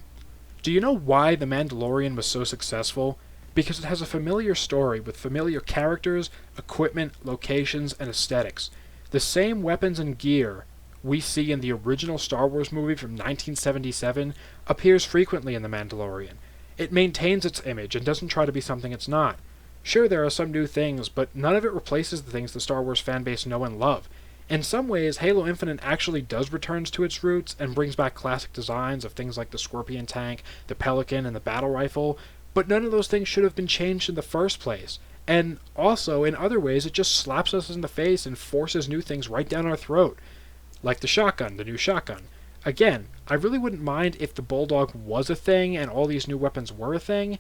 Do you know why The Mandalorian was so successful? Because it has a familiar story with familiar characters, equipment, locations, and aesthetics. The same weapons and gear we see in the original Star Wars movie from 1977 appears frequently in The Mandalorian. It maintains its image and doesn't try to be something it's not. Sure, there are some new things, but none of it replaces the things the Star Wars fanbase know and love. In some ways, Halo Infinite actually does returns to its roots and brings back classic designs of things like the Scorpion tank, the Pelican, and the battle rifle, but none of those things should have been changed in the first place. And also, in other ways, it just slaps us in the face and forces new things right down our throat. Like the shotgun, the new shotgun. Again, I really wouldn't mind if the Bulldog was a thing and all these new weapons were a thing,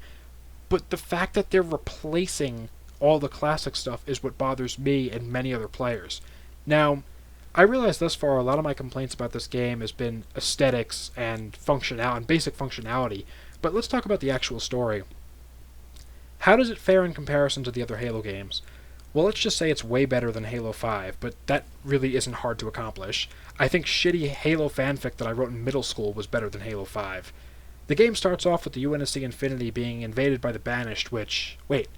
but the fact that they're replacing all the classic stuff is what bothers me and many other players. Now, I realize thus far a lot of my complaints about this game has been aesthetics and basic functionality, but let's talk about the actual story. How does it fare in comparison to the other Halo games? Well, let's just say it's way better than Halo 5, but that really isn't hard to accomplish. I think shitty Halo fanfic that I wrote in middle school was better than Halo 5. The game starts off with the UNSC Infinity being invaded by the Banished, which... Wait,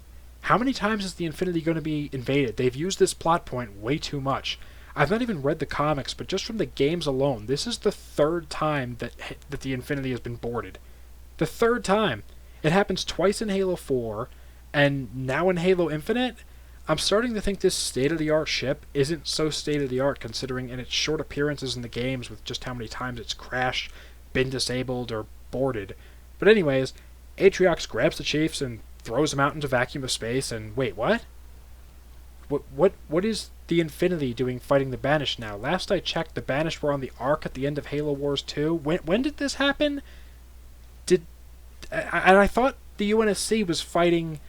how many times is the Infinity going to be invaded? They've used this plot point way too much. I've not even read the comics, but just from the games alone, this is the third time that the Infinity has been boarded. The third time! It happens twice in Halo 4, and now in Halo Infinite? I'm starting to think this state-of-the-art ship isn't so state-of-the-art considering in its short appearances in the games with just how many times it's crashed, been disabled, or boarded. But anyways, Atriox grabs the Chiefs and throws them out into vacuum of space, and wait, what? What is the Infinity doing fighting the Banished now? Last I checked, the Banished were on the Ark at the end of Halo Wars 2. When did this happen? And I thought the UNSC was fighting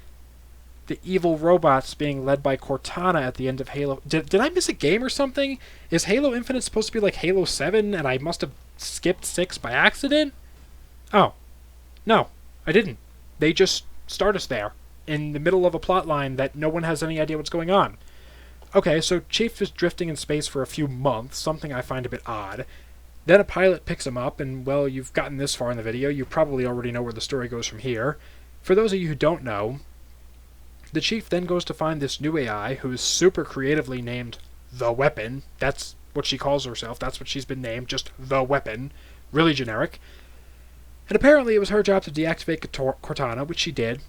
the evil robots being led by Cortana at the end of Halo. Did I miss a game or something? Is Halo Infinite supposed to be like Halo 7 and I must have skipped 6 by accident? Oh, no, I didn't. They just start us there, in the middle of a plot line that no one has any idea what's going on. Okay, so Chief is drifting in space for a few months, something I find a bit odd. Then a pilot picks him up, and, well, you've gotten this far in the video, you probably already know where the story goes from here. For those of you who don't know, the Chief then goes to find this new AI, who is super creatively named The Weapon. That's what she calls herself, that's what she's been named, just The Weapon. Really generic. And apparently it was her job to deactivate Cortana, which she did.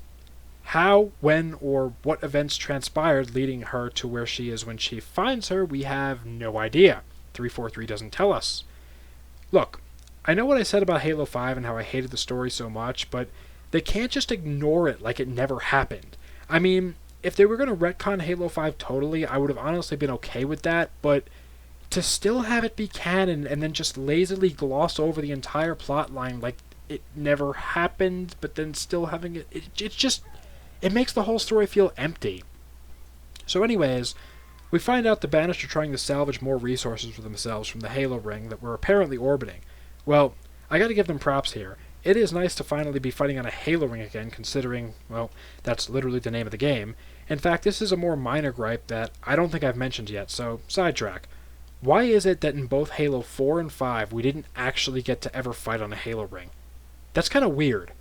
How, when, or what events transpired leading her to where she is when Chief finds her, we have no idea. 343 doesn't tell us. Look, I know what I said about Halo 5 and how I hated the story so much, but they can't just ignore it like it never happened. I mean, if they were going to retcon Halo 5 totally, I would have honestly been okay with that, but to still have it be canon and then just lazily gloss over the entire plot line like it never happened, but then still having it makes the whole story feel empty. So anyways, we find out the Banished are trying to salvage more resources for themselves from the Halo ring that we're apparently orbiting. Well, I gotta give them props here. It is nice to finally be fighting on a Halo ring again, considering, well, that's literally the name of the game. In fact, this is a more minor gripe that I don't think I've mentioned yet, so sidetrack. Why is it that in both Halo 4 and 5 we didn't actually get to ever fight on a Halo ring? That's kind of weird.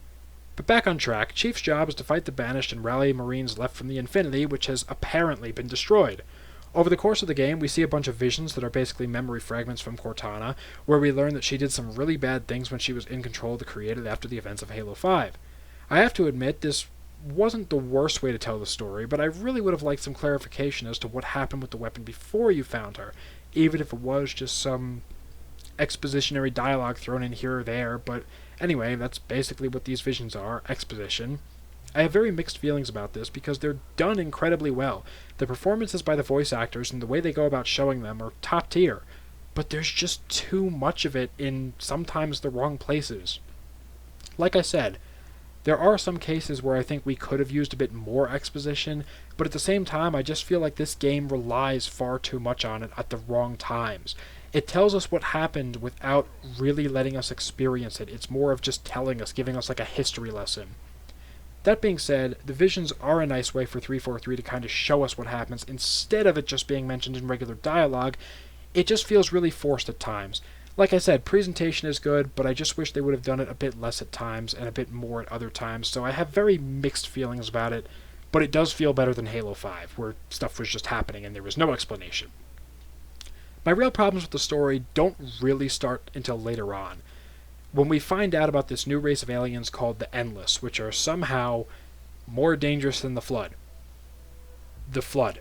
But back on track, Chief's job is to fight the Banished and rally Marines left from the Infinity, which has apparently been destroyed. Over the course of the game, we see a bunch of visions that are basically memory fragments from Cortana, where we learn that she did some really bad things when she was in control of the Created after the events of Halo 5. I have to admit, this wasn't the worst way to tell the story, but I really would have liked some clarification as to what happened with the weapon before you found her, even if it was just some expositionary dialogue thrown in here or there, but anyway, that's basically what these visions are, exposition. I have very mixed feelings about this because they're done incredibly well. The performances by the voice actors and the way they go about showing them are top tier, but there's just too much of it in sometimes the wrong places. Like I said, there are some cases where I think we could have used a bit more exposition, but at the same time I just feel like this game relies far too much on it at the wrong times. It tells us what happened without really letting us experience it. It's more of just telling us, giving us like a history lesson. That being said, the visions are a nice way for 343 to kind of show us what happens instead of it just being mentioned in regular dialogue. It just feels really forced at times. Like I said, presentation is good, but I just wish they would have done it a bit less at times and a bit more at other times, so I have very mixed feelings about it, but it does feel better than Halo 5, where stuff was just happening and there was no explanation. My real problems with the story don't really start until later on, when we find out about this new race of aliens called the Endless, which are somehow more dangerous than the Flood. The Flood.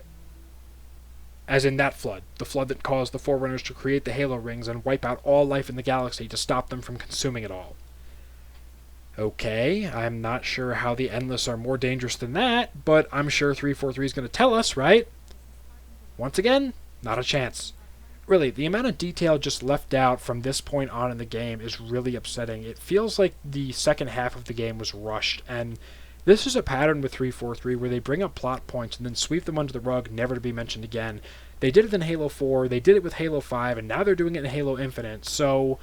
As in that Flood. The Flood that caused the Forerunners to create the Halo rings and wipe out all life in the galaxy to stop them from consuming it all. Okay, I'm not sure how the Endless are more dangerous than that, but I'm sure 343 is going to tell us, right? Once again, not a chance. Really, the amount of detail just left out from this point on in the game is really upsetting. It feels like the second half of the game was rushed, and this is a pattern with 343 where they bring up plot points and then sweep them under the rug, never to be mentioned again. They did it in Halo 4, they did it with Halo 5, and now they're doing it in Halo Infinite. So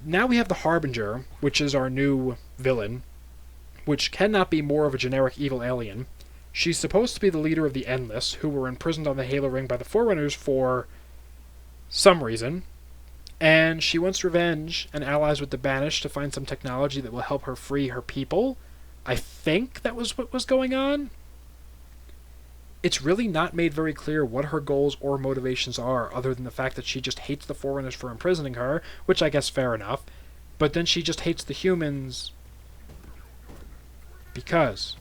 now we have the Harbinger, which is our new villain, which cannot be more of a generic evil alien. She's supposed to be the leader of the Endless, who were imprisoned on the Halo ring by the Forerunners for some reason, and she wants revenge and allies with the Banished to find some technology that will help her free her people. I think that was what was going on. It's really not made very clear what her goals or motivations are, other than the fact that she just hates the Forerunners for imprisoning her, which I guess fair enough, but then she just hates the humans because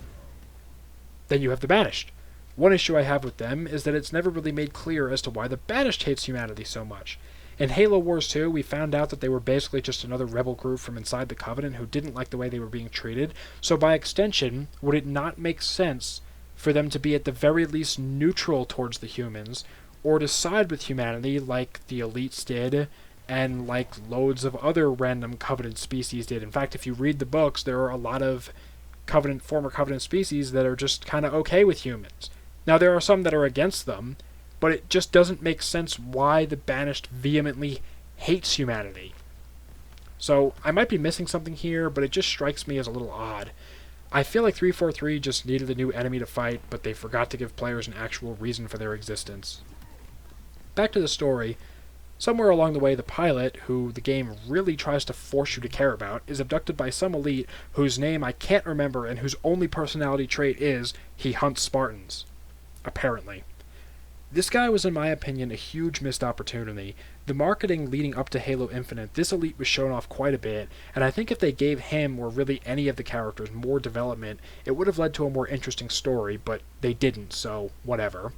then you have the Banished. One issue I have with them is that it's never really made clear as to why the Banished hates humanity so much. In Halo Wars 2, we found out that they were basically just another rebel group from inside the Covenant who didn't like the way they were being treated, so by extension, would it not make sense for them to be at the very least neutral towards the humans, or to side with humanity like the elites did, and like loads of other random Covenant species did. In fact, if you read the books, there are a lot of former Covenant species that are just kind of okay with humans. Now, there are some that are against them, but it just doesn't make sense why the Banished vehemently hates humanity. So, I might be missing something here, but it just strikes me as a little odd. I feel like 343 just needed a new enemy to fight, but they forgot to give players an actual reason for their existence. Back to the story. Somewhere along the way, the pilot, who the game really tries to force you to care about, is abducted by some elite whose name I can't remember and whose only personality trait is he hunts Spartans. Apparently. This guy was, in my opinion, a huge missed opportunity. The marketing leading up to Halo Infinite, this elite was shown off quite a bit, and I think if they gave him, or really any of the characters, more development, it would have led to a more interesting story, but they didn't, so whatever.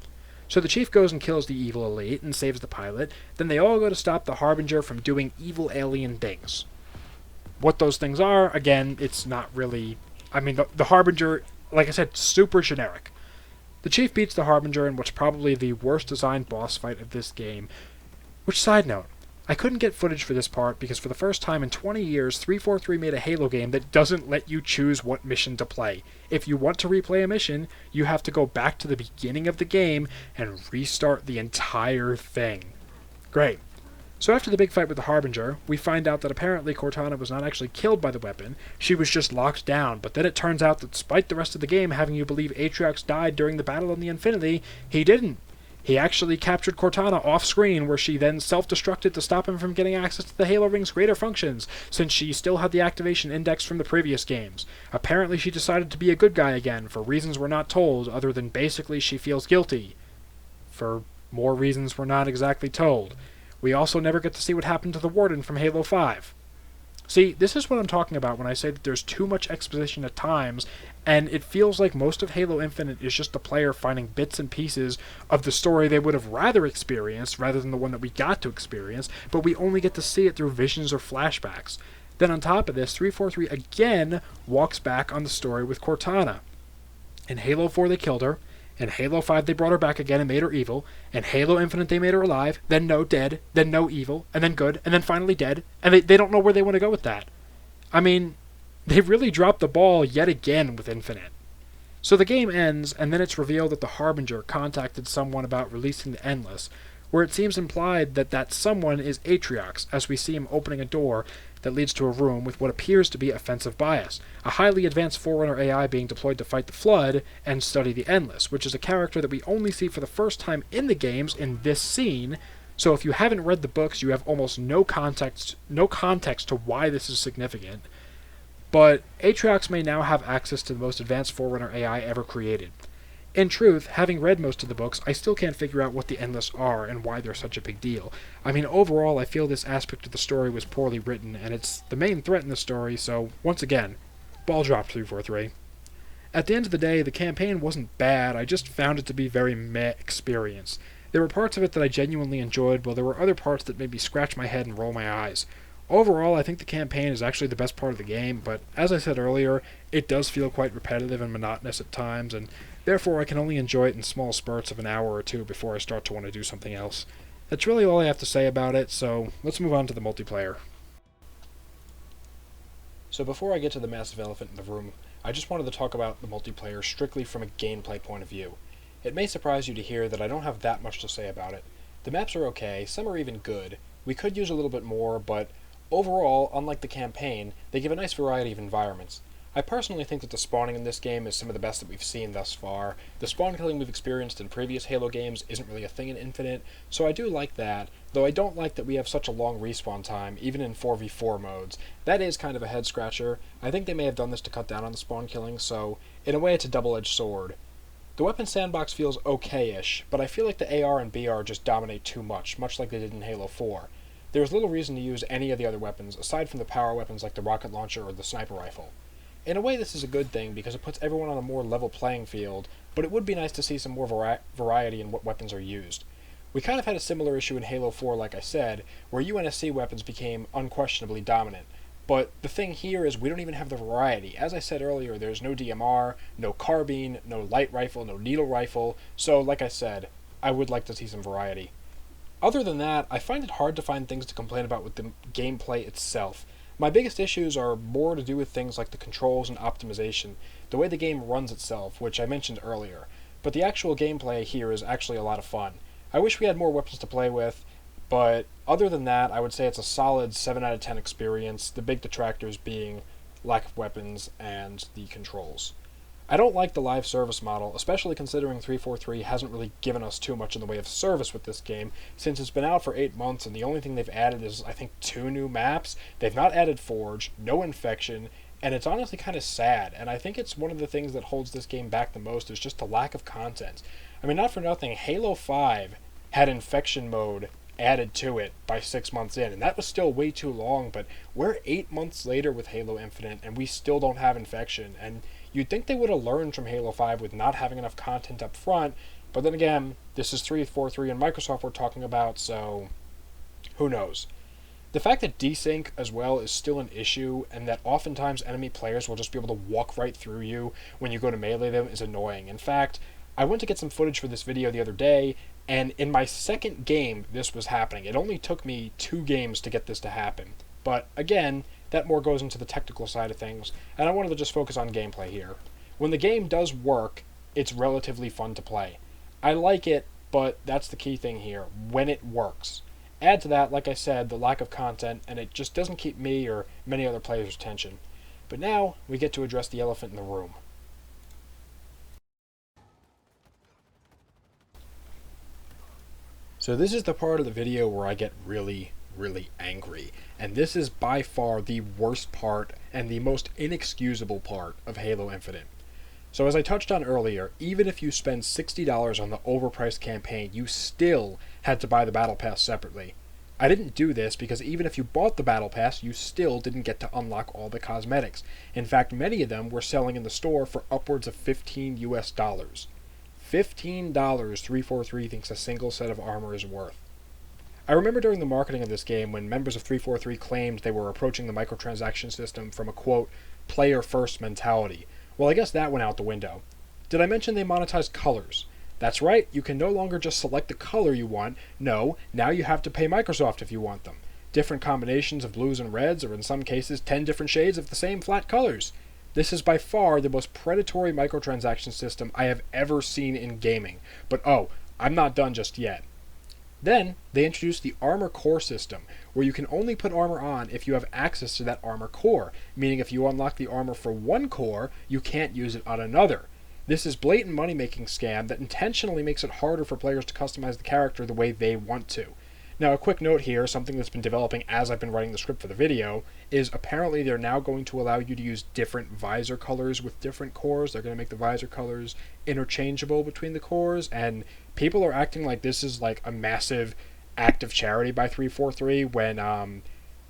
So the chief goes and kills the evil elite and saves the pilot. Then they all go to stop the Harbinger from doing evil alien things. What those things are, again, it's not really... I mean, the Harbinger, like I said, super generic. The chief beats the Harbinger in what's probably the worst designed boss fight of this game. Which, side note, I couldn't get footage for this part because for the first time in 20 years, 343 made a Halo game that doesn't let you choose what mission to play. If you want to replay a mission, you have to go back to the beginning of the game and restart the entire thing. Great. So after the big fight with the Harbinger, we find out that apparently Cortana was not actually killed by the weapon, she was just locked down, but then it turns out that despite the rest of the game having you believe Atriox died during the battle on the Infinity, he didn't. He actually captured Cortana off-screen, where she then self-destructed to stop him from getting access to the Halo Ring's greater functions, since she still had the activation index from the previous games. Apparently she decided to be a good guy again, for reasons we're not told, other than basically she feels guilty. For more reasons we're not exactly told. We also never get to see what happened to the Warden from Halo 5. See, this is what I'm talking about when I say that there's too much exposition at times, and it feels like most of Halo Infinite is just the player finding bits and pieces of the story they would have rather experienced, rather than the one that we got to experience, but we only get to see it through visions or flashbacks. Then on top of this, 343 again walks back on the story with Cortana. In Halo 4 they killed her, in Halo 5 they brought her back again and made her evil, in Halo Infinite they made her alive, then no dead, then no evil, and then good, and then finally dead, and they don't know where they want to go with that. I mean, they really dropped the ball yet again with Infinite. So the game ends, and then it's revealed that the Harbinger contacted someone about releasing the Endless, where it seems implied that that someone is Atriox, as we see him opening a door that leads to a room with what appears to be offensive bias, a highly advanced Forerunner AI being deployed to fight the Flood and study the Endless, which is a character that we only see for the first time in the games in this scene, so if you haven't read the books, you have almost no context to why this is significant. But Atriox may now have access to the most advanced Forerunner AI ever created. In truth, having read most of the books, I still can't figure out what the Endless are and why they're such a big deal. I mean, overall, I feel this aspect of the story was poorly written, and it's the main threat in the story, so, once again, ball dropped 343. At the end of the day, the campaign wasn't bad, I just found it to be very meh experience. There were parts of it that I genuinely enjoyed, while there were other parts that made me scratch my head and roll my eyes. Overall, I think the campaign is actually the best part of the game, but as I said earlier, it does feel quite repetitive and monotonous at times, and therefore I can only enjoy it in small spurts of an hour or two before I start to want to do something else. That's really all I have to say about it, so let's move on to the multiplayer. So before I get to the massive elephant in the room, I just wanted to talk about the multiplayer strictly from a gameplay point of view. It may surprise you to hear that I don't have that much to say about it. The maps are okay, some are even good. We could use a little bit more, but overall, unlike the campaign, they give a nice variety of environments. I personally think that the spawning in this game is some of the best that we've seen thus far. The spawn killing we've experienced in previous Halo games isn't really a thing in Infinite, so I do like that, though I don't like that we have such a long respawn time, even in 4v4 modes. That is kind of a head-scratcher. I think they may have done this to cut down on the spawn killing, so in a way it's a double-edged sword. The weapon sandbox feels okay-ish, but I feel like the AR and BR just dominate too much like they did in Halo 4. There is little reason to use any of the other weapons, aside from the power weapons like the rocket launcher or the sniper rifle. In a way, this is a good thing, because it puts everyone on a more level playing field, but it would be nice to see some more variety in what weapons are used. We kind of had a similar issue in Halo 4, like I said, where UNSC weapons became unquestionably dominant. But the thing here is we don't even have the variety. As I said earlier, there's no DMR, no carbine, no light rifle, no needle rifle. So, like I said, I would like to see some variety. Other than that, I find it hard to find things to complain about with the gameplay itself. My biggest issues are more to do with things like the controls and optimization, the way the game runs itself, which I mentioned earlier. But the actual gameplay here is actually a lot of fun. I wish we had more weapons to play with, but other than that, I would say it's a solid 7 out of 10 experience, the big detractors being lack of weapons and the controls. I don't like the live service model, especially considering 343 hasn't really given us too much in the way of service with this game, since it's been out for 8 months and the only thing they've added is, I think, 2 new maps. They've not added Forge, no Infection, and it's honestly kind of sad, and I think it's one of the things that holds this game back the most is just the lack of content. I mean, not for nothing, Halo 5 had Infection mode added to it by 6 months in, and that was still way too long, but we're 8 months later with Halo Infinite, and we still don't have Infection, and you'd think they would have learned from Halo 5 with not having enough content up front, but then again, this is 343 and Microsoft we're talking about, so who knows. The fact that desync as well is still an issue, and that oftentimes enemy players will just be able to walk right through you when you go to melee them is annoying. In fact, I went to get some footage for this video the other day, and in my second game this was happening. It only took me 2 games to get this to happen. But again, that more goes into the technical side of things, and I wanted to just focus on gameplay here. When the game does work, it's relatively fun to play. I like it, but that's the key thing here, when it works. Add to that, like I said, the lack of content, and it just doesn't keep me or many other players' attention. But now, we get to address the elephant in the room. So this is the part of the video where I get really angry, and this is by far the worst part and the most inexcusable part of Halo Infinite. So as I touched on earlier, even if you spend $60 on the overpriced campaign, you still had to buy the Battle Pass separately. I didn't do this because even if you bought the Battle Pass, you still didn't get to unlock all the cosmetics. In fact, many of them were selling in the store for upwards of $15 US. $15 343 thinks a single set of armor is worth. I remember during the marketing of this game when members of 343 claimed they were approaching the microtransaction system from a, quote, player-first mentality. Well, I guess that went out the window. Did I mention they monetized colors? That's right, you can no longer just select the color you want. No, now you have to pay Microsoft if you want them. Different combinations of blues and reds, or in some cases 10 different shades of the same flat colors. This is by far the most predatory microtransaction system I have ever seen in gaming. But oh, I'm not done just yet. Then, they introduced the Armor Core system, where you can only put armor on if you have access to that armor core, meaning if you unlock the armor for one core, you can't use it on another. This is blatant money-making scam that intentionally makes it harder for players to customize the character the way they want to. Now, a quick note here, something that's been developing as I've been writing the script for the video, is apparently they're now going to allow you to use different visor colors with different cores. They're going to make the visor colors interchangeable between the cores, and people are acting like this is like a massive act of charity by 343 when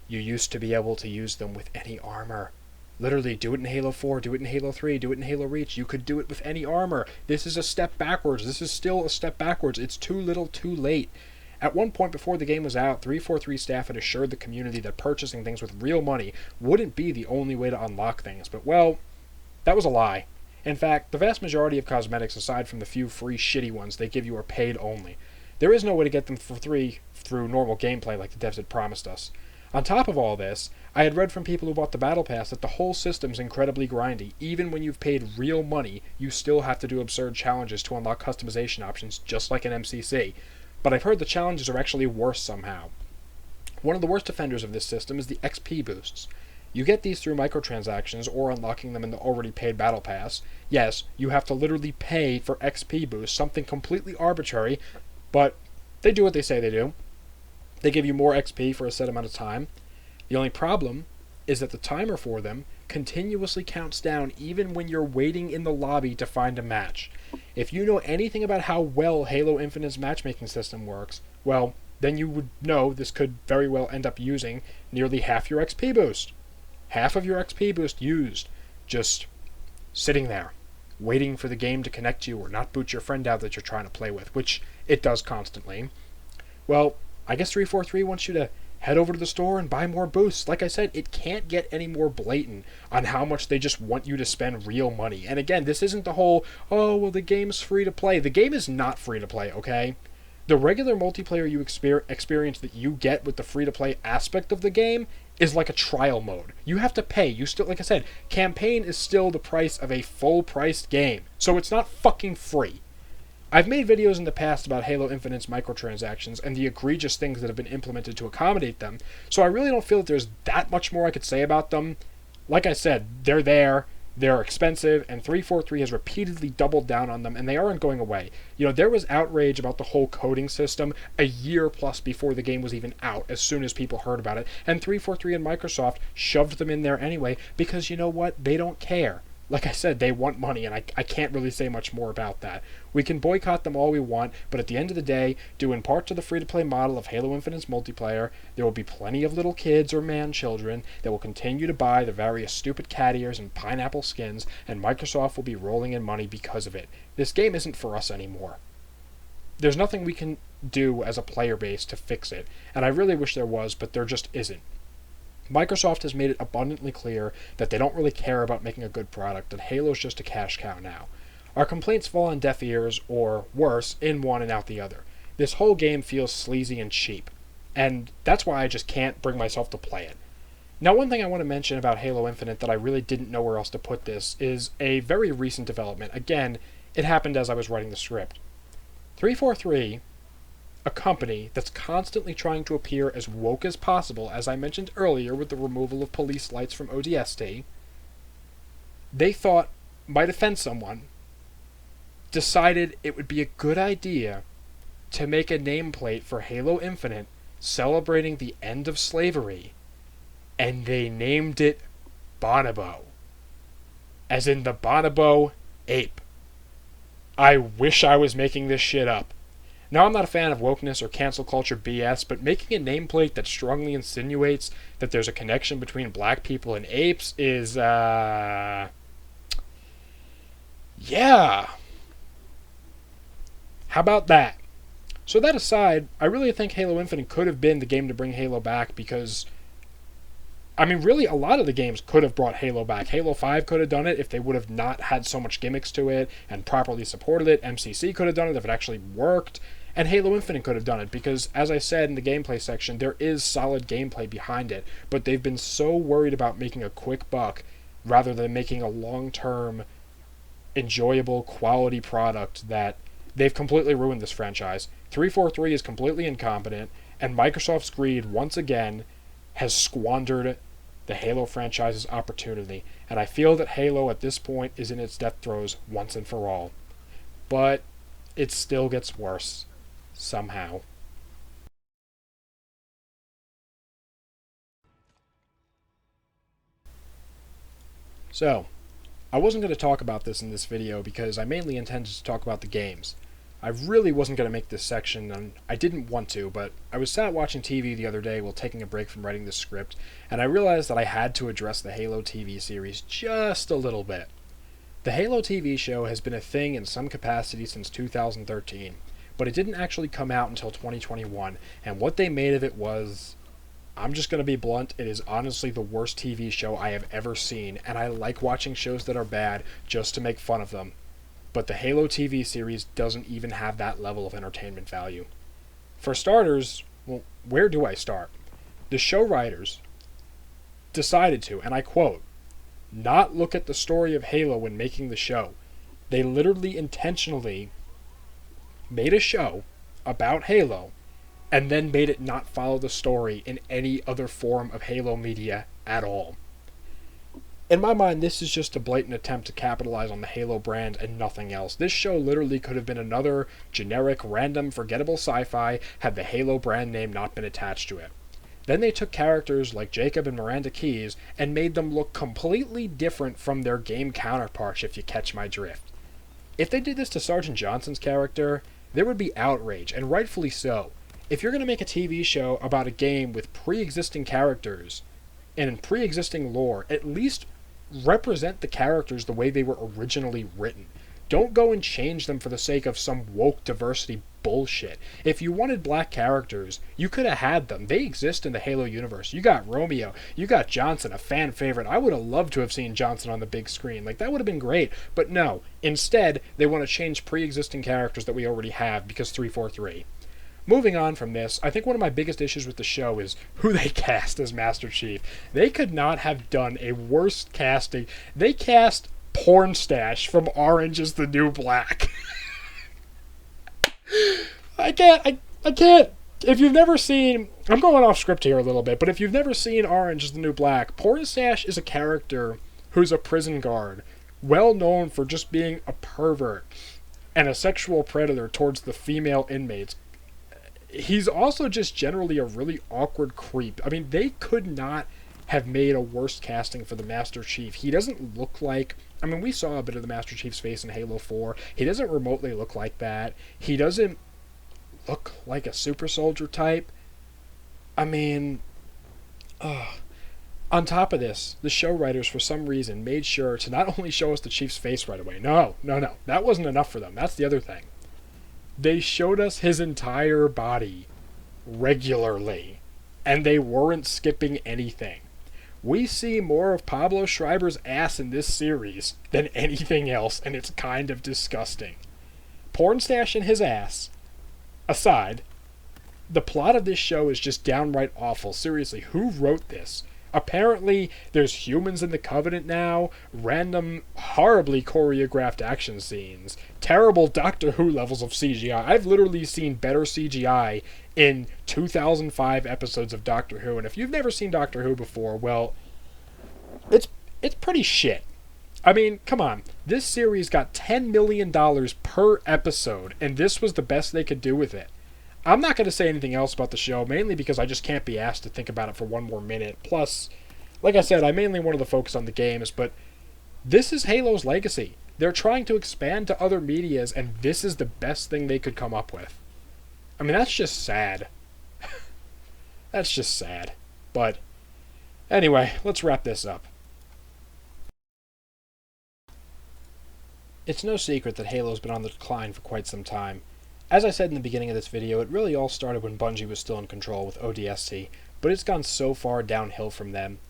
you used to be able to use them with any armor. Literally, do it in Halo 4, do it in Halo 3, do it in Halo Reach. You could do it with any armor. This is a step backwards. This is still a step backwards. It's too little too late. At one point before the game was out, 343 staff had assured the community that purchasing things with real money wouldn't be the only way to unlock things, but well, that was a lie. In fact, the vast majority of cosmetics, aside from the few free shitty ones they give you, are paid only. There is no way to get them for free through normal gameplay like the devs had promised us. On top of all this, I had read from people who bought the Battle Pass that the whole system's incredibly grindy. Even when you've paid real money, you still have to do absurd challenges to unlock customization options, just like an MCC. But I've heard the challenges are actually worse somehow. One of the worst offenders of this system is the XP boosts. You get these through microtransactions or unlocking them in the already paid Battle Pass. Yes, you have to literally pay for XP boosts, something completely arbitrary, but they do what they say they do. They give you more XP for a set amount of time. The only problem is that the timer for them continuously counts down even when you're waiting in the lobby to find a match. If you know anything about how well Halo Infinite's matchmaking system works, well, then you would know this could very well end up using nearly half your XP boost. Half of your XP boost used, just sitting there, waiting for the game to connect you or not boot your friend out that you're trying to play with, which it does constantly. Well, I guess 343 wants you to head over to the store and buy more boosts. Like I said, it can't get any more blatant on how much they just want you to spend real money. And again, this isn't the whole, oh, well, the game's free to play. The game is not free to play, okay? The regular multiplayer you experience that you get with the free-to-play aspect of the game is like a trial mode. You have to pay. You still, like I said, campaign is still the price of a full-priced game. So it's not fucking free. I've made videos in the past about Halo Infinite's microtransactions and the egregious things that have been implemented to accommodate them, so I really don't feel that there's that much more I could say about them. Like I said, they're there, they're expensive, and 343 has repeatedly doubled down on them, and they aren't going away. You know, there was outrage about the whole coding system a year plus before the game was even out, as soon as people heard about it, and 343 and Microsoft shoved them in there anyway, because you know what? They don't care. Like I said, they want money, and I can't really say much more about that. We can boycott them all we want, but at the end of the day, due in part to the free-to-play model of Halo Infinite's multiplayer, there will be plenty of little kids or man-children that will continue to buy the various stupid cat ears and pineapple skins, and Microsoft will be rolling in money because of it. This game isn't for us anymore. There's nothing we can do as a player base to fix it, and I really wish there was, but there just isn't. Microsoft has made it abundantly clear that they don't really care about making a good product, that Halo's just a cash cow now. Our complaints fall on deaf ears, or worse, in one and out the other. This whole game feels sleazy and cheap, and that's why I just can't bring myself to play it. Now, one thing I want to mention about Halo Infinite that I really didn't know where else to put this is a very recent development. Again, it happened as I was writing the script. 343, a company that's constantly trying to appear as woke as possible, as I mentioned earlier with the removal of police lights from ODST, they thought might offend someone, decided it would be a good idea to make a nameplate for Halo Infinite celebrating the end of slavery, and they named it Bonobo. As in the bonobo ape. I wish I was making this shit up. Now, I'm not a fan of wokeness or cancel culture BS, but making a nameplate that strongly insinuates that there's a connection between black people and apes is, yeah. How about that? So that aside, I really think Halo Infinite could have been the game to bring Halo back because, I mean, really, a lot of the games could have brought Halo back. Halo 5 could have done it if they would have not had so much gimmicks to it and properly supported it. MCC could have done it if it actually worked. And Halo Infinite could have done it because, as I said in the gameplay section, there is solid gameplay behind it. But they've been so worried about making a quick buck rather than making a long-term, enjoyable, quality product that they've completely ruined this franchise. 343 is completely incompetent, and Microsoft's greed, once again, has squandered the Halo franchise's opportunity, and I feel that Halo at this point is in its death throes once and for all. But it still gets worse. Somehow. So, I wasn't going to talk about this in this video because I mainly intended to talk about the games. I really wasn't going to make this section, and I didn't want to, but I was sat watching TV the other day while taking a break from writing this script, and I realized that I had to address the Halo TV series just a little bit. The Halo TV show has been a thing in some capacity since 2013, but it didn't actually come out until 2021, and what they made of it was, I'm just going to be blunt, it is honestly the worst TV show I have ever seen, and I like watching shows that are bad just to make fun of them. But the Halo TV series doesn't even have that level of entertainment value. For starters, well, where do I start? The show writers decided to, and I quote, not look at the story of Halo when making the show. They literally intentionally made a show about Halo and then made it not follow the story in any other form of Halo media at all. In my mind, this is just a blatant attempt to capitalize on the Halo brand and nothing else. This show literally could have been another generic, random, forgettable sci-fi had the Halo brand name not been attached to it. Then they took characters like Jacob and Miranda Keyes and made them look completely different from their game counterparts, if you catch my drift. If they did this to Sergeant Johnson's character, there would be outrage, and rightfully so. If you're going to make a TV show about a game with pre-existing characters and pre-existing lore, at least represent the characters the way they were originally written. Don't go and change them for the sake of some woke diversity bullshit. If you wanted black characters, you could have had them. They exist in the Halo universe. You got Romeo, you got Johnson, a fan favorite. I would have loved to have seen Johnson on the big screen. Like, that would have been great. But no, instead, they want to change pre-existing characters that we already have because 343. Moving on from this, I think one of my biggest issues with the show is who they cast as Master Chief. They could not have done a worse casting. They cast Pornstache from Orange is the New Black. I can't. If you've never seen... I'm going off script here a little bit, but if you've never seen Orange is the New Black, Pornstache is a character who's a prison guard, well known for just being a pervert and a sexual predator towards the female inmates. He's also just generally a really awkward creep. I mean, they could not have made a worse casting for the Master Chief. He doesn't look like... I mean, we saw a bit of the Master Chief's face in Halo 4. He doesn't remotely look like that. He doesn't look like a super soldier type. I mean... On top of this, the show writers, for some reason, made sure to not only show us the Chief's face right away. No. That wasn't enough for them. That's the other thing. They showed us his entire body regularly, and they weren't skipping anything. We see more of Pablo Schreiber's ass in this series than anything else, and it's kind of disgusting. Pornstache and his ass aside, the plot of this show is just downright awful. Seriously, who wrote this? Apparently, there's humans in the Covenant now, random, horribly choreographed action scenes, terrible Doctor Who levels of CGI. I've literally seen better CGI in 2005 episodes of Doctor Who, and if you've never seen Doctor Who before, well, it's pretty shit. I mean, come on. This series got $10 million per episode, and this was the best they could do with it. I'm not going to say anything else about the show, mainly because I just can't be asked to think about it for one more minute. Plus, like I said, I mainly wanted to focus on the games, but this is Halo's legacy. They're trying to expand to other medias, and this is the best thing they could come up with. I mean, that's just sad. That's just sad. But, anyway, let's wrap this up. It's no secret that Halo's been on the decline for quite some time. As I said in the beginning of this video, it really all started when Bungie was still in control with ODST, but it's gone so far downhill from them.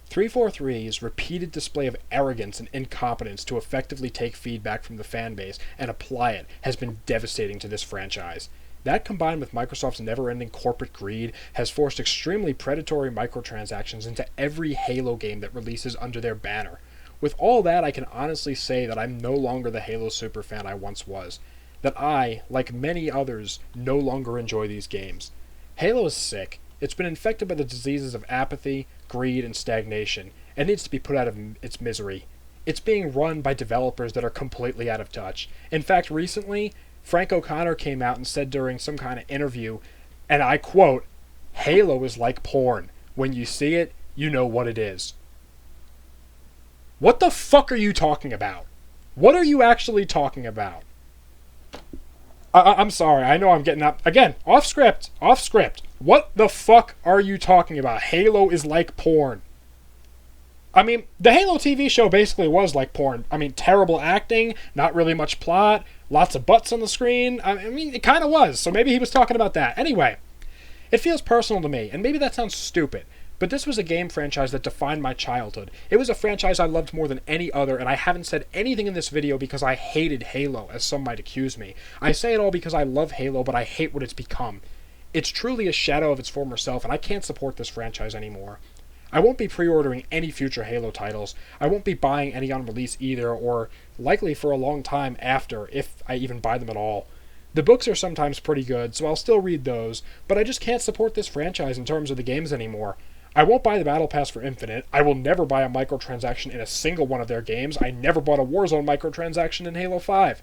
343's repeated display of arrogance and incompetence to effectively take feedback from the fanbase and apply it has been devastating to this franchise. That, combined with Microsoft's never-ending corporate greed, has forced extremely predatory microtransactions into every Halo game that releases under their banner. With all that, I can honestly say that I'm no longer the Halo superfan I once was. That I, like many others, no longer enjoy these games. Halo is sick. It's been infected by the diseases of apathy, greed, and stagnation, and needs to be put out of its misery. It's being run by developers that are completely out of touch. In fact, recently, Frank O'Connor came out and said during some kind of interview, and I quote, "Halo is like porn. When you see it, you know what it is." What the fuck are you talking about? What are you actually talking about? I'm sorry, I know I'm getting up. Again, off script. What the fuck are you talking about? Halo is like porn. I mean, the Halo TV show basically was like porn. I mean, terrible acting, not really much plot, lots of butts on the screen. I mean, it kind of was, so maybe he was talking about that. Anyway, it feels personal to me, and maybe that sounds stupid, but this was a game franchise that defined my childhood. It was a franchise I loved more than any other, and I haven't said anything in this video because I hated Halo, as some might accuse me. I say it all because I love Halo, but I hate what it's become. It's truly a shadow of its former self, and I can't support this franchise anymore. I won't be pre-ordering any future Halo titles. I won't be buying any on release either, or likely for a long time after, if I even buy them at all. The books are sometimes pretty good, so I'll still read those, but I just can't support this franchise in terms of the games anymore. I won't buy the Battle Pass for Infinite. I will never buy a microtransaction in a single one of their games. I never bought a Warzone microtransaction in Halo 5.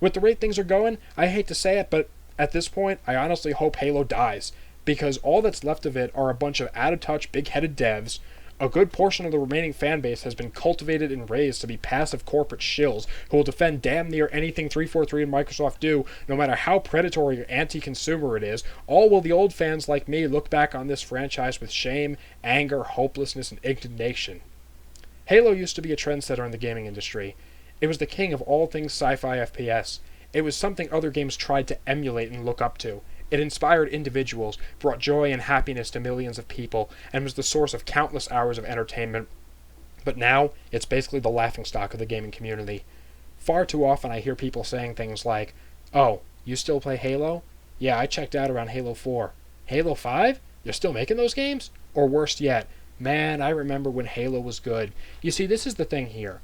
With the rate things are going, I hate to say it, but at this point, I honestly hope Halo dies, because all that's left of it are a bunch of out-of-touch, big-headed devs. A good portion of the remaining fanbase has been cultivated and raised to be passive corporate shills who will defend damn near anything 343 and Microsoft do, no matter how predatory or anti-consumer it is, all while the old fans like me look back on this franchise with shame, anger, hopelessness, and indignation. Halo used to be a trendsetter in the gaming industry. It was the king of all things sci-fi FPS. It was something other games tried to emulate and look up to. It inspired individuals, brought joy and happiness to millions of people, and was the source of countless hours of entertainment. But now, it's basically the laughingstock of the gaming community. Far too often I hear people saying things like, "Oh, you still play Halo? Yeah, I checked out around Halo 4. Halo 5? You're still making those games?" Or worse yet, "Man, I remember when Halo was good." You see, this is the thing here.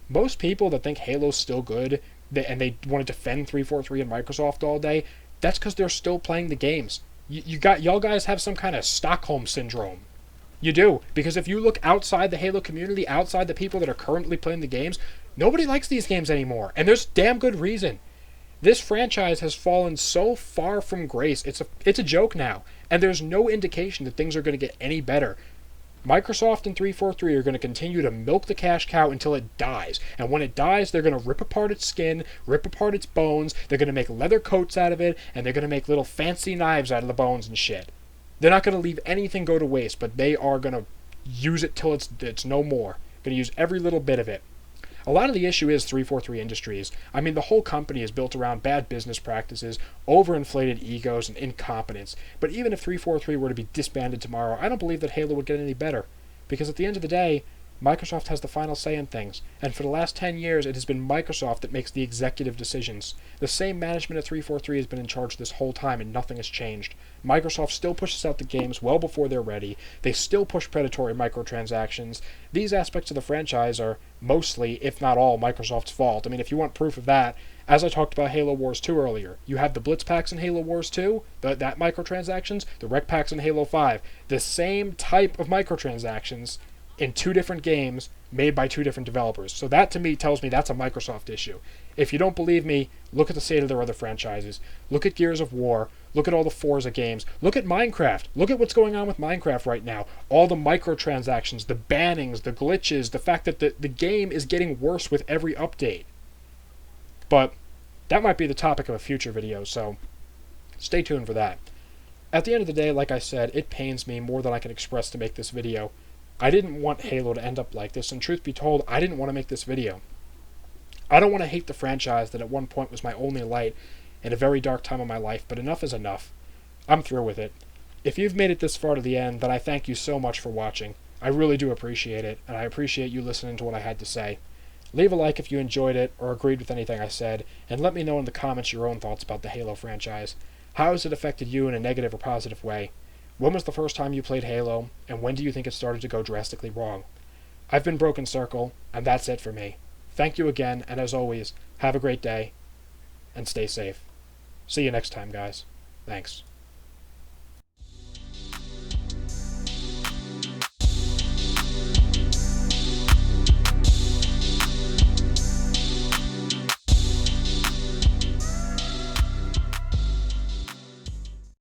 Most people that think Halo's still good and they want to defend 343 and Microsoft all day, that's because they're still playing the games. Y'all guys have some kind of Stockholm syndrome. You do, because if you look outside the Halo community, outside the people that are currently playing the games, nobody likes these games anymore, and there's damn good reason. This franchise has fallen so far from grace, it's a joke now, and there's no indication that things are going to get any better. Microsoft and 343 are going to continue to milk the cash cow until it dies, and when it dies, they're going to rip apart its skin, rip apart its bones, they're going to make leather coats out of it, and they're going to make little fancy knives out of the bones and shit. They're not going to leave anything go to waste, but they are going to use it till it's no more. Going to use every little bit of it. A lot of the issue is 343 Industries. I mean, the whole company is built around bad business practices, overinflated egos, and incompetence. But even if 343 were to be disbanded tomorrow, I don't believe that Halo would get any better. Because at the end of the day, Microsoft has the final say in things, and for the last 10 years it has been Microsoft that makes the executive decisions. The same management at 343 has been in charge this whole time, and nothing has changed. Microsoft still pushes out the games well before they're ready. They still push predatory microtransactions. These aspects of the franchise are mostly, if not all, Microsoft's fault. I mean, if you want proof of that, as I talked about Halo Wars 2 earlier, you have the Blitz packs in Halo Wars 2, that microtransactions, the Rec packs in Halo 5, the same type of microtransactions in two different games made by two different developers. So that to me tells me that's a Microsoft issue. If you don't believe me, look at the state of their other franchises. Look at Gears of War. Look at all the Forza games. Look at Minecraft. Look at what's going on with Minecraft right now. All the microtransactions, the bannings, the glitches, the fact that the game is getting worse with every update. But that might be the topic of a future video, so stay tuned for that. At the end of the day, like I said, it pains me more than I can express to make this video. I didn't want Halo to end up like this, and truth be told, I didn't want to make this video. I don't want to hate the franchise that at one point was my only light in a very dark time of my life, but enough is enough. I'm through with it. If you've made it this far to the end, then I thank you so much for watching. I really do appreciate it, and I appreciate you listening to what I had to say. Leave a like if you enjoyed it or agreed with anything I said, and let me know in the comments your own thoughts about the Halo franchise. How has it affected you in a negative or positive way? When was the first time you played Halo, and when do you think it started to go drastically wrong? I've been Broken Circle, and that's it for me. Thank you again, and as always, have a great day, and stay safe. See you next time, guys. Thanks.